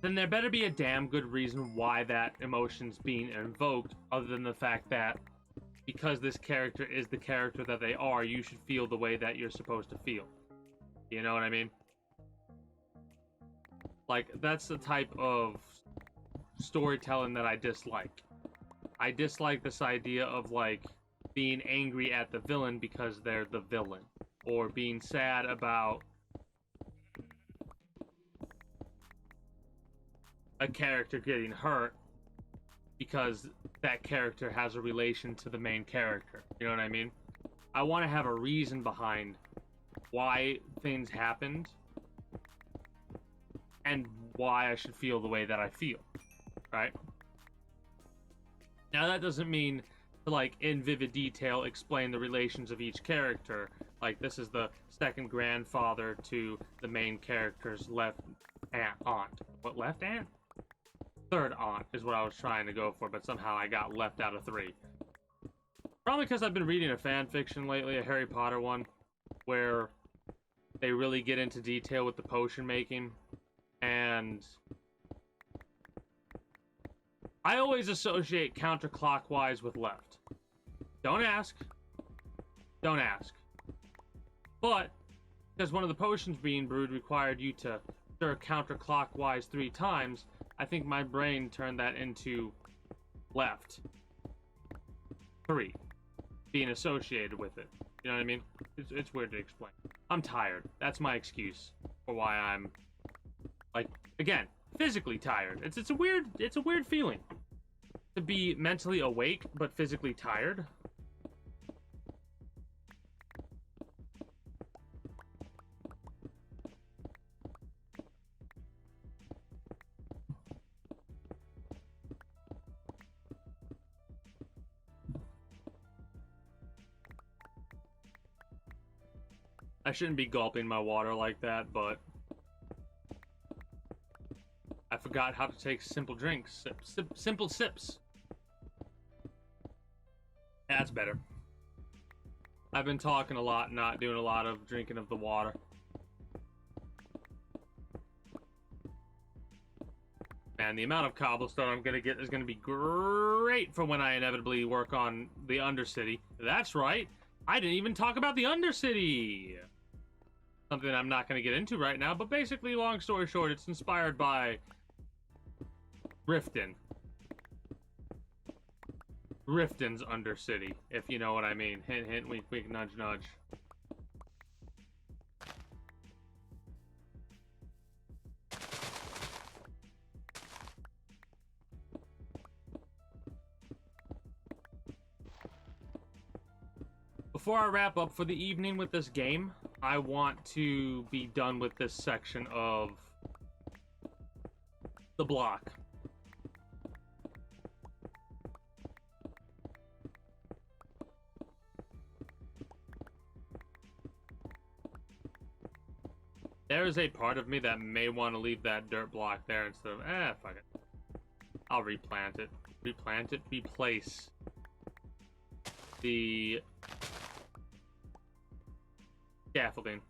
then there better be a damn good reason why that emotion's being invoked, other than the fact that because this character is the character that they are, you should feel the way that you're supposed to feel. You know what I mean? Like, that's the type of storytelling that I dislike. I dislike this idea of, like, being angry at the villain because they're the villain, or being sad about a character getting hurt because that character has a relation to the main character. You know what I mean? I want to have a reason behind why things happened and why I should feel the way that I feel, right? Now, that doesn't mean to, like, in vivid detail explain the relations of each character. Like, this is the second grandfather to the main character's left aunt. What, left aunt? Third aunt is what I was trying to go for, but somehow I got left out of 3. Probably because I've been reading a fan fiction lately, a Harry Potter one, where they really get into detail with the potion making, and I always associate counterclockwise with left. Don't ask. Don't ask. But, because one of the potions being brewed required you to stir counterclockwise 3 times, I think my brain turned that into left 3, being associated with it. You know what I mean? It's weird to explain. I'm tired. That's my excuse for why I'm, like, again, physically tired. It's a weird feeling to be mentally awake but physically tired. I shouldn't be gulping my water like that, but I forgot how to take simple drinks. Simple sips. That's better. I've been talking a lot, not doing a lot of drinking of the water. Man, the amount of cobblestone I'm gonna get is gonna be great for when I inevitably work on the Undercity. That's right, I didn't even talk about the Undercity! Something I'm not gonna get into right now, but basically, long story short, it's inspired by Riften. Riften's Undercity, if you know what I mean. Hint, hint, wink, wink, nudge, nudge. Before I wrap up for the evening with this game, I want to be done with this section of the block. There is a part of me that may want to leave that dirt block there instead of, fuck it. I'll replant it. Replant it, replace the scaffolding.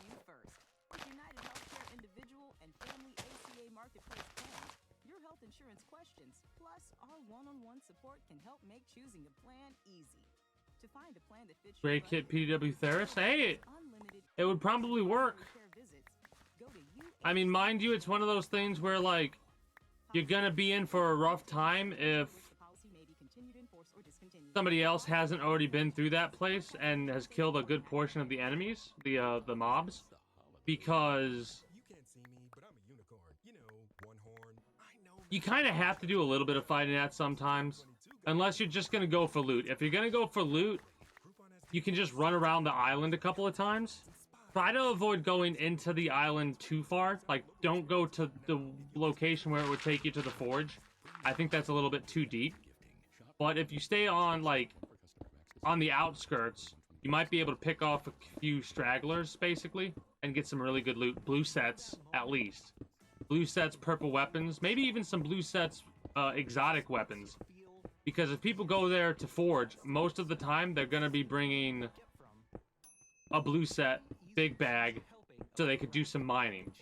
You first. With United Healthcare Individual and Family ACA Marketplace plans, your health insurance questions, plus our one-on-one support can help make choosing a plan easy. To find a plan that fits your Great kit budget, PW Theris. Hey, unlimited it would probably work. care visits, go to I mean, mind you, it's one of those things where, like, you're gonna be in for a rough time if policy may be continued in force or discontinued. somebody else hasn't already been through that place and has killed a good portion of the enemies, the mobs, because You can't see me, but I'm a unicorn. You know, one horn. I know. you kind of have to do a little bit of fighting at sometimes, unless you're just gonna go for loot. If you're gonna go for loot, you can just run around the island a couple of times. Try to avoid going into the island too far. Like, don't go to the location where it would take you to the forge. I think that's a little bit too deep. But if you stay on, like, on the outskirts, you might be able to pick off a few stragglers, basically, and get some really good loot. Blue sets, at least. Blue sets, purple weapons, maybe even some blue sets, exotic weapons. Because if people go there to forge, most of the time they're going to be bringing a blue set, big bag, so they could do some mining.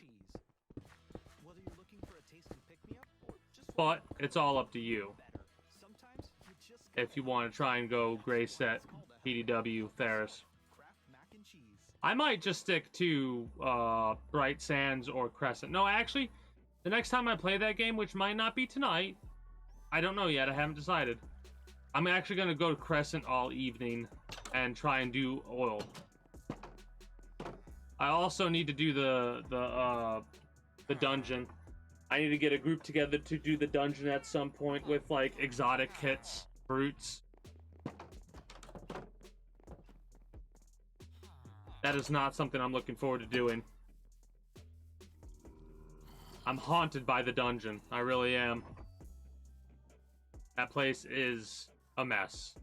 Whether you're looking for a tasty pick-me-up or just But it's all up to you. better, sometimes you just If you want to try and go gray set, PDW, Theris. craft mac and cheese. I might just stick to Bright Sands or Crescent. No, actually, the next time I play that game, which might not be tonight, I don't know yet, I haven't decided. I'm actually going to go to Crescent all evening and try and do oil. I also need to do the dungeon. I need to get a group together to do the dungeon at some point with, like, exotic kits, fruits. That is not something I'm looking forward to doing. I'm haunted by the dungeon. I really am. That place is a mess.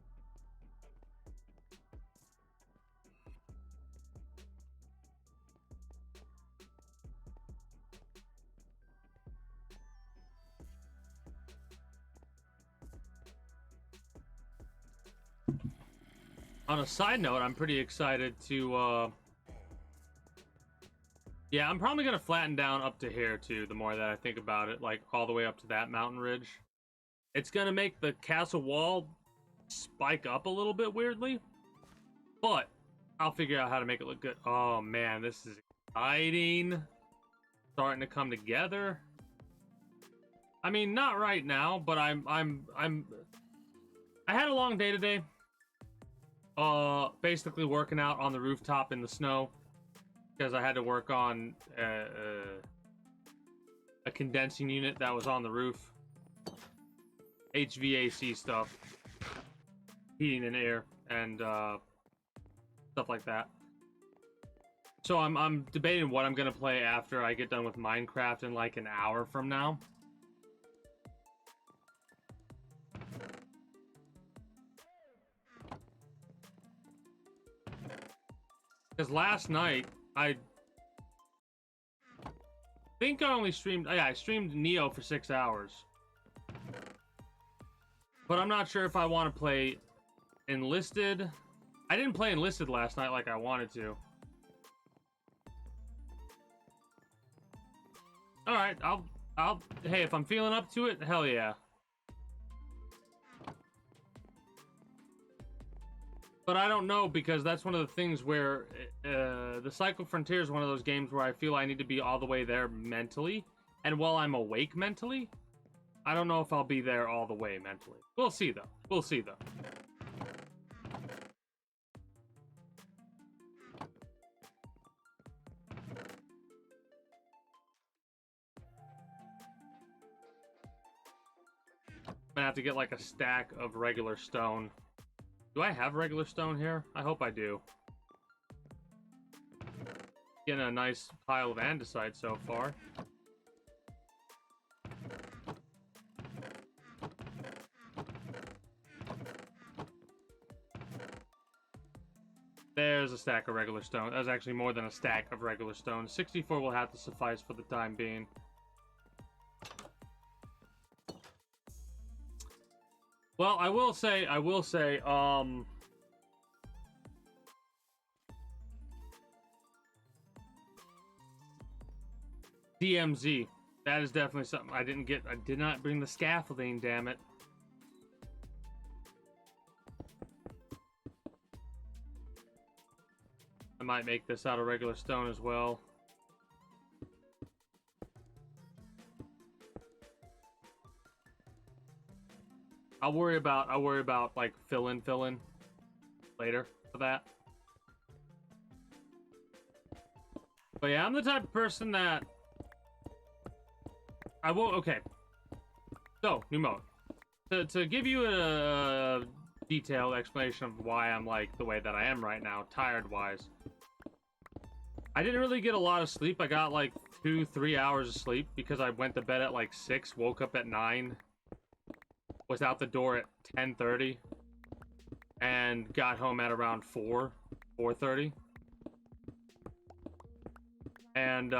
On a side note, I'm pretty excited to, yeah, I'm probably gonna flatten down up to here, too, the more that I think about it, like, all the way up to that mountain ridge. It's gonna make the castle wall spike up a little bit weirdly, but I'll figure out how to make it look good. Oh, man, this is exciting. Starting to come together. I mean, not right now, but I'm I had a long day today. Basically working out on the rooftop in the snow because I had to work on a condensing unit that was on the roof. HVAC stuff, heating and air, and stuff like that. So I'm debating what I'm gonna play after I get done with Minecraft in like an hour from now. Because last night, I think I only streamed... Yeah, I streamed Neo for 6 hours. But I'm not sure if I want to play Enlisted. I didn't play Enlisted last night like I wanted to. Alright, hey, if I'm feeling up to it, hell yeah. But I don't know, because that's one of the things where the Cycle Frontier is one of those games where I feel I need to be all the way there mentally. And while I'm awake mentally, I don't know if I'll be there all the way mentally. We'll see, though. We'll see, though. I'm gonna have to get, like, a stack of regular stone. Do I have regular stone here? I hope I do. Getting a nice pile of andesite so far. There's a stack of regular stone. That's actually more than a stack of regular stone. 64 will have to suffice for the time being. Well, I will say, DMZ. That is definitely something I didn't get. I did not bring the scaffolding, damn it. I might make this out of regular stone as well. I'll worry about like fill in later for that. But yeah, I'm the type of person that I will. Okay, so new mode. To give you a detailed explanation of why I'm like the way that I am right now, tired wise. I didn't really get a lot of sleep. I got like 2-3 hours of sleep because I went to bed at like 6, woke up at 9. Was out the door at 10:30 and got home at around 4:30. And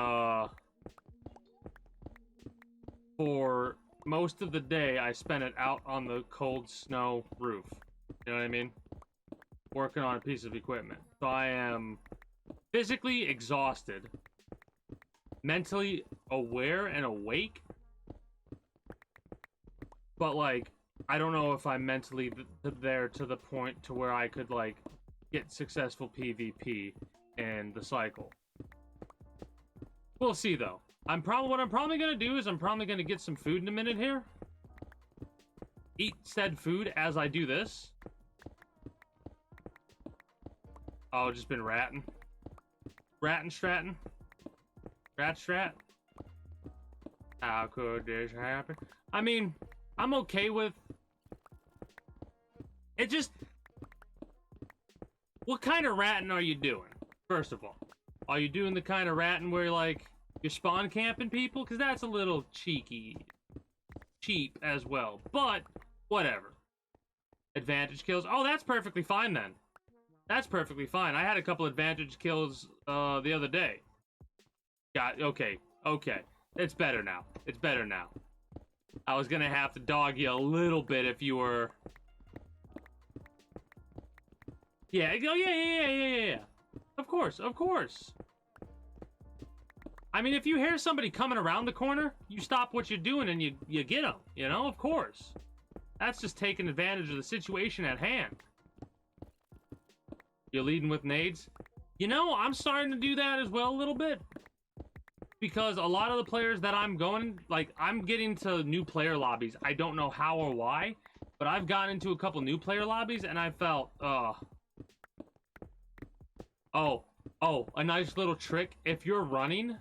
for most of the day I spent it out on the cold snow roof. You know what I mean? Working on a piece of equipment. So I am physically exhausted, mentally aware and awake, but like I don't know if I'm mentally there to the point to where I could like get successful PvP in the cycle. We'll see though. What I'm probably gonna do is I'm probably gonna get some food in a minute here. Eat said food as I do this. Oh, just been ratting. Stratting. Rat strat. How could this happen? I mean, I'm okay with it. Just what kind of ratting are you doing? First of all, are you doing the kind of ratting where like you're spawn camping people? Because that's a little cheap as well. But whatever. Advantage kills. Oh, that's perfectly fine then. That's perfectly fine. I had a couple advantage kills the other day. Okay. It's better now. I was gonna have to dog you a little bit if you were. Yeah. Oh yeah. Of course. I mean, if you hear somebody coming around the corner, you stop what you're doing and you get them. You know, of course. That's just taking advantage of the situation at hand. You're leading with nades. You know, I'm starting to do that as well a little bit. Because a lot of the players that I'm going, like, I'm getting to new player lobbies. I don't know how or why, But I've gotten into a couple new player lobbies, and I felt, oh, a nice little trick. If you're running,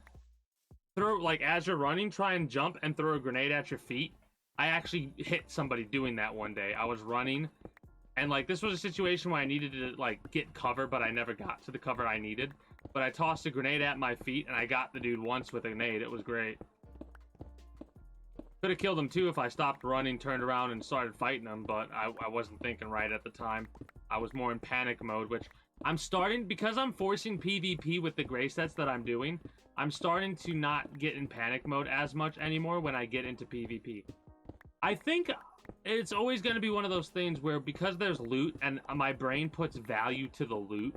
as you're running, try and jump and throw a grenade at your feet. I actually hit somebody doing that one day. I was running, and, like, this was a situation where I needed to, like, get cover, but I never got to the cover I needed. But I tossed a grenade at my feet, and I got the dude once with a grenade. It was great. Could have killed him, too, if I stopped running, turned around, and started fighting him, but I wasn't thinking right at the time. I was more in panic mode, which I'm starting, because I'm forcing PvP with the gray sets that I'm doing, I'm starting to not get in panic mode as much anymore when I get into PvP. I think it's always going to be one of those things where, because there's loot and my brain puts value to the loot,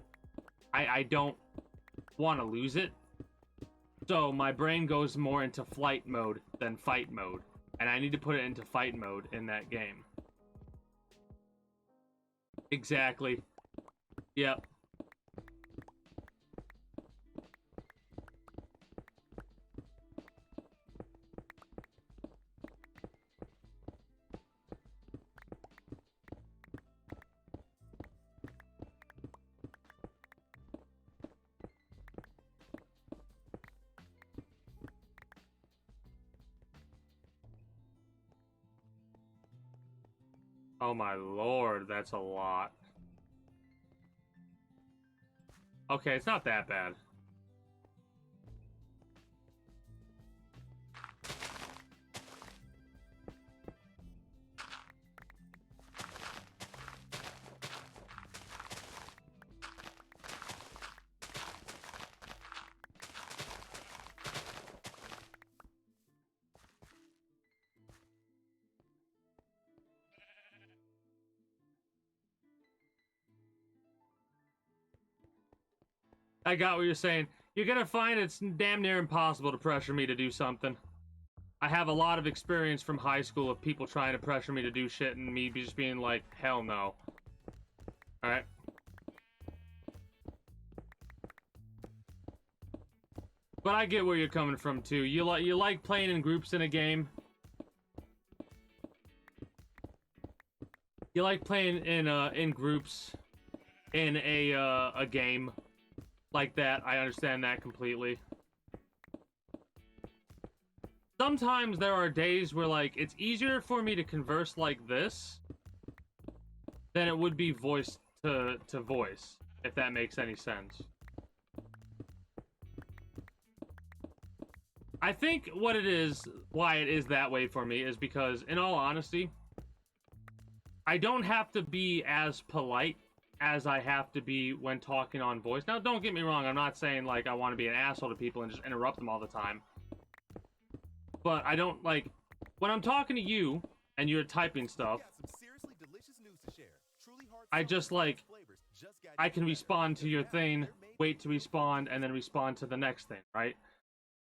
I don't want to lose it. So my brain goes more into flight mode than fight mode. And I need to put it into fight mode in that game. Exactly. Yep. Oh my lord, that's a lot. Okay, it's not that bad. I got what you're saying. You're gonna find it's damn near impossible to pressure me to do something. I have a lot of experience from high school of people trying to pressure me to do shit and me just being like, hell no. Alright. But I get where you're coming from too. You like playing in groups in a game. You like playing in groups in a game like that. I understand that completely. Sometimes there are days where, like, it's easier for me to converse like this than it would be voice to voice, if that makes any sense. I think what it is, why it is that way for me, is because, in all honesty, I don't have to be as polite as I have to be when talking on voice. Now, don't get me wrong, I'm not saying, like, I want to be an asshole to people and just interrupt them all the time. But I don't, like, when I'm talking to you and you're typing stuff, I just, like, I can respond to your thing, wait to respond, and then respond to the next thing, right?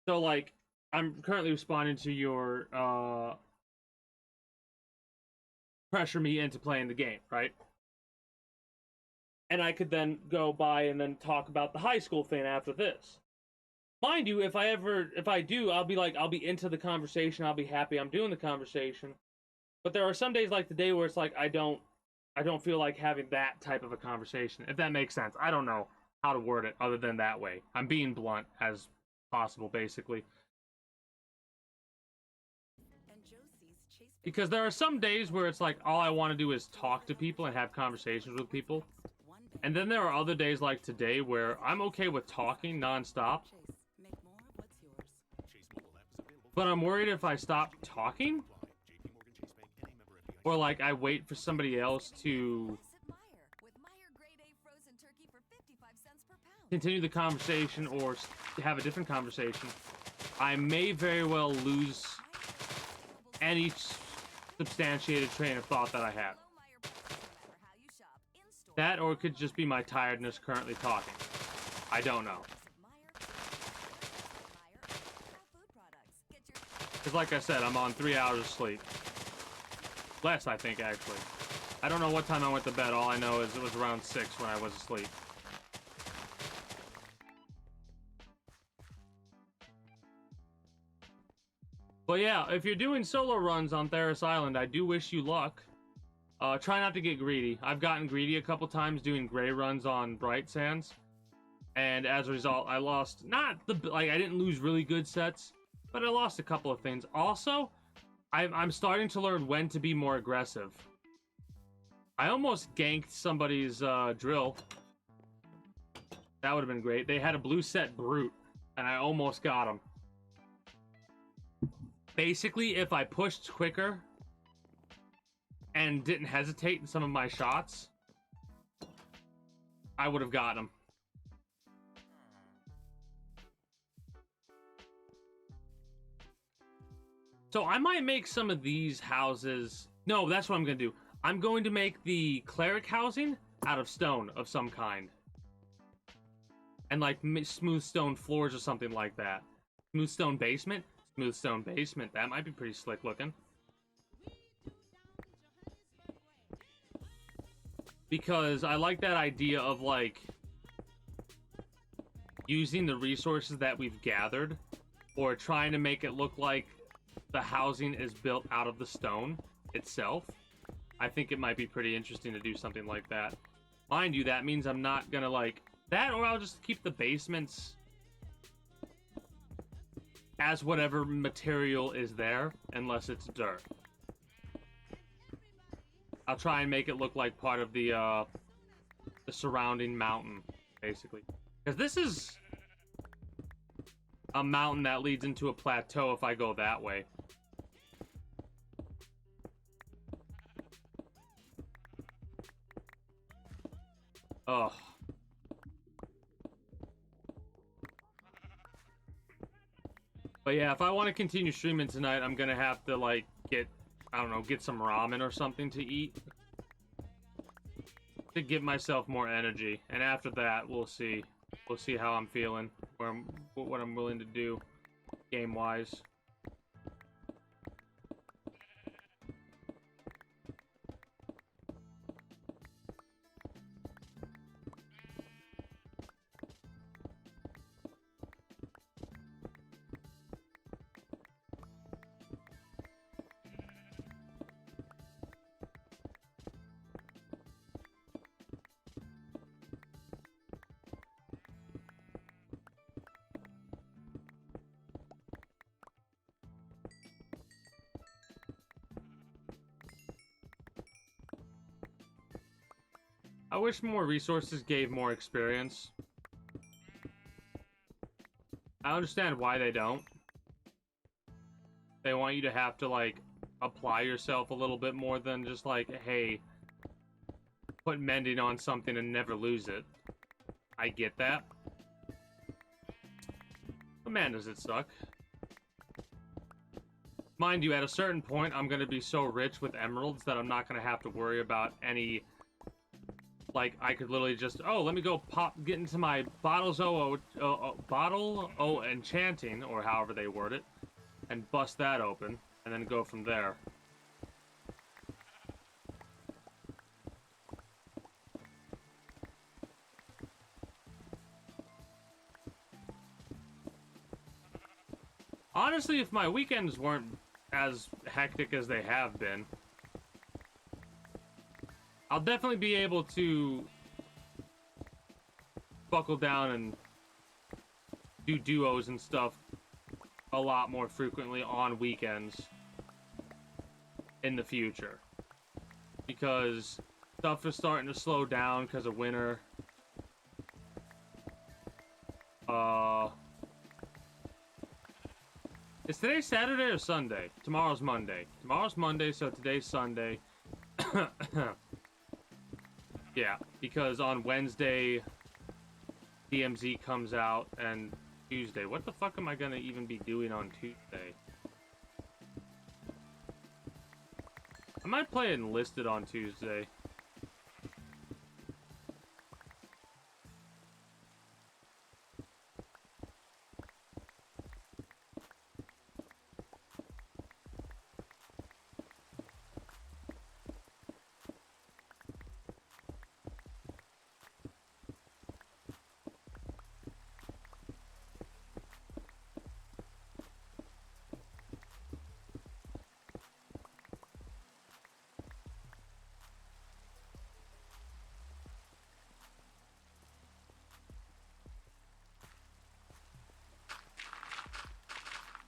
So, like, I'm currently responding to your, pressure me into playing the game, right? And I could then go by and then talk about the high school thing after this. Mind you, if I do, I'll be into the conversation, I'll be happy I'm doing the conversation. But there are some days like today where it's like, I don't feel like having that type of a conversation, if that makes sense. I don't know how to word it other than that way. I'm being blunt as possible, basically. Because there are some days where it's like, all I want to do is talk to people and have conversations with people. And then there are other days like today where I'm okay with talking nonstop. But I'm worried if I stop talking, or like I wait for somebody else to continue the conversation or have a different conversation, I may very well lose any substantiated train of thought that I have. That, or it could just be my tiredness currently talking. I don't know. Because like I said, I'm on 3 hours of sleep. Less, I think, actually. I don't know what time I went to bed. All I know is it was around 6 when I was asleep. But yeah, if you're doing solo runs on Theros Island, I do wish you luck. Try not to get greedy. I've gotten greedy a couple times doing gray runs on Bright Sands, and as a result, I lost I didn't lose really good sets, but I lost a couple of things. Also, I'm starting to learn when to be more aggressive. I almost ganked somebody's drill. That would have been great. They had a blue set brute, and I almost got him. Basically, if I pushed quicker and didn't hesitate in some of my shots, I would have gotten him. So I might make some of these houses. No, that's what I'm going to do. I'm going to make the cleric housing out of stone of some kind. And like smooth stone floors or something like that. Smooth stone basement? Smooth stone basement. That might be pretty slick looking. Because I like that idea of like using the resources that we've gathered, or trying to make it look like the housing is built out of the stone itself. I think it might be pretty interesting to do something like that. Mind you, that means I'm not gonna like that, or I'll just keep the basements as whatever material is there, unless it's dirt. I'll try and make it look like part of the surrounding mountain, basically. Because this is a mountain that leads into a plateau if I go that way. Ugh. But yeah, if I want to continue streaming tonight, I'm gonna have to like get, I don't know, get some ramen or something to eat to give myself more energy. And after that, we'll see. We'll see how I'm feeling, what I'm willing to do game-wise. I wish more resources gave more experience. I understand why they don't. They want you to have to, like, apply yourself a little bit more than just, like, hey, put mending on something and never lose it. I get that. But man, does it suck. Mind you, at a certain point, I'm going to be so rich with emeralds that I'm not going to have to worry about any... Like, I could literally just, oh, let me go get into my bottle O enchanting, or however they word it, and bust that open, and then go from there. Honestly, if my weekends weren't as hectic as they have been, I'll definitely be able to buckle down and do duos and stuff a lot more frequently on weekends in the future. Because stuff is starting to slow down because of winter. Is today Saturday or Sunday? Tomorrow's Monday. Tomorrow's Monday, so today's Sunday. Yeah, because on Wednesday, DMZ comes out, and Tuesday. What the fuck am I gonna even be doing on Tuesday? I might play Enlisted on Tuesday.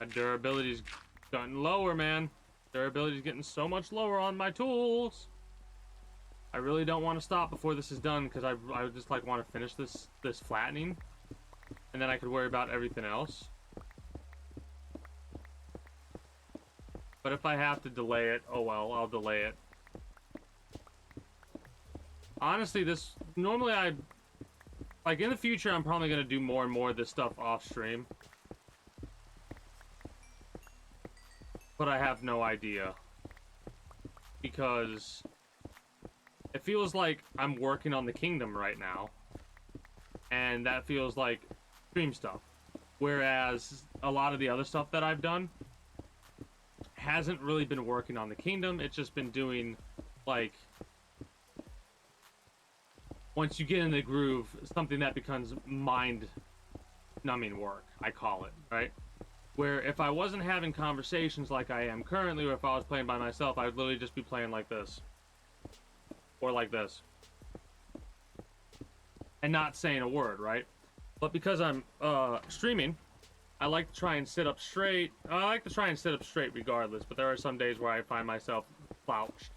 My durability's gotten lower, man. Durability's getting so much lower on my tools. I really don't want to stop before this is done because I just like want to finish this flattening, and then I could worry about everything else. But if I have to delay it, oh well, I'll delay it. Honestly, normally like in the future, I'm probably gonna do more and more of this stuff off stream. But I have no idea. Because it feels like I'm working on the kingdom right now. And that feels like stream stuff. Whereas a lot of the other stuff that I've done hasn't really been working on the kingdom. It's just been doing, like, once you get in the groove, something that becomes mind-numbing work, I call it, right? Where if I wasn't having conversations like I am currently, or if I was playing by myself, I would literally just be playing like this. Or like this. And not saying a word, right? But because I'm streaming, I like to try and sit up straight. I like to try and sit up straight regardless, but there are some days where I find myself slouched.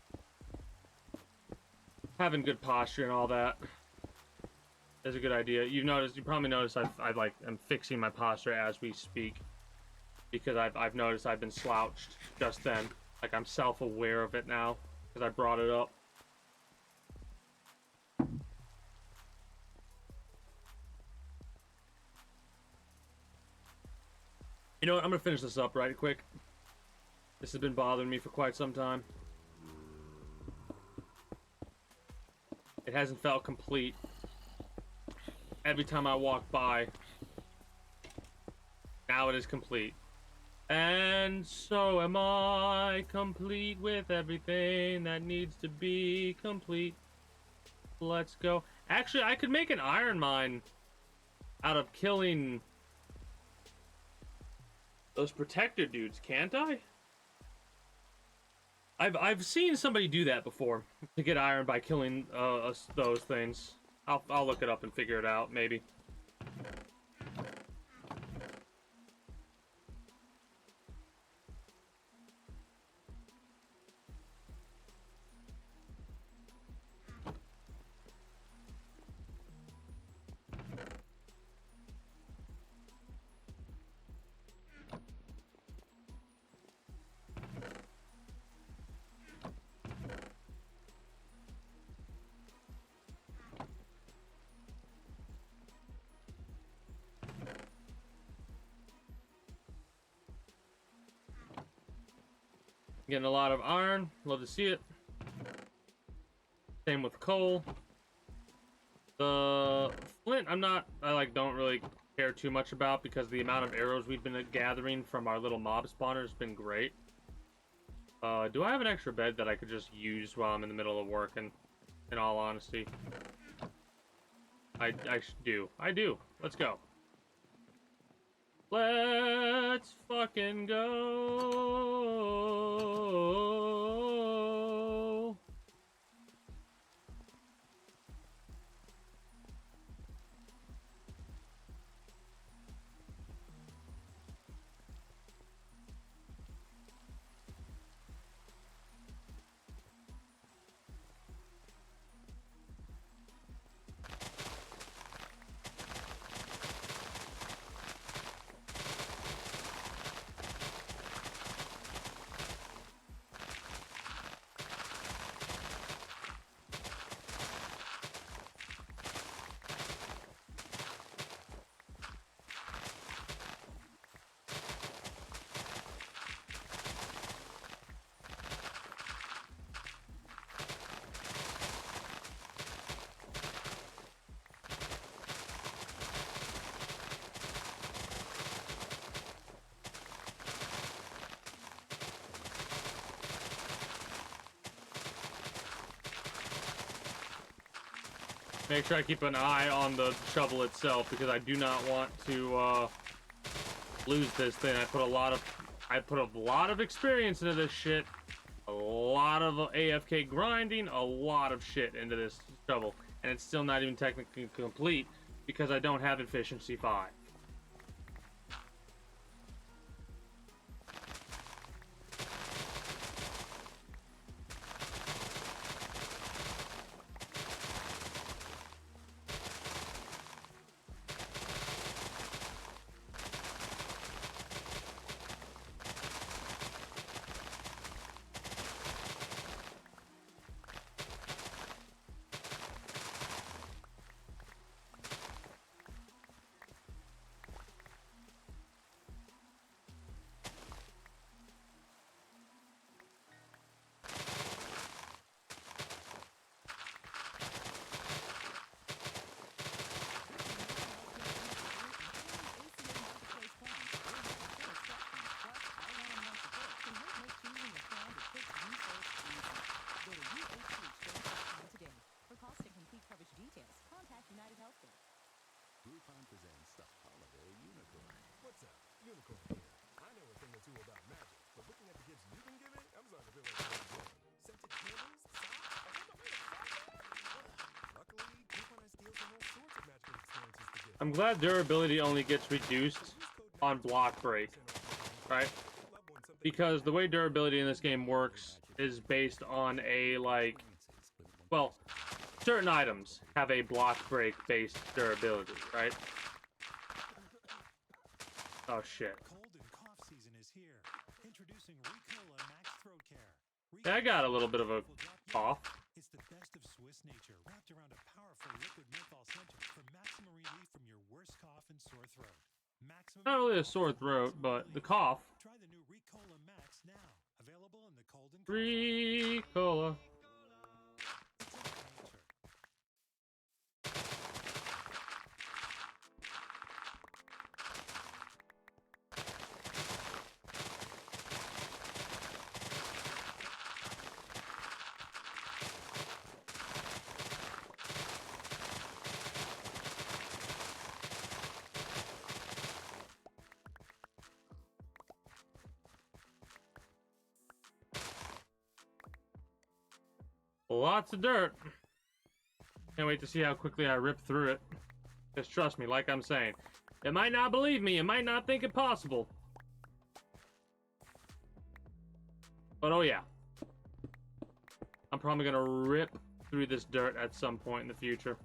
Having good posture and all that is a good idea. You probably noticed I like am fixing my posture as we speak, because I've noticed I've been slouched just then. Like I'm self-aware of it now because I brought it up. You know what? I'm gonna finish this up right quick. This has been bothering me for quite some time. It hasn't felt complete. Every time I walk by, now it is complete. And so am I, complete with everything that needs to be complete. Let's go. Actually, I could make an iron mine out of killing those protector dudes, can't I? I've seen somebody do that before to get iron by killing those things. I'll look it up and figure it out, maybe. Getting a lot of iron. Love to see it. Same with coal. The flint, I don't really care too much about because the amount of arrows we've been gathering from our little mob spawner has been great. Do I have an extra bed that I could just use while I'm in the middle of working? In all honesty, I do. I do. Let's go. Let's fucking go. Make sure I keep an eye on the shovel itself because I do not want to lose this thing. I put a lot of experience into this shit, a lot of AFK grinding, a lot of shit into this shovel, and it's still not even technically complete because I don't have efficiency 5. I'm glad durability only gets reduced on block break, right? Because the way durability in this game works is based on a, like, well, certain items have a block break based durability, right? Oh shit. Cold and cough season is here. Introducing Ricola Max Throat Care. Yeah, I got a little bit of a cough. It's the best of Swiss nature wrapped around a powerful liquid menthol center for maximum relief from your worst cough and sore throat. Maximum Not really a sore throat, but the cough. Try the new Ricola Max now. Available in the cold and cough. Ricola. It's in nature. Lots of dirt. Can't wait to see how quickly I rip through it. Just trust me, like I'm saying. It might not believe me, it might not think it possible. But oh yeah. I'm probably gonna rip through this dirt at some point in the future.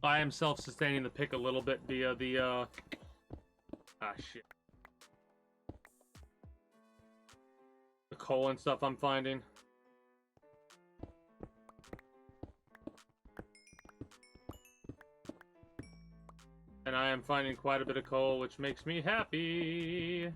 I am self-sustaining the pick a little bit via the, ah, shit. The coal and stuff I'm finding. And I am finding quite a bit of coal, which makes me happy.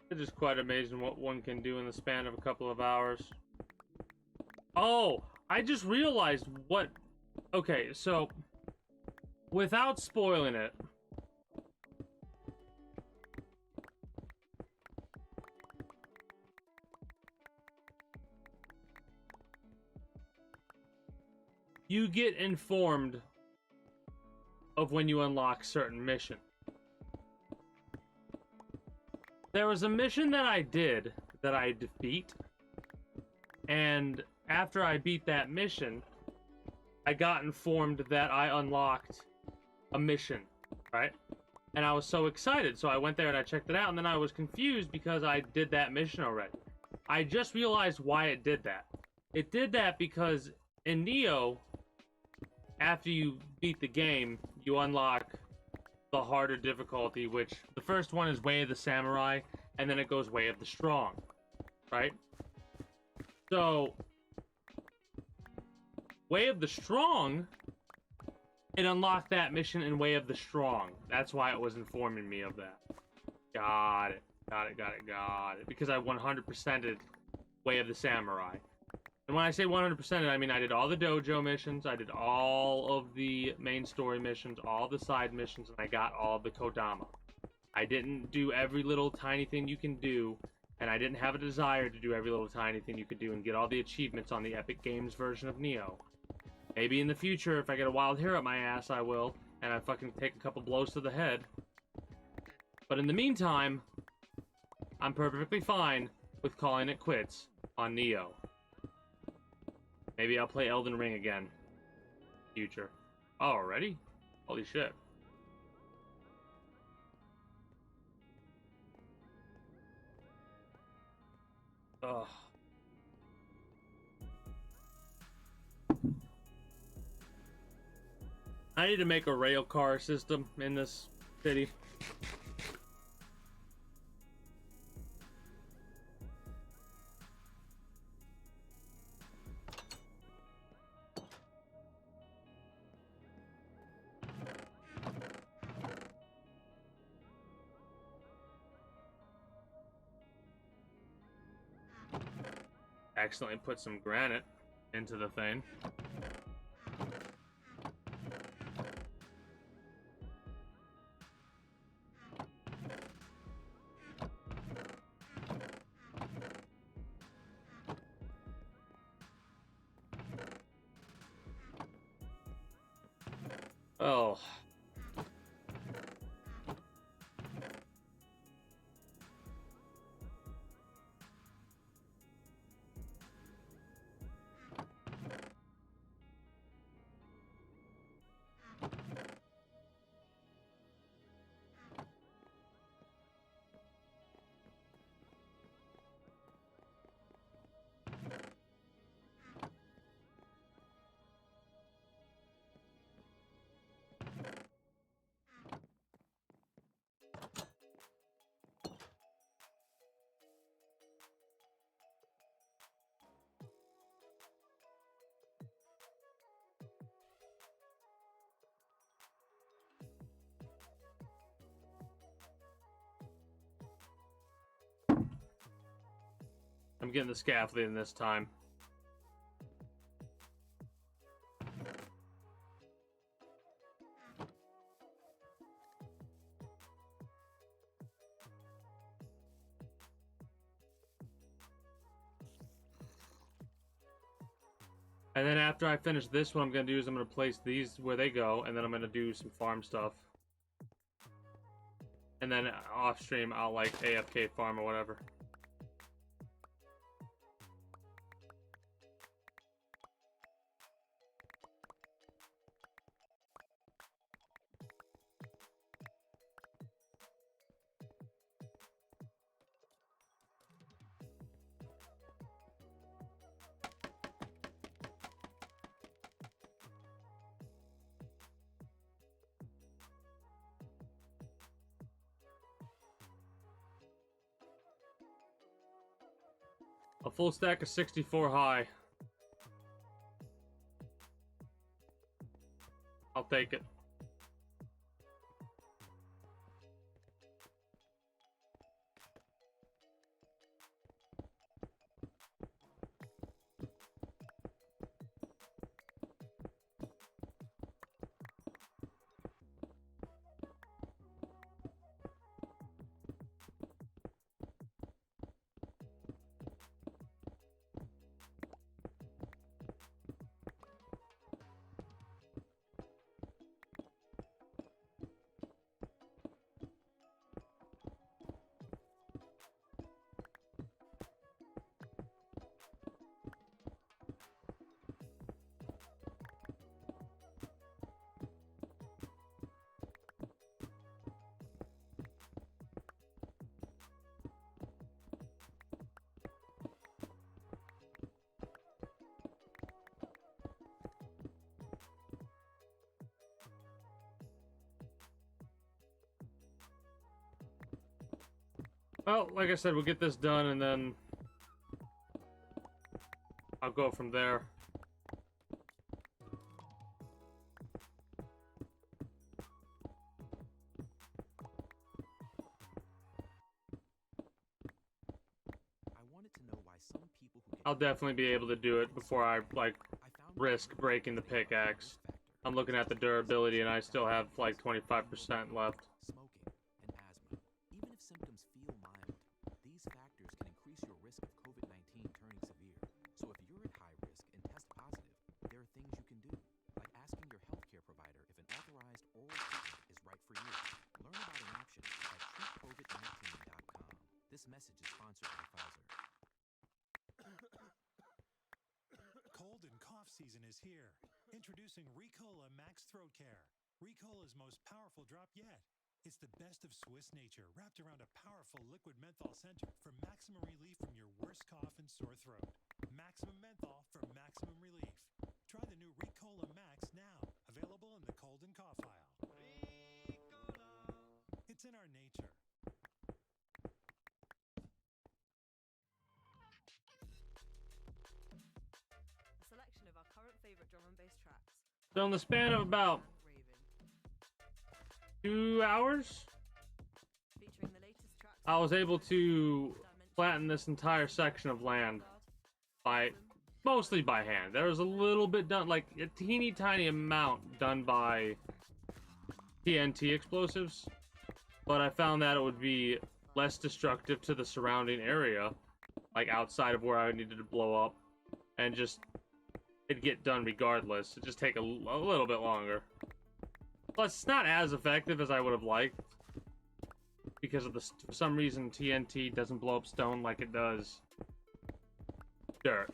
It is quite amazing what one can do in the span of a couple of hours. Oh, I just realized what... Okay, so... Without spoiling it... You get informed of when you unlock certain missions. There was a mission that I did that I defeat, and after I beat that mission, I got informed that I unlocked a mission, right? And I was so excited, so I went there and I checked it out, and then I was confused because I did that mission already. I just realized why it did that. It did that because in Neo, after you beat the game, you unlock the harder difficulty, which the first one is Way of the Samurai, and then it goes Way of the Strong, right? So, Way of the Strong, it unlocked that mission in Way of the Strong. That's why it was informing me of that. Got it. Because I 100%ed Way of the Samurai. And when I say 100%ed, I mean I did all the dojo missions, I did all of the main story missions, all the side missions, and I got all of the Kodama. I didn't do every little tiny thing you can do, and I didn't have a desire to do every little tiny thing you could do and get all the achievements on the Epic Games version of Neo. Maybe in the future, if I get a wild hair up my ass, I will, and I fucking take a couple blows to the head. But in the meantime, I'm perfectly fine with calling it quits on Neo. Maybe I'll play Elden Ring again. Future. Oh, already? Holy shit. Ugh. I need to make a rail car system in this city. Accidentally put some granite into the thing. Oh. I'm getting the scaffolding this time. And then after I finish this, what I'm going to do is I'm going to place these where they go, and then I'm going to do some farm stuff. And then off stream, I'll like AFK farm or whatever. A full stack of 64 high. I'll take it. Well, like I said, we'll get this done and then I'll go from there. I'll definitely be able to do it before I like risk breaking the pickaxe. I'm looking at the durability and I still have like 25% left. This message season is here. Introducing Ricola Max Throat Care. Ricola's most powerful drop yet. It's the best of Swiss nature wrapped around a powerful liquid menthol center for maximum relief from your worst cough and sore throat. Maximum menthol for maximum relief. Try the new Ricola Max now. Available in the cold and cough aisle. Ricola. It's in our nature. A selection of our current favorite drum and bass tracks. So in the span of about Raven. 2 hours, Featuring the latest tracks. I was able to flatten this entire section of land mostly by hand. There was a little bit done, like a teeny tiny amount done by TNT explosives, but I found that it would be less destructive to the surrounding area, like outside of where I needed to blow up, and just it'd get done regardless. It'd just take a little bit longer. Plus, it's not as effective as I would have liked, because of for some reason TNT doesn't blow up stone like it does dirt.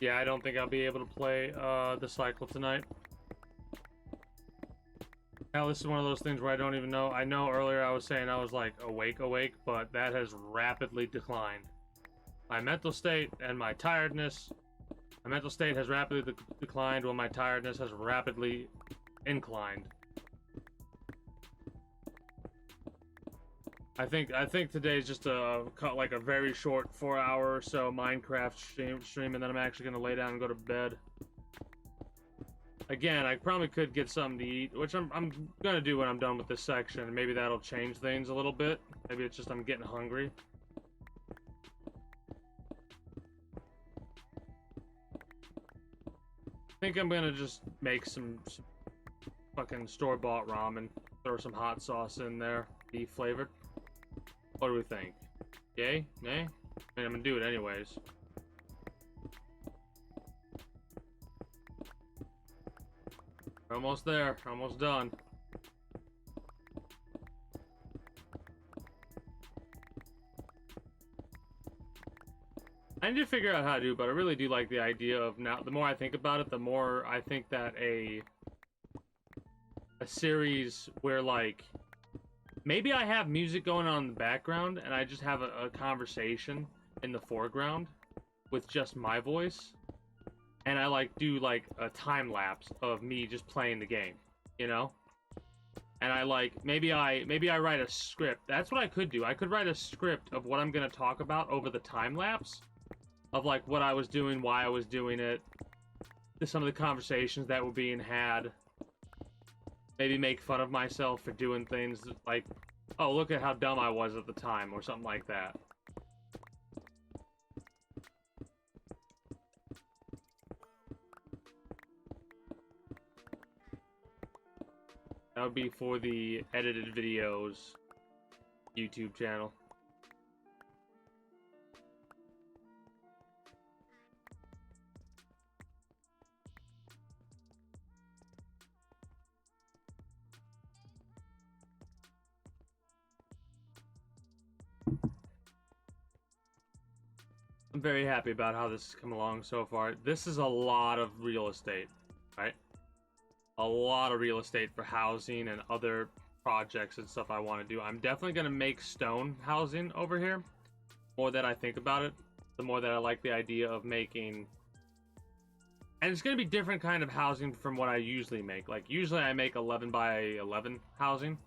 Yeah, I don't think I'll be able to play the cycle tonight. Now, this is one of those things where I don't even know. I know earlier I was saying I was like awake, but that has rapidly declined. My mental state and my tiredness. My mental state has rapidly declined while my tiredness has rapidly inclined. I think today's just like a very short 4-hour or so Minecraft stream, and then I'm actually gonna lay down and go to bed. Again, I probably could get something to eat, which I'm gonna do when I'm done with this section. Maybe that'll change things a little bit. Maybe it's just I'm getting hungry. I think I'm gonna just make some fucking store-bought ramen. Throw some hot sauce in there, beef flavored. What do we think? Yay? Nay? I mean, I'm gonna do it anyways. We're almost there. Almost done. I need to figure out how to do, but I really do like the idea of now. The more I think about it, the more I think that a series where like maybe I have music going on in the background and I just have a conversation in the foreground with just my voice. and I like do like a time lapse of me just playing the game, you know? And I like maybe I write a script. That's what I could do. I could write a script of what I'm gonna talk about over the time lapse of like what I was doing, why I was doing it, some of the conversations that were being had. Maybe make fun of myself for doing things like, oh, look at how dumb I was at the time, or something like that. That would be for the edited videos YouTube channel. I'm very happy about how this has come along so far. This is a lot of real estate, right? A lot of real estate for housing and other projects and stuff I want to do. I'm definitely going to make stone housing over here. The more that I think about it, the more that I like the idea of making... And it's going to be different kind of housing from what I usually make. Like, usually I make 11 by 11 housing.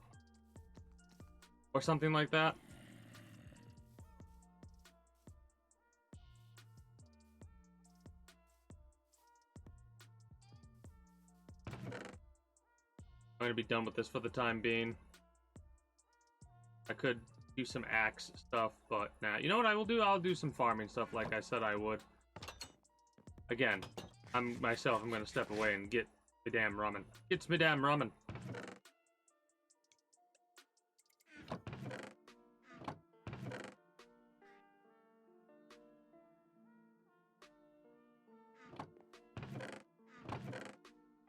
Or something like that. I'm gonna be done with this for the time being. I could do some axe stuff, but nah. You know what I will do? I'll do some farming stuff like I said I would. Again, I'm gonna step away and get the damn ramen. Gets me damn ramen.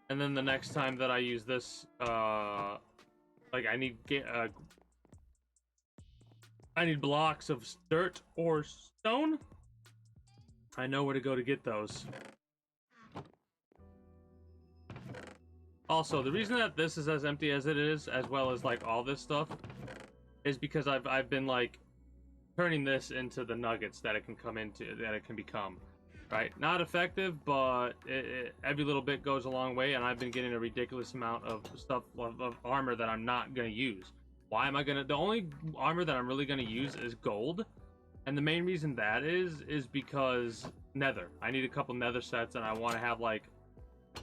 And then the next time that I use this, like I need blocks of dirt or stone. I know where to go to get those. Also, the reason that this is as empty as it is, as well as like all this stuff, is because I've been like turning this into the nuggets that it can come into, that it can become. Right? Not effective, but every little bit goes a long way, and I've been getting a ridiculous amount of stuff, of armor that I'm not going to use. Why am I going to... The only armor that I'm really going to use is gold, and the main reason that is because nether. I need a couple nether sets, and I want to have, like,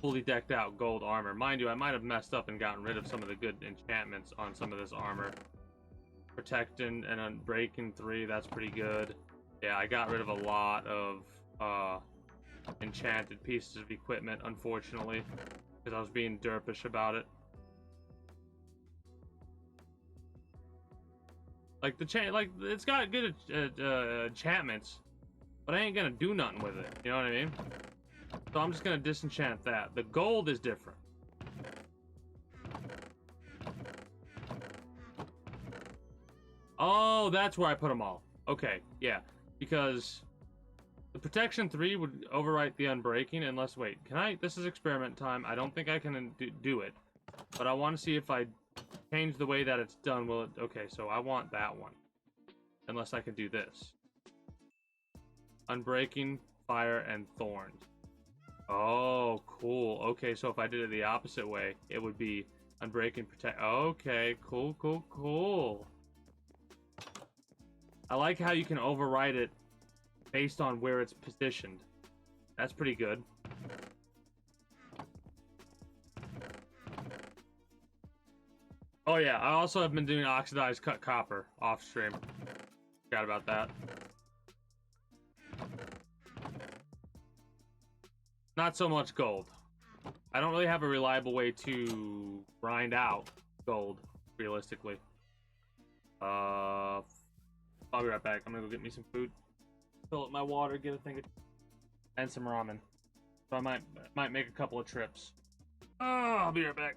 fully decked out gold armor. Mind you, I might have messed up and gotten rid of some of the good enchantments on some of this armor. Protecting and Unbreaking 3, that's pretty good. Yeah, I got rid of a lot of... enchanted pieces of equipment, unfortunately, because I was being derpish about it. Like it's got good enchantments, but I ain't gonna do nothing with it. You know what I mean? So I'm just gonna disenchant that. The gold is different. Oh, that's where I put them all. Okay, yeah, because the Protection 3 would overwrite the Unbreaking unless... Wait, can I... This is experiment time. I don't think I can do it. But I want to see if I change the way that it's done. Will it... Okay, so I want that one. Unless I can do this. Unbreaking, Fire, and Thorns. Oh, cool. Okay, so if I did it the opposite way, it would be Unbreaking, Protect... Okay, cool, cool, cool. I like how you can overwrite it based on where it's positioned. That's pretty good. Oh yeah, I also have been doing oxidized cut copper off stream. Forgot about that. Not so much gold. I don't really have a reliable way to grind out gold, realistically. I'll be right back. I'm gonna go get me some food. Fill up my water, get a thing of... and some ramen. So I might make a couple of trips. Oh, I'll be right back.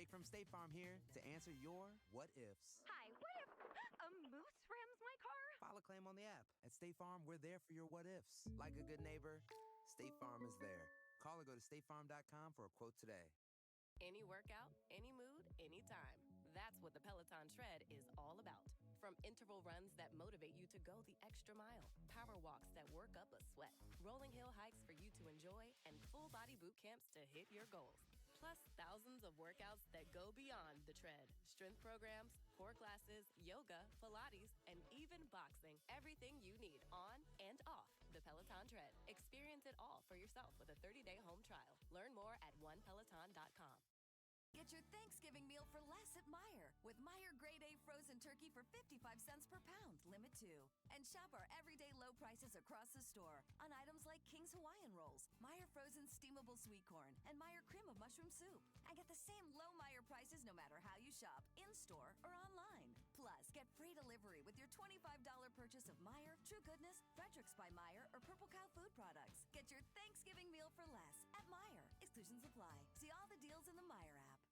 Jake from State Farm here to answer your what ifs. Hi, what if a moose rams my car? File a claim on the app. At State Farm, we're there for your what ifs. Like a good neighbor, State Farm is there. Call or go to statefarm.com for a quote today. Any workout, any mood, anytime. That's what the Peloton Tread is all about. From interval runs that motivate you to go the extra mile, power walks that work up a sweat, rolling hill hikes for you to enjoy, and full body boot camps to hit your goals. Plus, thousands of workouts that go beyond the tread. Strength programs, core classes, yoga, Pilates, and even boxing. Everything you need on and off the Peloton Tread. Experience it all for yourself with a 30-day home trial. Learn more at onepeloton.com. Get your Thanksgiving meal for less at Meijer with Meijer Grade A frozen turkey for 55 cents per pound, limit 2. And shop our everyday low prices across the store on items like King's Hawaiian Rolls, Meijer frozen steamable sweet corn, and Meijer cream of mushroom soup. And get the same low Meijer prices no matter how you shop, in-store or online. Plus, get free delivery with your $25 purchase of Meijer, True Goodness, Fredericks by Meijer, or Purple Cow food products. Get your Thanksgiving meal for less at Meijer. Exclusions apply. See all the deals in the Meijer app.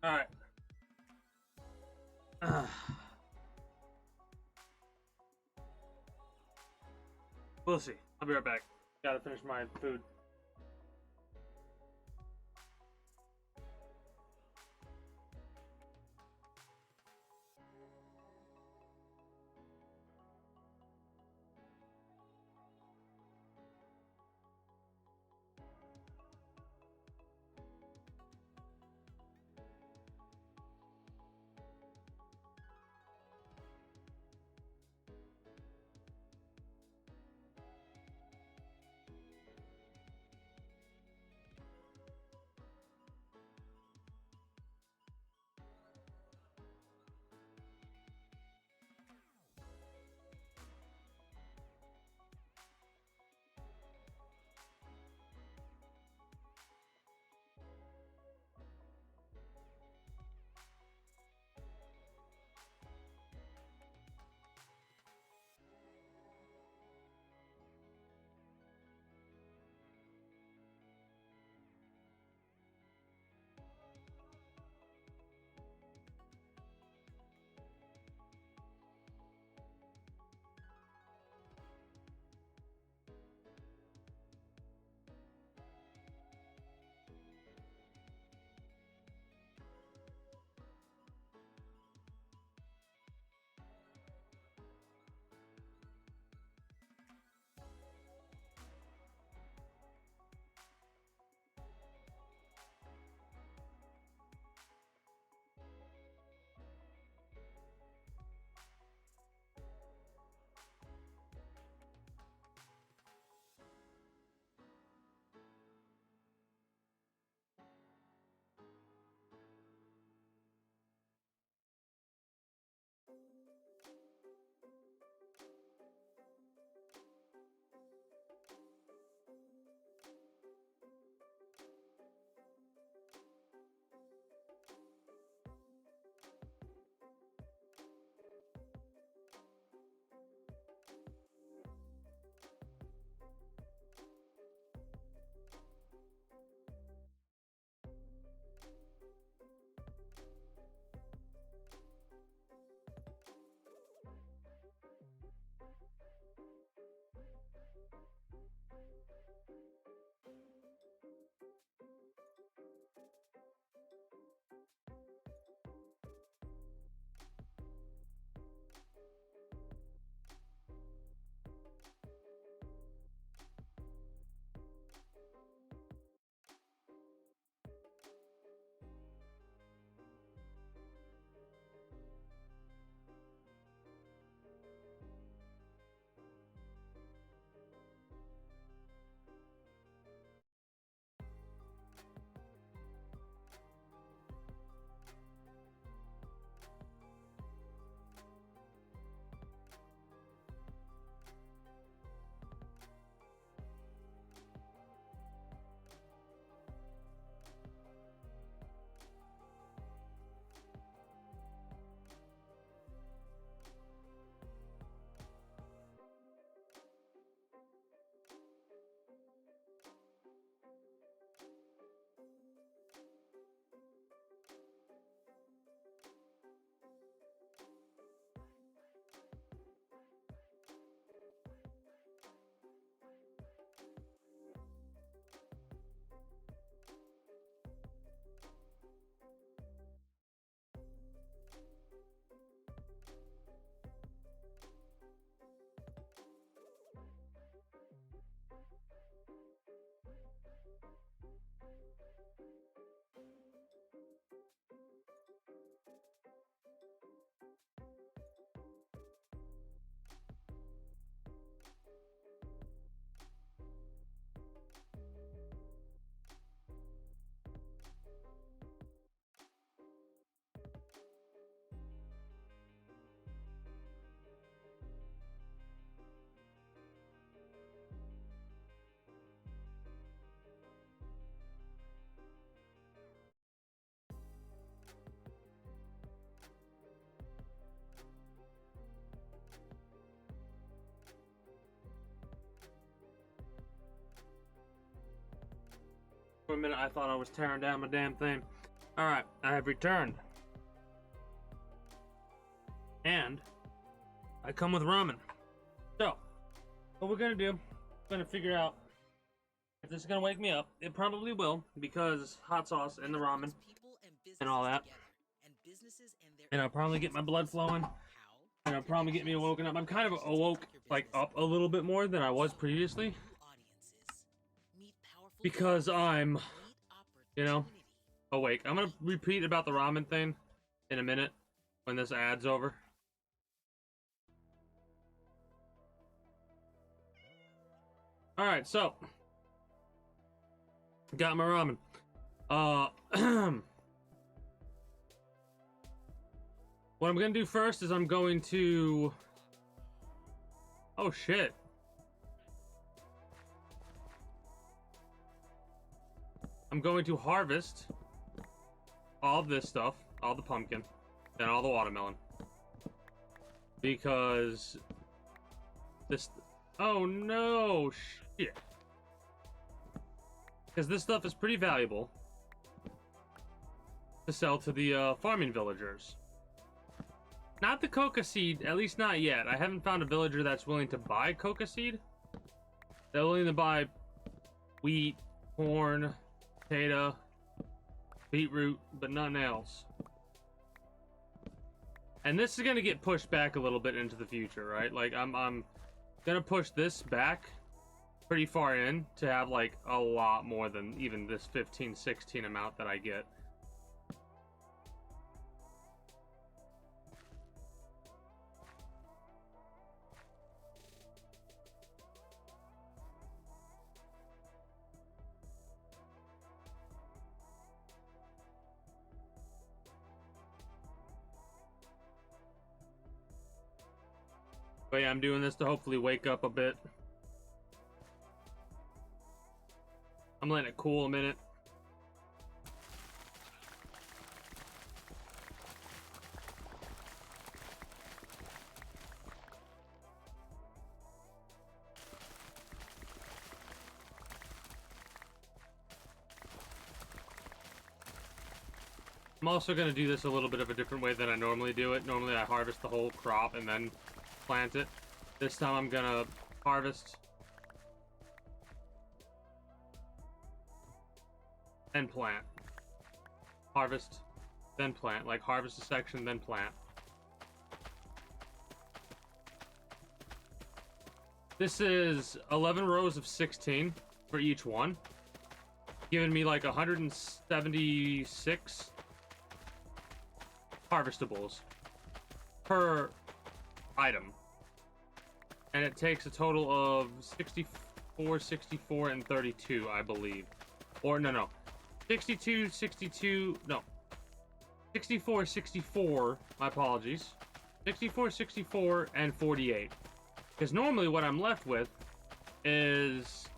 Alright. We'll see. I'll be right back. Gotta finish my food. For a minute, I thought I was tearing down my damn thing. Alright, I have returned. And I come with ramen. So, what we're gonna do, we're gonna figure out if this is gonna wake me up. It probably will, because hot sauce and the ramen and all that. And I'll probably get my blood flowing. And it'll probably get me woken up. I'm kind of awoke, like, up a little bit more than I was previously. Because I'm, you know, awake. I'm gonna repeat about the ramen thing in a minute when this ad's over. Alright, so got my ramen. What I'm gonna do first is I'm going to... Oh shit. I'm going to harvest all of this stuff, all the pumpkin, and all the watermelon. Because this... Oh no, shit. Because this stuff is pretty valuable to sell to the farming villagers. Not the coca seed, at least not yet. I haven't found a villager that's willing to buy coca seed. They're willing to buy wheat, corn, potato, beetroot, but nothing else. And this is gonna get pushed back a little bit into the future, right? Like I'm gonna push this back pretty far in to have like a lot more than even this 15, 16 amount that I get. But yeah, I'm doing this to hopefully wake up a bit. I'm letting it cool a minute. I'm also going to do this a little bit of a different way than I normally do it. Normally I harvest the whole crop and then plant it. This time I'm going to harvest then plant. Harvest, then plant. Like harvest a section, then plant. This is 11 rows of 16 for each one, giving me like 176 harvestables per item. And it takes a total of 64, 64, and 32, I believe. Or, no. 62, 62, no. 64, 64, my apologies. 64, 64, and 48. Because normally what I'm left with is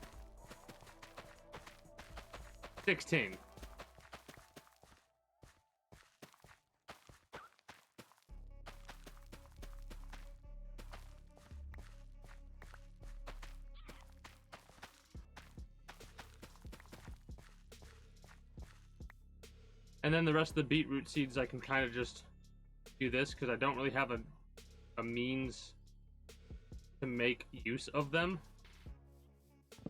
16. And then the rest of the beetroot seeds, I can kind of just do this because I don't really have a means to make use of them.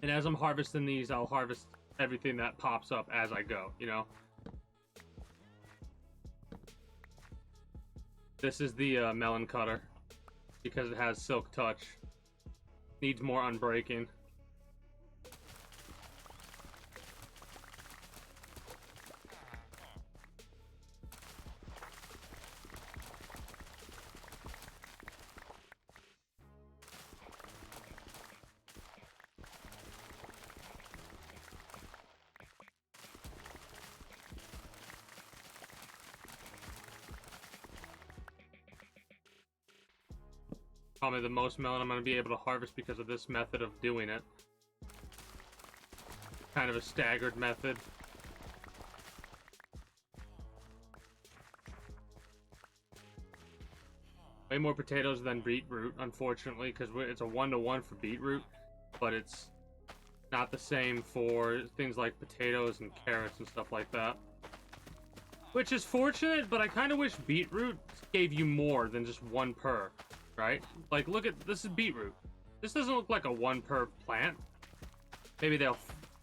And as I'm harvesting these, I'll harvest everything that pops up as I go, you know? This is the melon cutter because it has silk touch. Needs more unbreaking. Probably the most melon I'm going to be able to harvest because of this method of doing it. Kind of a staggered method. Way more potatoes than beetroot, unfortunately, because it's a 1-to-1 for beetroot, but it's not the same for things like potatoes and carrots and stuff like that. Which is fortunate, but I kind of wish beetroot gave you more than just 1 per, right? Like, look at, this is beetroot. This doesn't look like a 1 per plant. Maybe they'll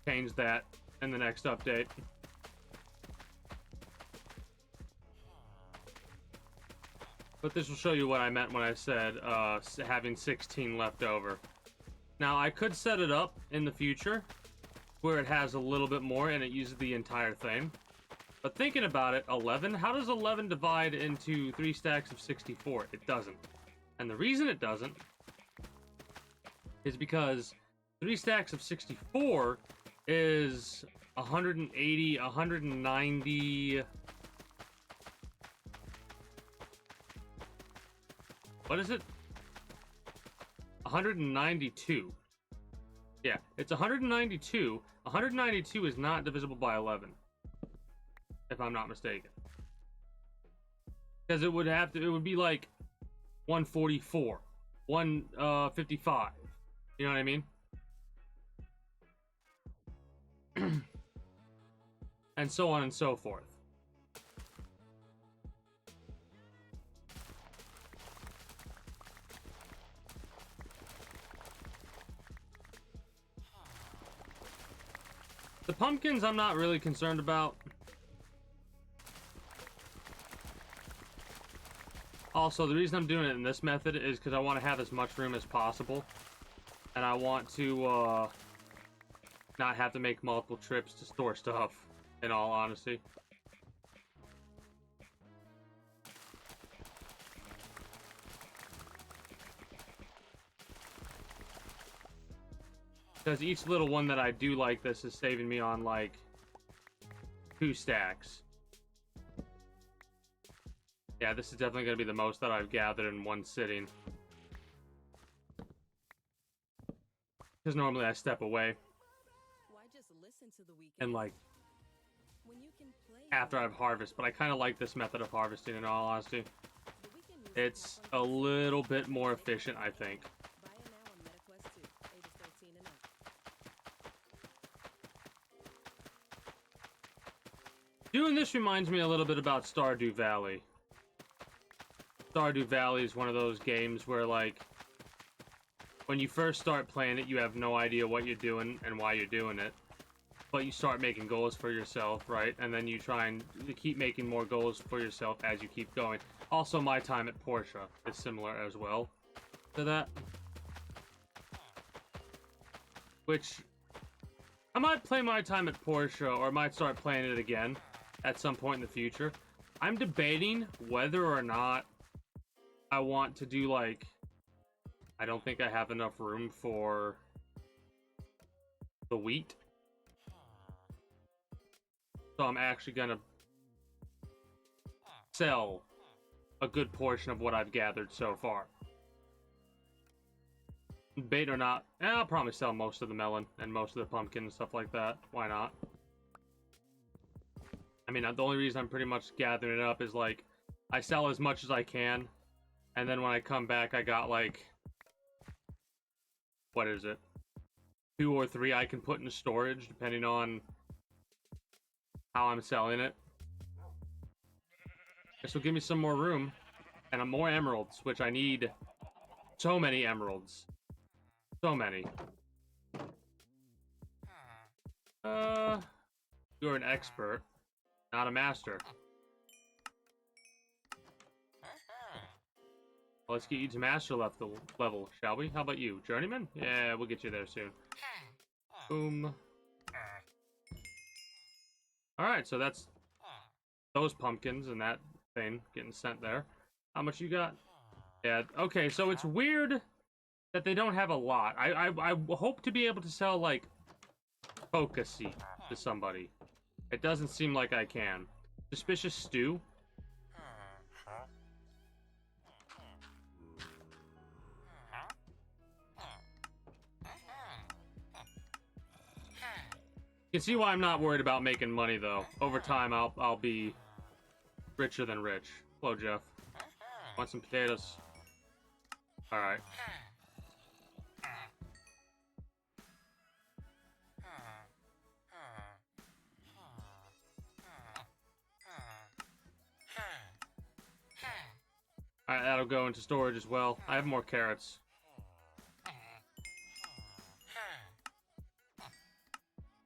change that in the next update. But this will show you what I meant when I said having 16 left over. Now, I could set it up in the future where it has a little bit more and it uses the entire thing. But thinking about it, 11, how does 11 divide into 3 stacks of 64? It doesn't. And the reason it doesn't is because 3 stacks of 64 is 180, 190... What is it? 192. Yeah, it's 192. 192 is not divisible by 11. If I'm not mistaken. Because it would have to, it would be like 144. 155. You know what I mean? And so on and so forth. The pumpkins I'm not really concerned about. Also, the reason I'm doing it in this method is because I want to have as much room as possible. And I want to not have to make multiple trips to store stuff, in all honesty. Because each little one that I do like this is saving me on like 2 stacks. Yeah, this is definitely going to be the most that I've gathered in one sitting. Because normally I step away. Why just listen to the weekend? And like, When you can play after I've harvested. But I kind of like this method of harvesting in all honesty. the weekend music It's has a fun little bit more efficient, I think. Buy it now on MetaQuest 2, ages 13 and up. Doing this reminds me a little bit about Stardew Valley. Stardew Valley is one of those games where, like, when you first start playing it, you have no idea what you're doing and why you're doing it. But you start making goals for yourself, right? And then you try and keep making more goals for yourself as you keep going. Also, my time at Porsche is similar as well to that. Which, I might play my time at Porsche, or I might start playing it again at some point in the future. I'm debating whether or not I want to do, like, I don't think I have enough room for the wheat. So I'm actually gonna sell a good portion of what I've gathered so far. Bait or not, I'll probably sell most of the melon and most of the pumpkin and stuff like that. Why not? I mean, the only reason I'm pretty much gathering it up is, like, I sell as much as I can, and then when I come back, I got, like, what is it? 2 or 3 I can put into storage, depending on how I'm selling it. This will give me some more room, and more emeralds, which I need so many emeralds. So many. You're an expert, not a master. Well, let's get you to master level, shall we? How about you? Journeyman? Yeah, we'll get you there soon. Boom. Alright, so that's those pumpkins and that thing getting sent there. How much you got? Yeah, okay, so it's weird that they don't have a lot. I hope to be able to sell, like, focus seed to somebody. It doesn't seem like I can. Suspicious stew? You can see why I'm not worried about making money, though. Over time, I'll be richer than rich. Hello, Jeff. Want some potatoes? Alright. That'll go into storage as well. I have more carrots.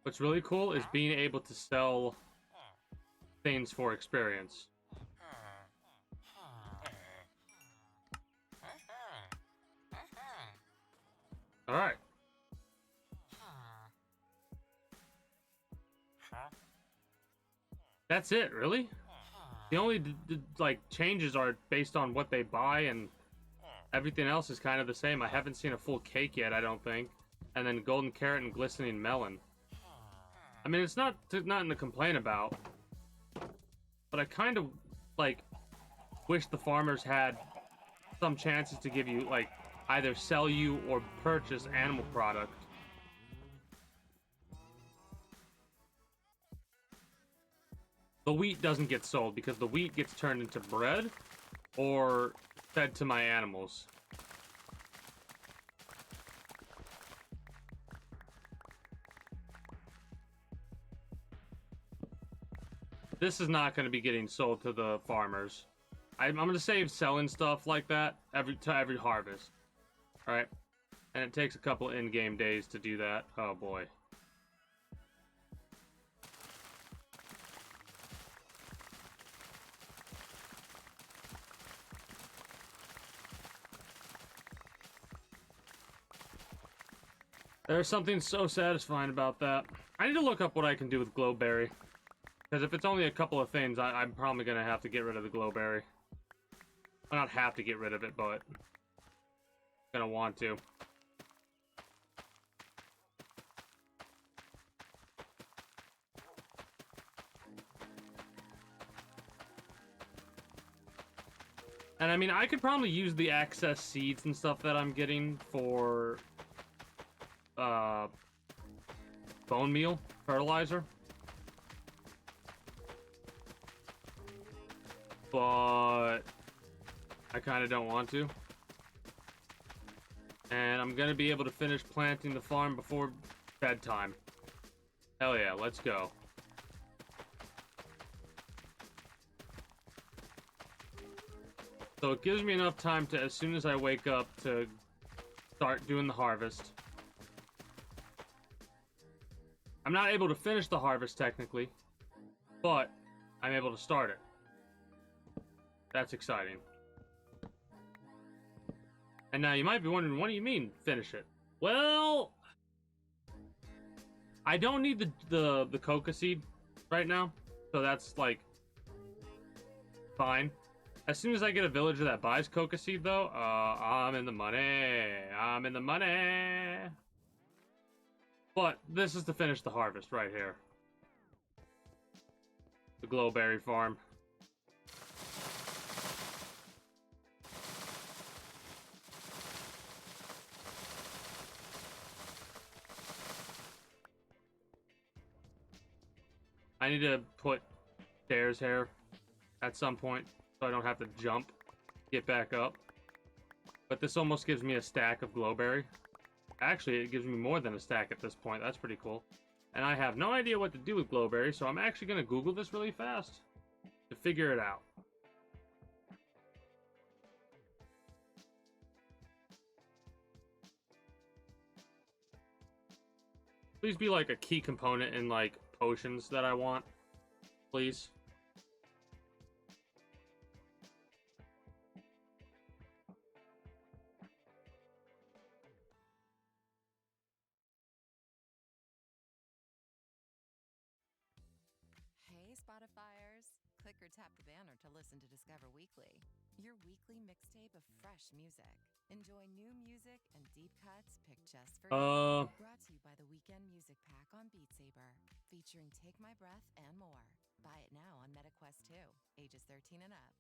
What's really cool is being able to sell things for experience. Alright. That's it, really? The only like changes are based on what they buy, and everything else is kind of the same. I haven't seen a full cake yet, I don't think. And then golden carrot and glistening melon. I mean, it's nothing to complain about. But I kind of like wish the farmers had some chances to give you like either sell you or purchase animal product. The wheat doesn't get sold because the wheat gets turned into bread or fed to my animals. This is not going to be getting sold to the farmers. I'm going to save selling stuff like that every harvest. Alright? And it takes a couple in-game days to do that. Oh boy. There's something so satisfying about that. I need to look up what I can do with glowberry. Because if it's only a couple of things, I'm probably going to have to get rid of the glowberry. Well, not have to get rid of it, but I'm going to want to. And I mean, I could probably use the excess seeds and stuff that I'm getting for bone meal fertilizer. But I kind of don't want to. And I'm going to be able to finish planting the farm before bedtime. Hell yeah, let's go. So it gives me enough time to, as soon as I wake up, to start doing the harvest. I'm not able to finish the harvest technically, but I'm able to start it. That's exciting. And now you might be wondering, what do you mean, finish it? Well, I don't need the coca seed right now, so that's like fine. As soon as I get a villager that buys coca seed, though, I'm in the money. I'm in the money. But this is to finish the harvest right here. The glowberry farm. I need to put stairs here at some point so I don't have to jump, get back up. But this almost gives me a stack of glowberry. Actually, it gives me more than a stack at this point. That's pretty cool. And I have no idea what to do with glowberry, so I'm actually going to Google this really fast to figure it out. Please be like a key component in like potions that I want, please. Hey, Spotifyers. Click or tap the banner to listen to Discover Weekly, your weekly mixtape of fresh music. Enjoy new music and deep cuts picked just for you. Brought to you by the Weekend Music Pack on Beat Saber, featuring Take My Breath and more. Buy it now on MetaQuest 2, ages 13 and up.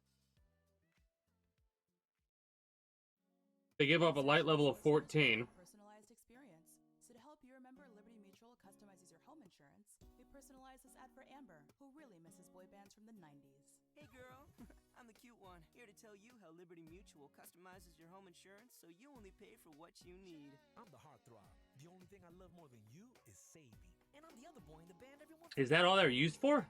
They give up a light level of 14. Personalized experience. So to help you remember, Liberty Mutual customizes your home insurance. They personalize this ad for Amber, who really misses boy bands from the 90s. Hey girl, I'm the cute one, here to tell you how Liberty Mutual customizes your home insurance so you only pay for what you need. I'm the heartthrob. The only thing I love more than you is Sadie. And I'm the other boy in the band everyone... Is that all they're used for?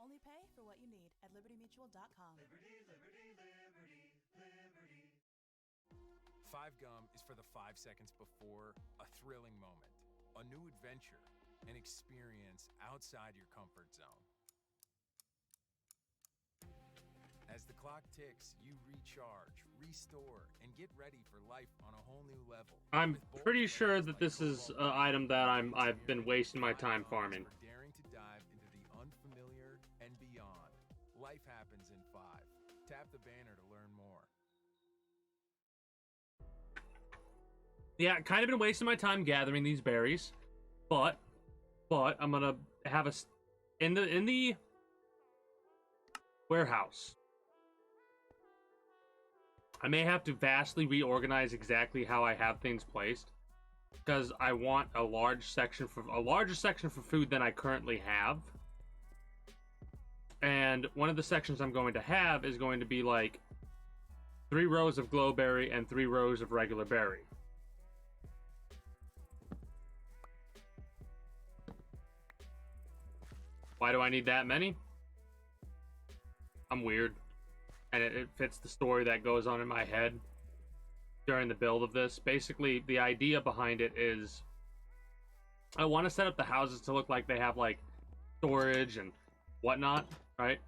Only pay for what you need at libertymutual.com. Liberty, liberty, liberty. Five Gum is for the 5 seconds before a thrilling moment, a new adventure, an experience outside your comfort zone. As the clock ticks, you recharge, restore, and get ready for life on a whole new level. I'm pretty sure that this is an item that I've been wasting my time farming. For daring to dive into the unfamiliar and beyond. Life happens in 5. Tap the banner to learn more. Yeah, kind of been wasting my time gathering these berries, but I'm gonna have in the warehouse. I may have to vastly reorganize exactly how I have things placed, because I want a larger section for food than I currently have. And one of the sections I'm going to have is going to be like 3 rows of glowberry and 3 rows of regular berry. Why do I need that many? I'm weird. And it fits the story that goes on in my head during the build of this. Basically, the idea behind it is I want to set up the houses to look like they have, like, storage and whatnot, right?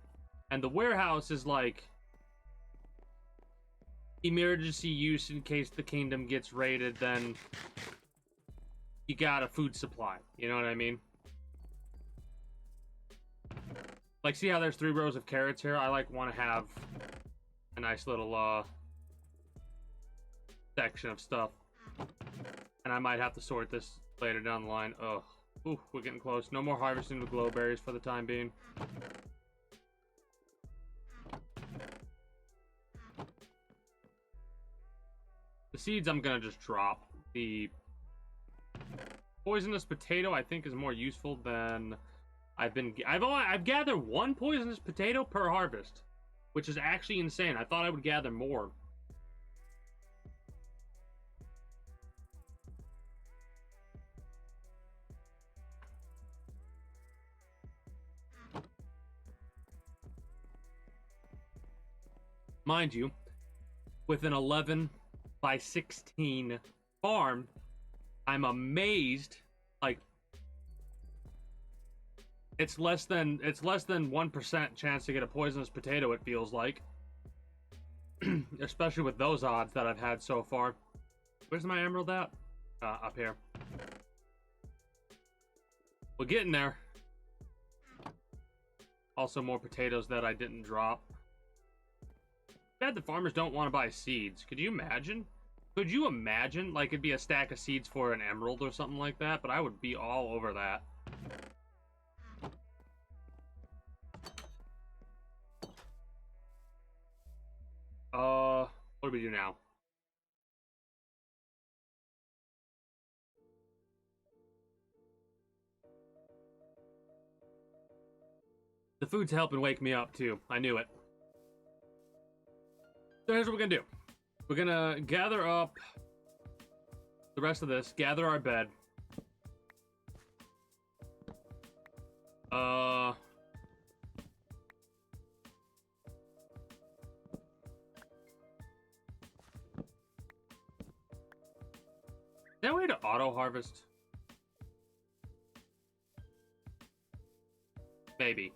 And the warehouse is, like, emergency use in case the kingdom gets raided, then you got a food supply. You know what I mean? Like, see how there's 3 rows of carrots here? I, like, want to have a nice little, section of stuff. And I might have to sort this later down the line. Ugh. Ooh, we're getting close. No more harvesting with glowberries for the time being. The seeds I'm gonna just drop. The poisonous potato I think is more useful than I've gathered 1 poisonous potato per harvest, which is actually insane. I thought I would gather more. Mind you, with an 11 by 16 farm, I'm amazed. Like, it's less than 1% chance to get a poisonous potato, it feels like. Especially with those odds that I've had so far. Where's my emerald at? Up here. We're getting there. Also more potatoes that I didn't drop. Bad the farmers don't want to buy seeds. Could you imagine? Could you imagine? Like, it'd be a stack of seeds for an emerald or something like that, but I would be all over that. What do we do now? The food's helping wake me up, too. I knew it. So here's what we're gonna do. We're gonna gather up the rest of this, gather our bed. Is there a way to auto-harvest? Maybe.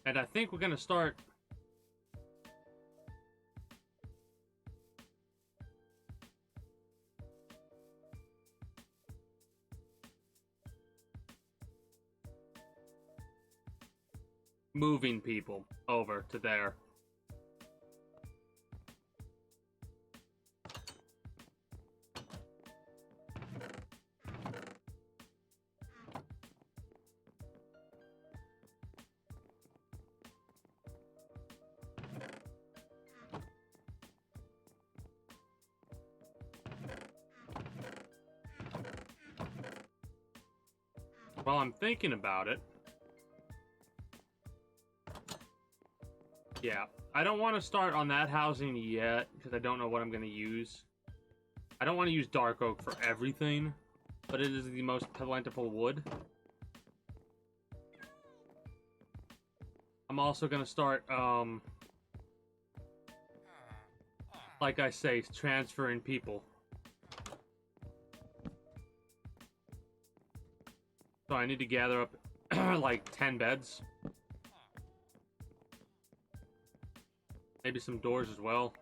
And I think we're gonna start moving people over to there. While I'm thinking about it, yeah, I don't want to start on that housing yet because I don't know what I'm going to use. I don't want to use dark oak for everything, but it is the most plentiful wood. I'm also gonna start, like I say, transferring people. So I need to gather up like 10 beds. Maybe some doors as well.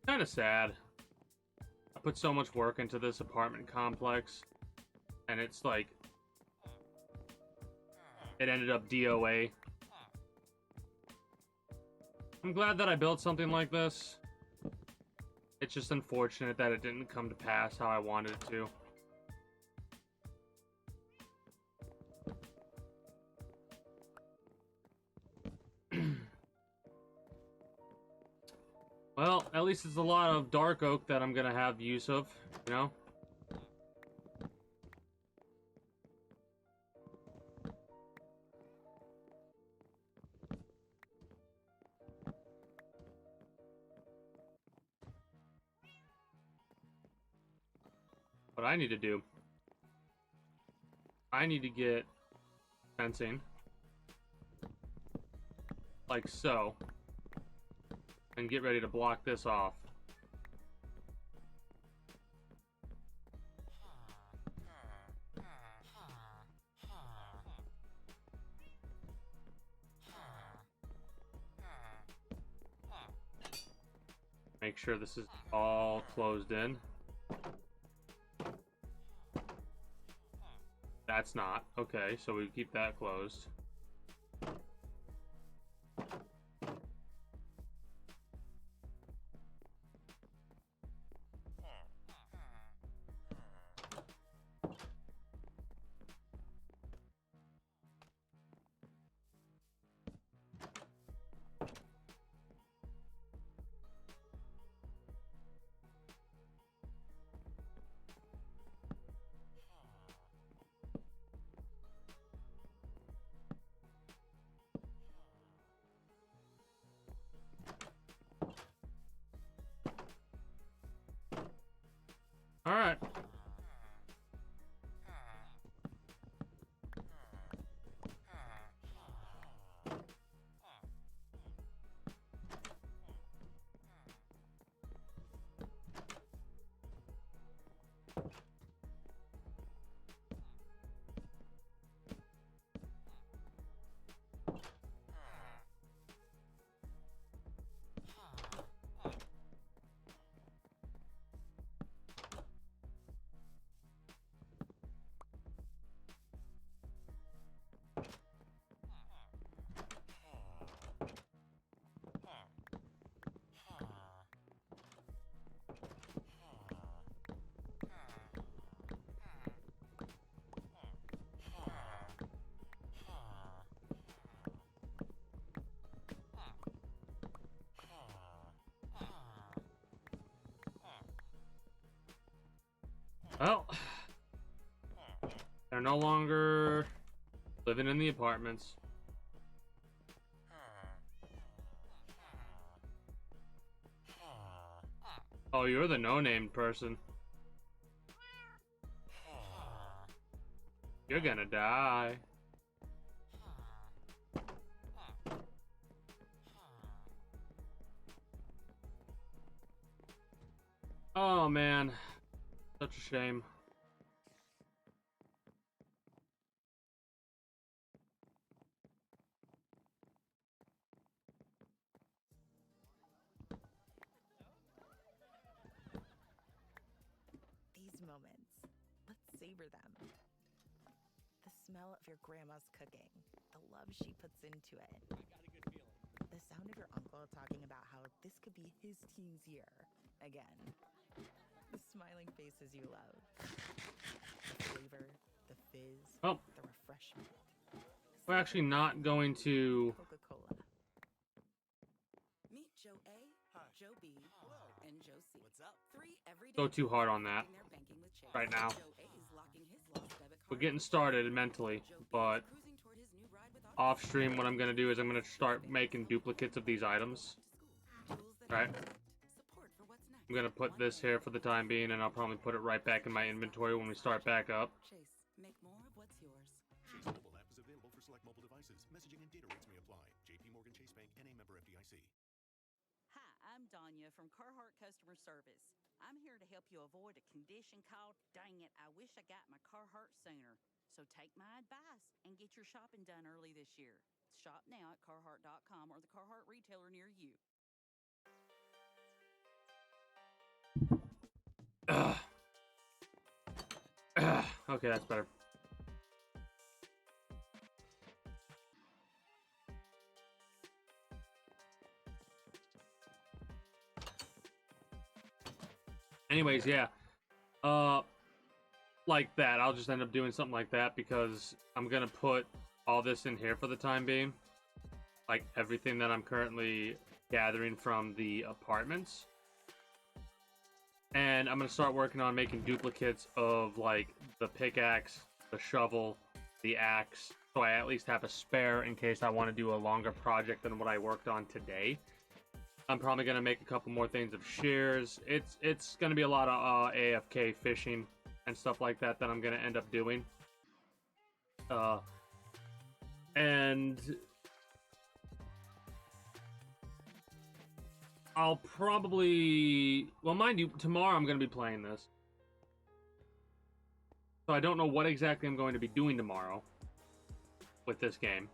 Kind of sad. I put so much work into this apartment complex, and it's like, it ended up DOA. I'm glad that I built something like this. It's just unfortunate that it didn't come to pass how I wanted it to. Well, at least it's a lot of dark oak that I'm gonna have use of, you know? What I need to do, I need to get fencing, like so, and get ready to block this off. Make sure this is all closed in. That's not. Okay, so we keep that closed. All right. Well, they're no longer living in the apartments. Oh, you're the no-named person. You're gonna die. Oh man, such a shame. These moments, let's savor them. The smell of your grandma's cooking, the love she puts into it. I got a good feeling. The sound of your uncle talking about how this could be his team's year again. The smiling faces you love. The flavor, the fizz, Oh, the refreshment. we're actually not going to Coca-Cola. Meet Joe A, Joe B, and Joe C. What's up? Three everyday go too hard on that people their banking with Chase. right now. Joe A is locking his lost debit We're card. getting started mentally, Joe B but is cruising toward his new ride with off stream what I'm gonna do is I'm gonna start making duplicates of these items. Tools that Right. support for what's next. I'm gonna put this here for the time being, and I'll probably put it right back in my inventory when we start back up. Chase. Danya from Carhartt Customer Service. I'm here to help you avoid a condition called, dang it, I wish I got my Carhartt sooner. So take my advice and get your shopping done early this year. Shop now at Carhartt.com or the Carhartt retailer near you. Okay, that's better. Anyways, yeah. Like that. I'll just end up doing something like that because I'm gonna put all this in here for the time being. Like everything that I'm currently gathering from the apartments. And I'm gonna start working on making duplicates of like the pickaxe, the shovel, the axe, so I at least have a spare in case I want to do a longer project than what I worked on today. I'm probably gonna make a couple more things of shears. It's gonna be a lot of AFK fishing and stuff like that that I'm gonna end up doing. And I'll probably, well, mind you, tomorrow I'm gonna be playing this, so I don't know what exactly I'm going to be doing tomorrow with this game.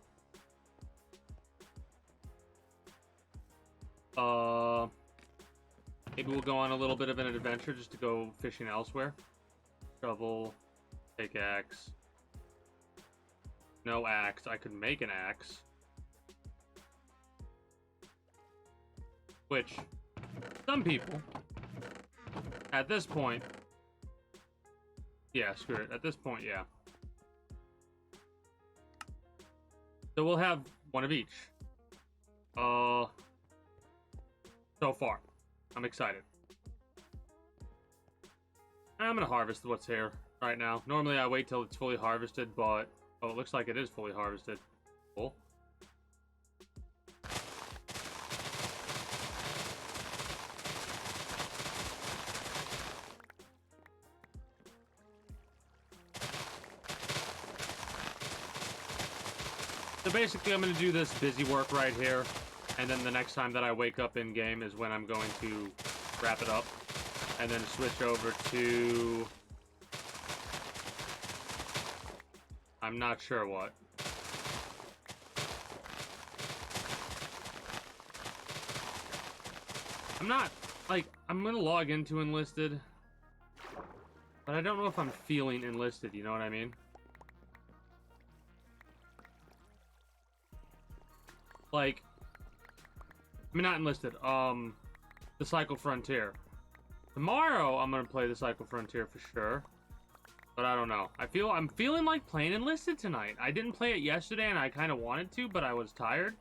Maybe we'll go on a little bit of an adventure just to go fishing elsewhere. Shovel, pickaxe. No axe. I could make an axe. Which, some people, at this point, yeah, screw it. At this point, yeah. So we'll have one of each. So far. I'm excited. I'm gonna harvest what's here right now. Normally I wait till it's fully harvested, but oh, it looks like it is fully harvested. Cool. So basically I'm gonna do this busy work right here. And then the next time that I wake up in game is when I'm going to wrap it up. And then switch over to... I'm not sure what. I'm not... Like, I'm gonna log into Enlisted. But I don't know if I'm feeling Enlisted, you know what I mean? Like... I mean, not Enlisted. The Cycle Frontier. Tomorrow, I'm gonna play the Cycle Frontier for sure. But I don't know. I'm feeling like playing Enlisted tonight. I didn't play it yesterday, and I kind of wanted to, but I was tired.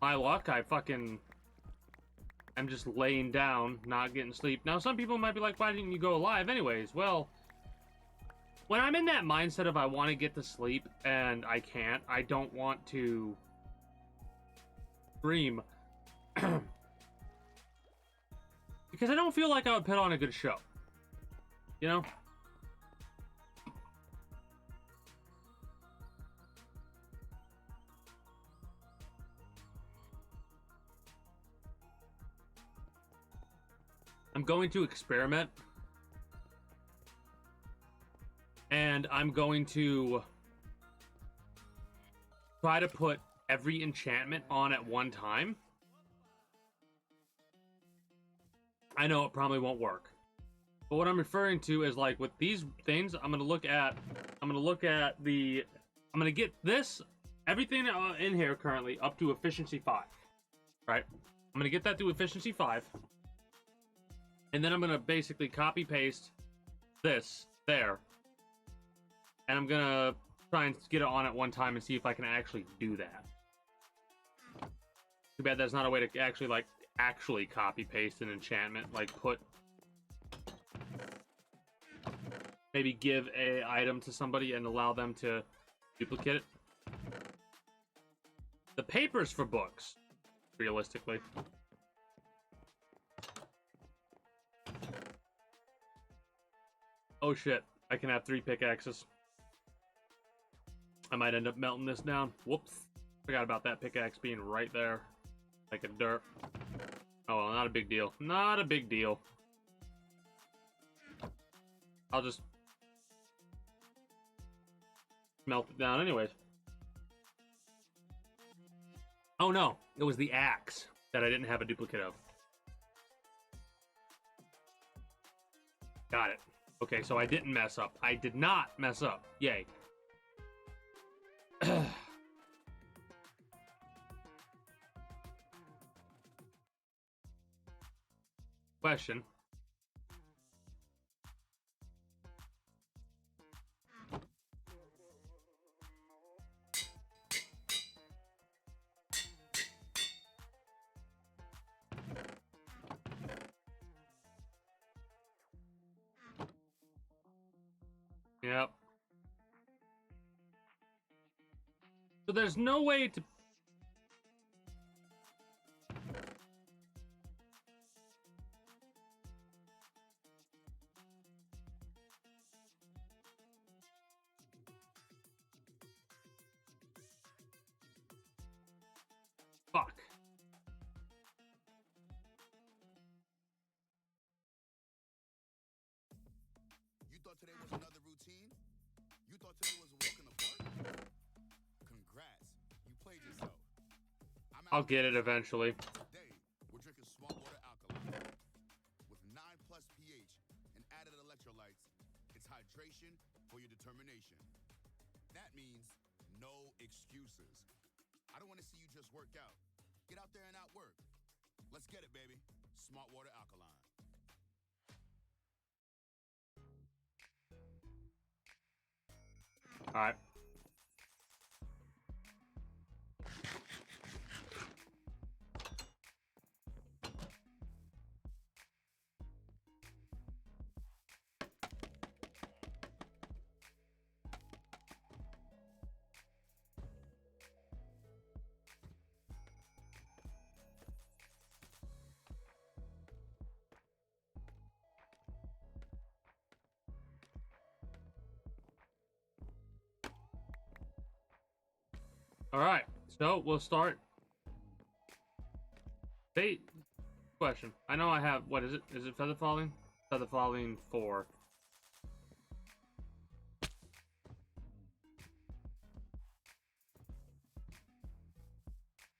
My luck, I'm just laying down, not getting sleep. Now, some people might be like, why didn't you go live anyways? Well, when I'm in that mindset of I want to get to sleep, and I can't, I don't want to... stream because I don't feel like I would put on a good show, you know. I'm going to experiment, and I'm going to try to put every enchantment on at one time. I know it probably won't work, but what I'm referring to is like with these things, I'm gonna get this everything in here currently up to efficiency 5, right? I'm gonna get that to efficiency 5, and then I'm gonna basically copy paste this there, and I'm gonna try and get it on at one time and see if I can actually do that. Too bad that's not a way to actually copy paste an enchantment, like maybe give a item to somebody and allow them to duplicate it. The papers for books, realistically. Oh shit, I can have 3 pickaxes. I might end up melting this down. Whoops. Forgot about that pickaxe being right there. Like a derp. Oh, well, not a big deal. Not a big deal. I'll just melt it down anyways. Oh no, it was the axe that I didn't have a duplicate of. Got it. Okay, so I didn't mess up. I did not mess up. Yay. Question. Yep. So there's no way to... Fuck. You thought today was another routine? You thought today was a walk in the park? Congrats. You played yourself. I'll get it eventually. Today, we're drinking smart water alkaline. With 9+ pH and added electrolytes, it's hydration for your determination. That means no excuses. I don't want to see you just work out. Get out there and outwork. Let's get it, baby. Smart water alkaline. All right. All right, so we'll start. Hey, question. I know I have, what is it? Is it feather falling? Feather falling 4.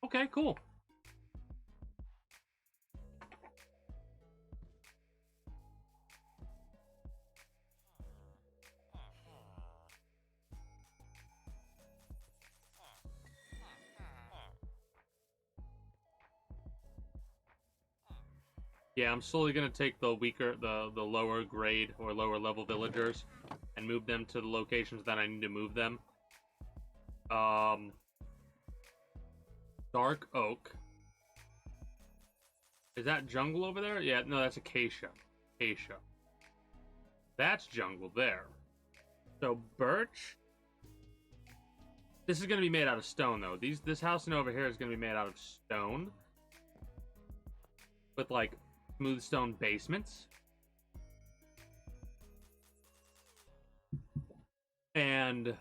Okay, cool. Yeah, I'm slowly gonna take the weaker, the lower grade or lower level villagers and move them to the locations that I need to move them. Dark oak. Is that jungle over there? Yeah, no, that's acacia. Acacia. That's jungle there. So birch. This is gonna be made out of stone though. This house and over here is gonna be made out of stone. With like smooth stone basements. And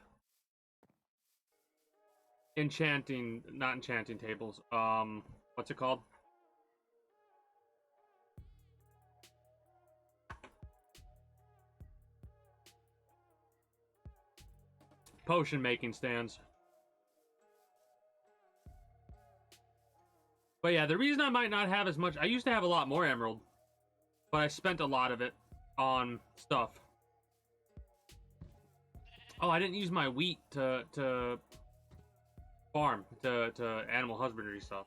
not enchanting tables. What's it called? Potion making stands. But yeah, the reason I might not have as much, I used to have a lot more emerald, but I spent a lot of it on stuff. Oh, I didn't use my wheat to farm, to animal husbandry stuff.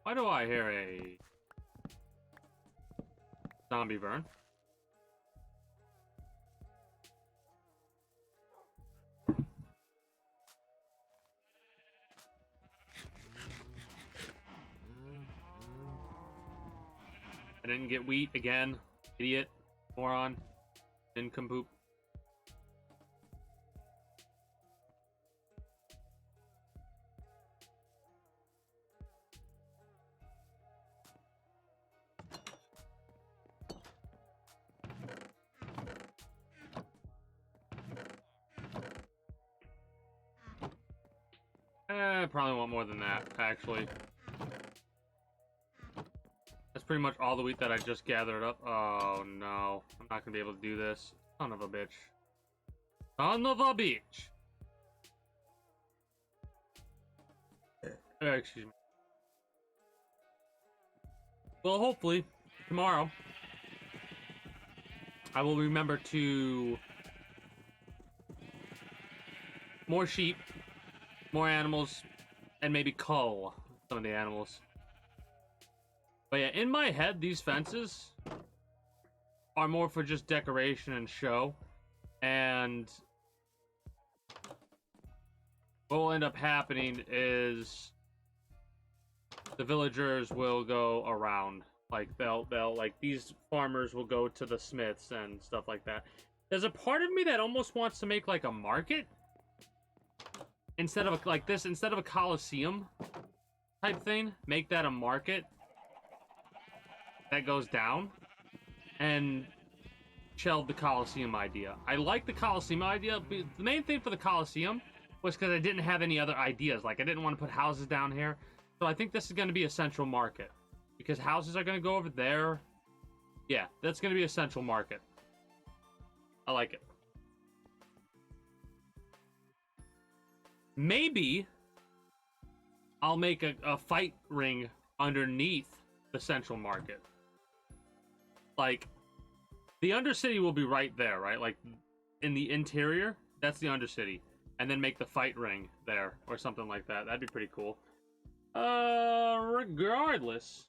Why do I hear a zombie burn? I didn't get wheat again. Idiot. Moron. Nincompoop. Probably want more than that, actually. That's pretty much all the wheat that I just gathered up. Oh, no. I'm not gonna be able to do this. Son of a bitch. Son of a bitch! Excuse me. Well, hopefully, tomorrow, I will remember to... more sheep, more animals, and maybe cull some of the animals. But yeah, in my head, these fences are more for just decoration and show. And what will end up happening is the villagers will go around. Like they'll like these farmers will go to the smiths and stuff like that. There's a part of me that almost wants to make like a market instead of a coliseum type thing. Make that a market that goes down and shelve the Coliseum idea. I like the Coliseum idea, but the main thing for the Coliseum was because I didn't have any other ideas. Like, I didn't want to put houses down here. So I think this is going to be a central market. Because houses are going to go over there. Yeah, that's going to be a central market. I like it. Maybe I'll make a fight ring underneath the central market. Like, the Undercity will be right there, right? Like, in the interior, that's the Undercity. And then make the fight ring there, or something like that. That'd be pretty cool. Regardless,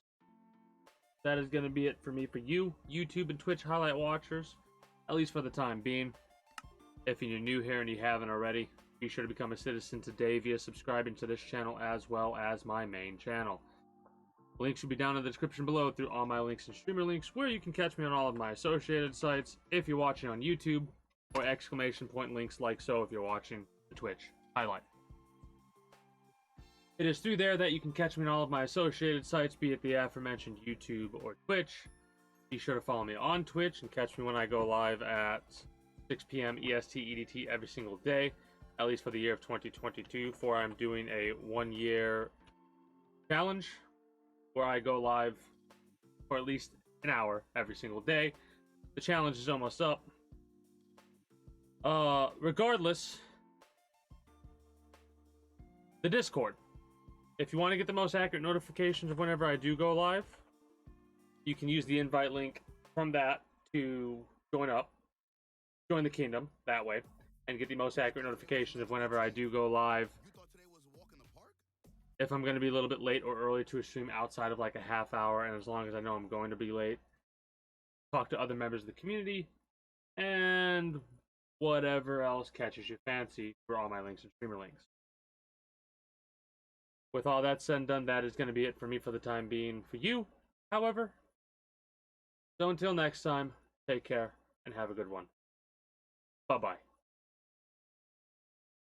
that is going to be it for me for you, YouTube and Twitch highlight watchers. At least for the time being. If you're new here and you haven't already, be sure to become a citizen today via subscribing to this channel as well as my main channel. Links will be down in the description below through all my links and streamer links, where you can catch me on all of my associated sites if you're watching on YouTube, or exclamation point links like so if you're watching the Twitch highlight. It is through there that you can catch me on all of my associated sites, be it the aforementioned YouTube or Twitch. Be sure to follow me on Twitch and catch me when I go live at 6 p.m. EST EDT every single day, at least for the year of 2022, for I'm doing a 1-year challenge where I go live for at least an hour every single day. The challenge is almost up. Regardless, the Discord. If you want to get the most accurate notifications of whenever I do go live, you can use the invite link from that to join the kingdom that way, and get the most accurate notifications of whenever I do go live. If I'm going to be a little bit late or early to a stream outside of like a half hour, and as long as I know I'm going to be late, talk to other members of the community, and whatever else catches your fancy for all my links and streamer links. With all that said and done, that is going to be it for me for the time being. For you, however, so until next time, take care and have a good one. Bye-bye.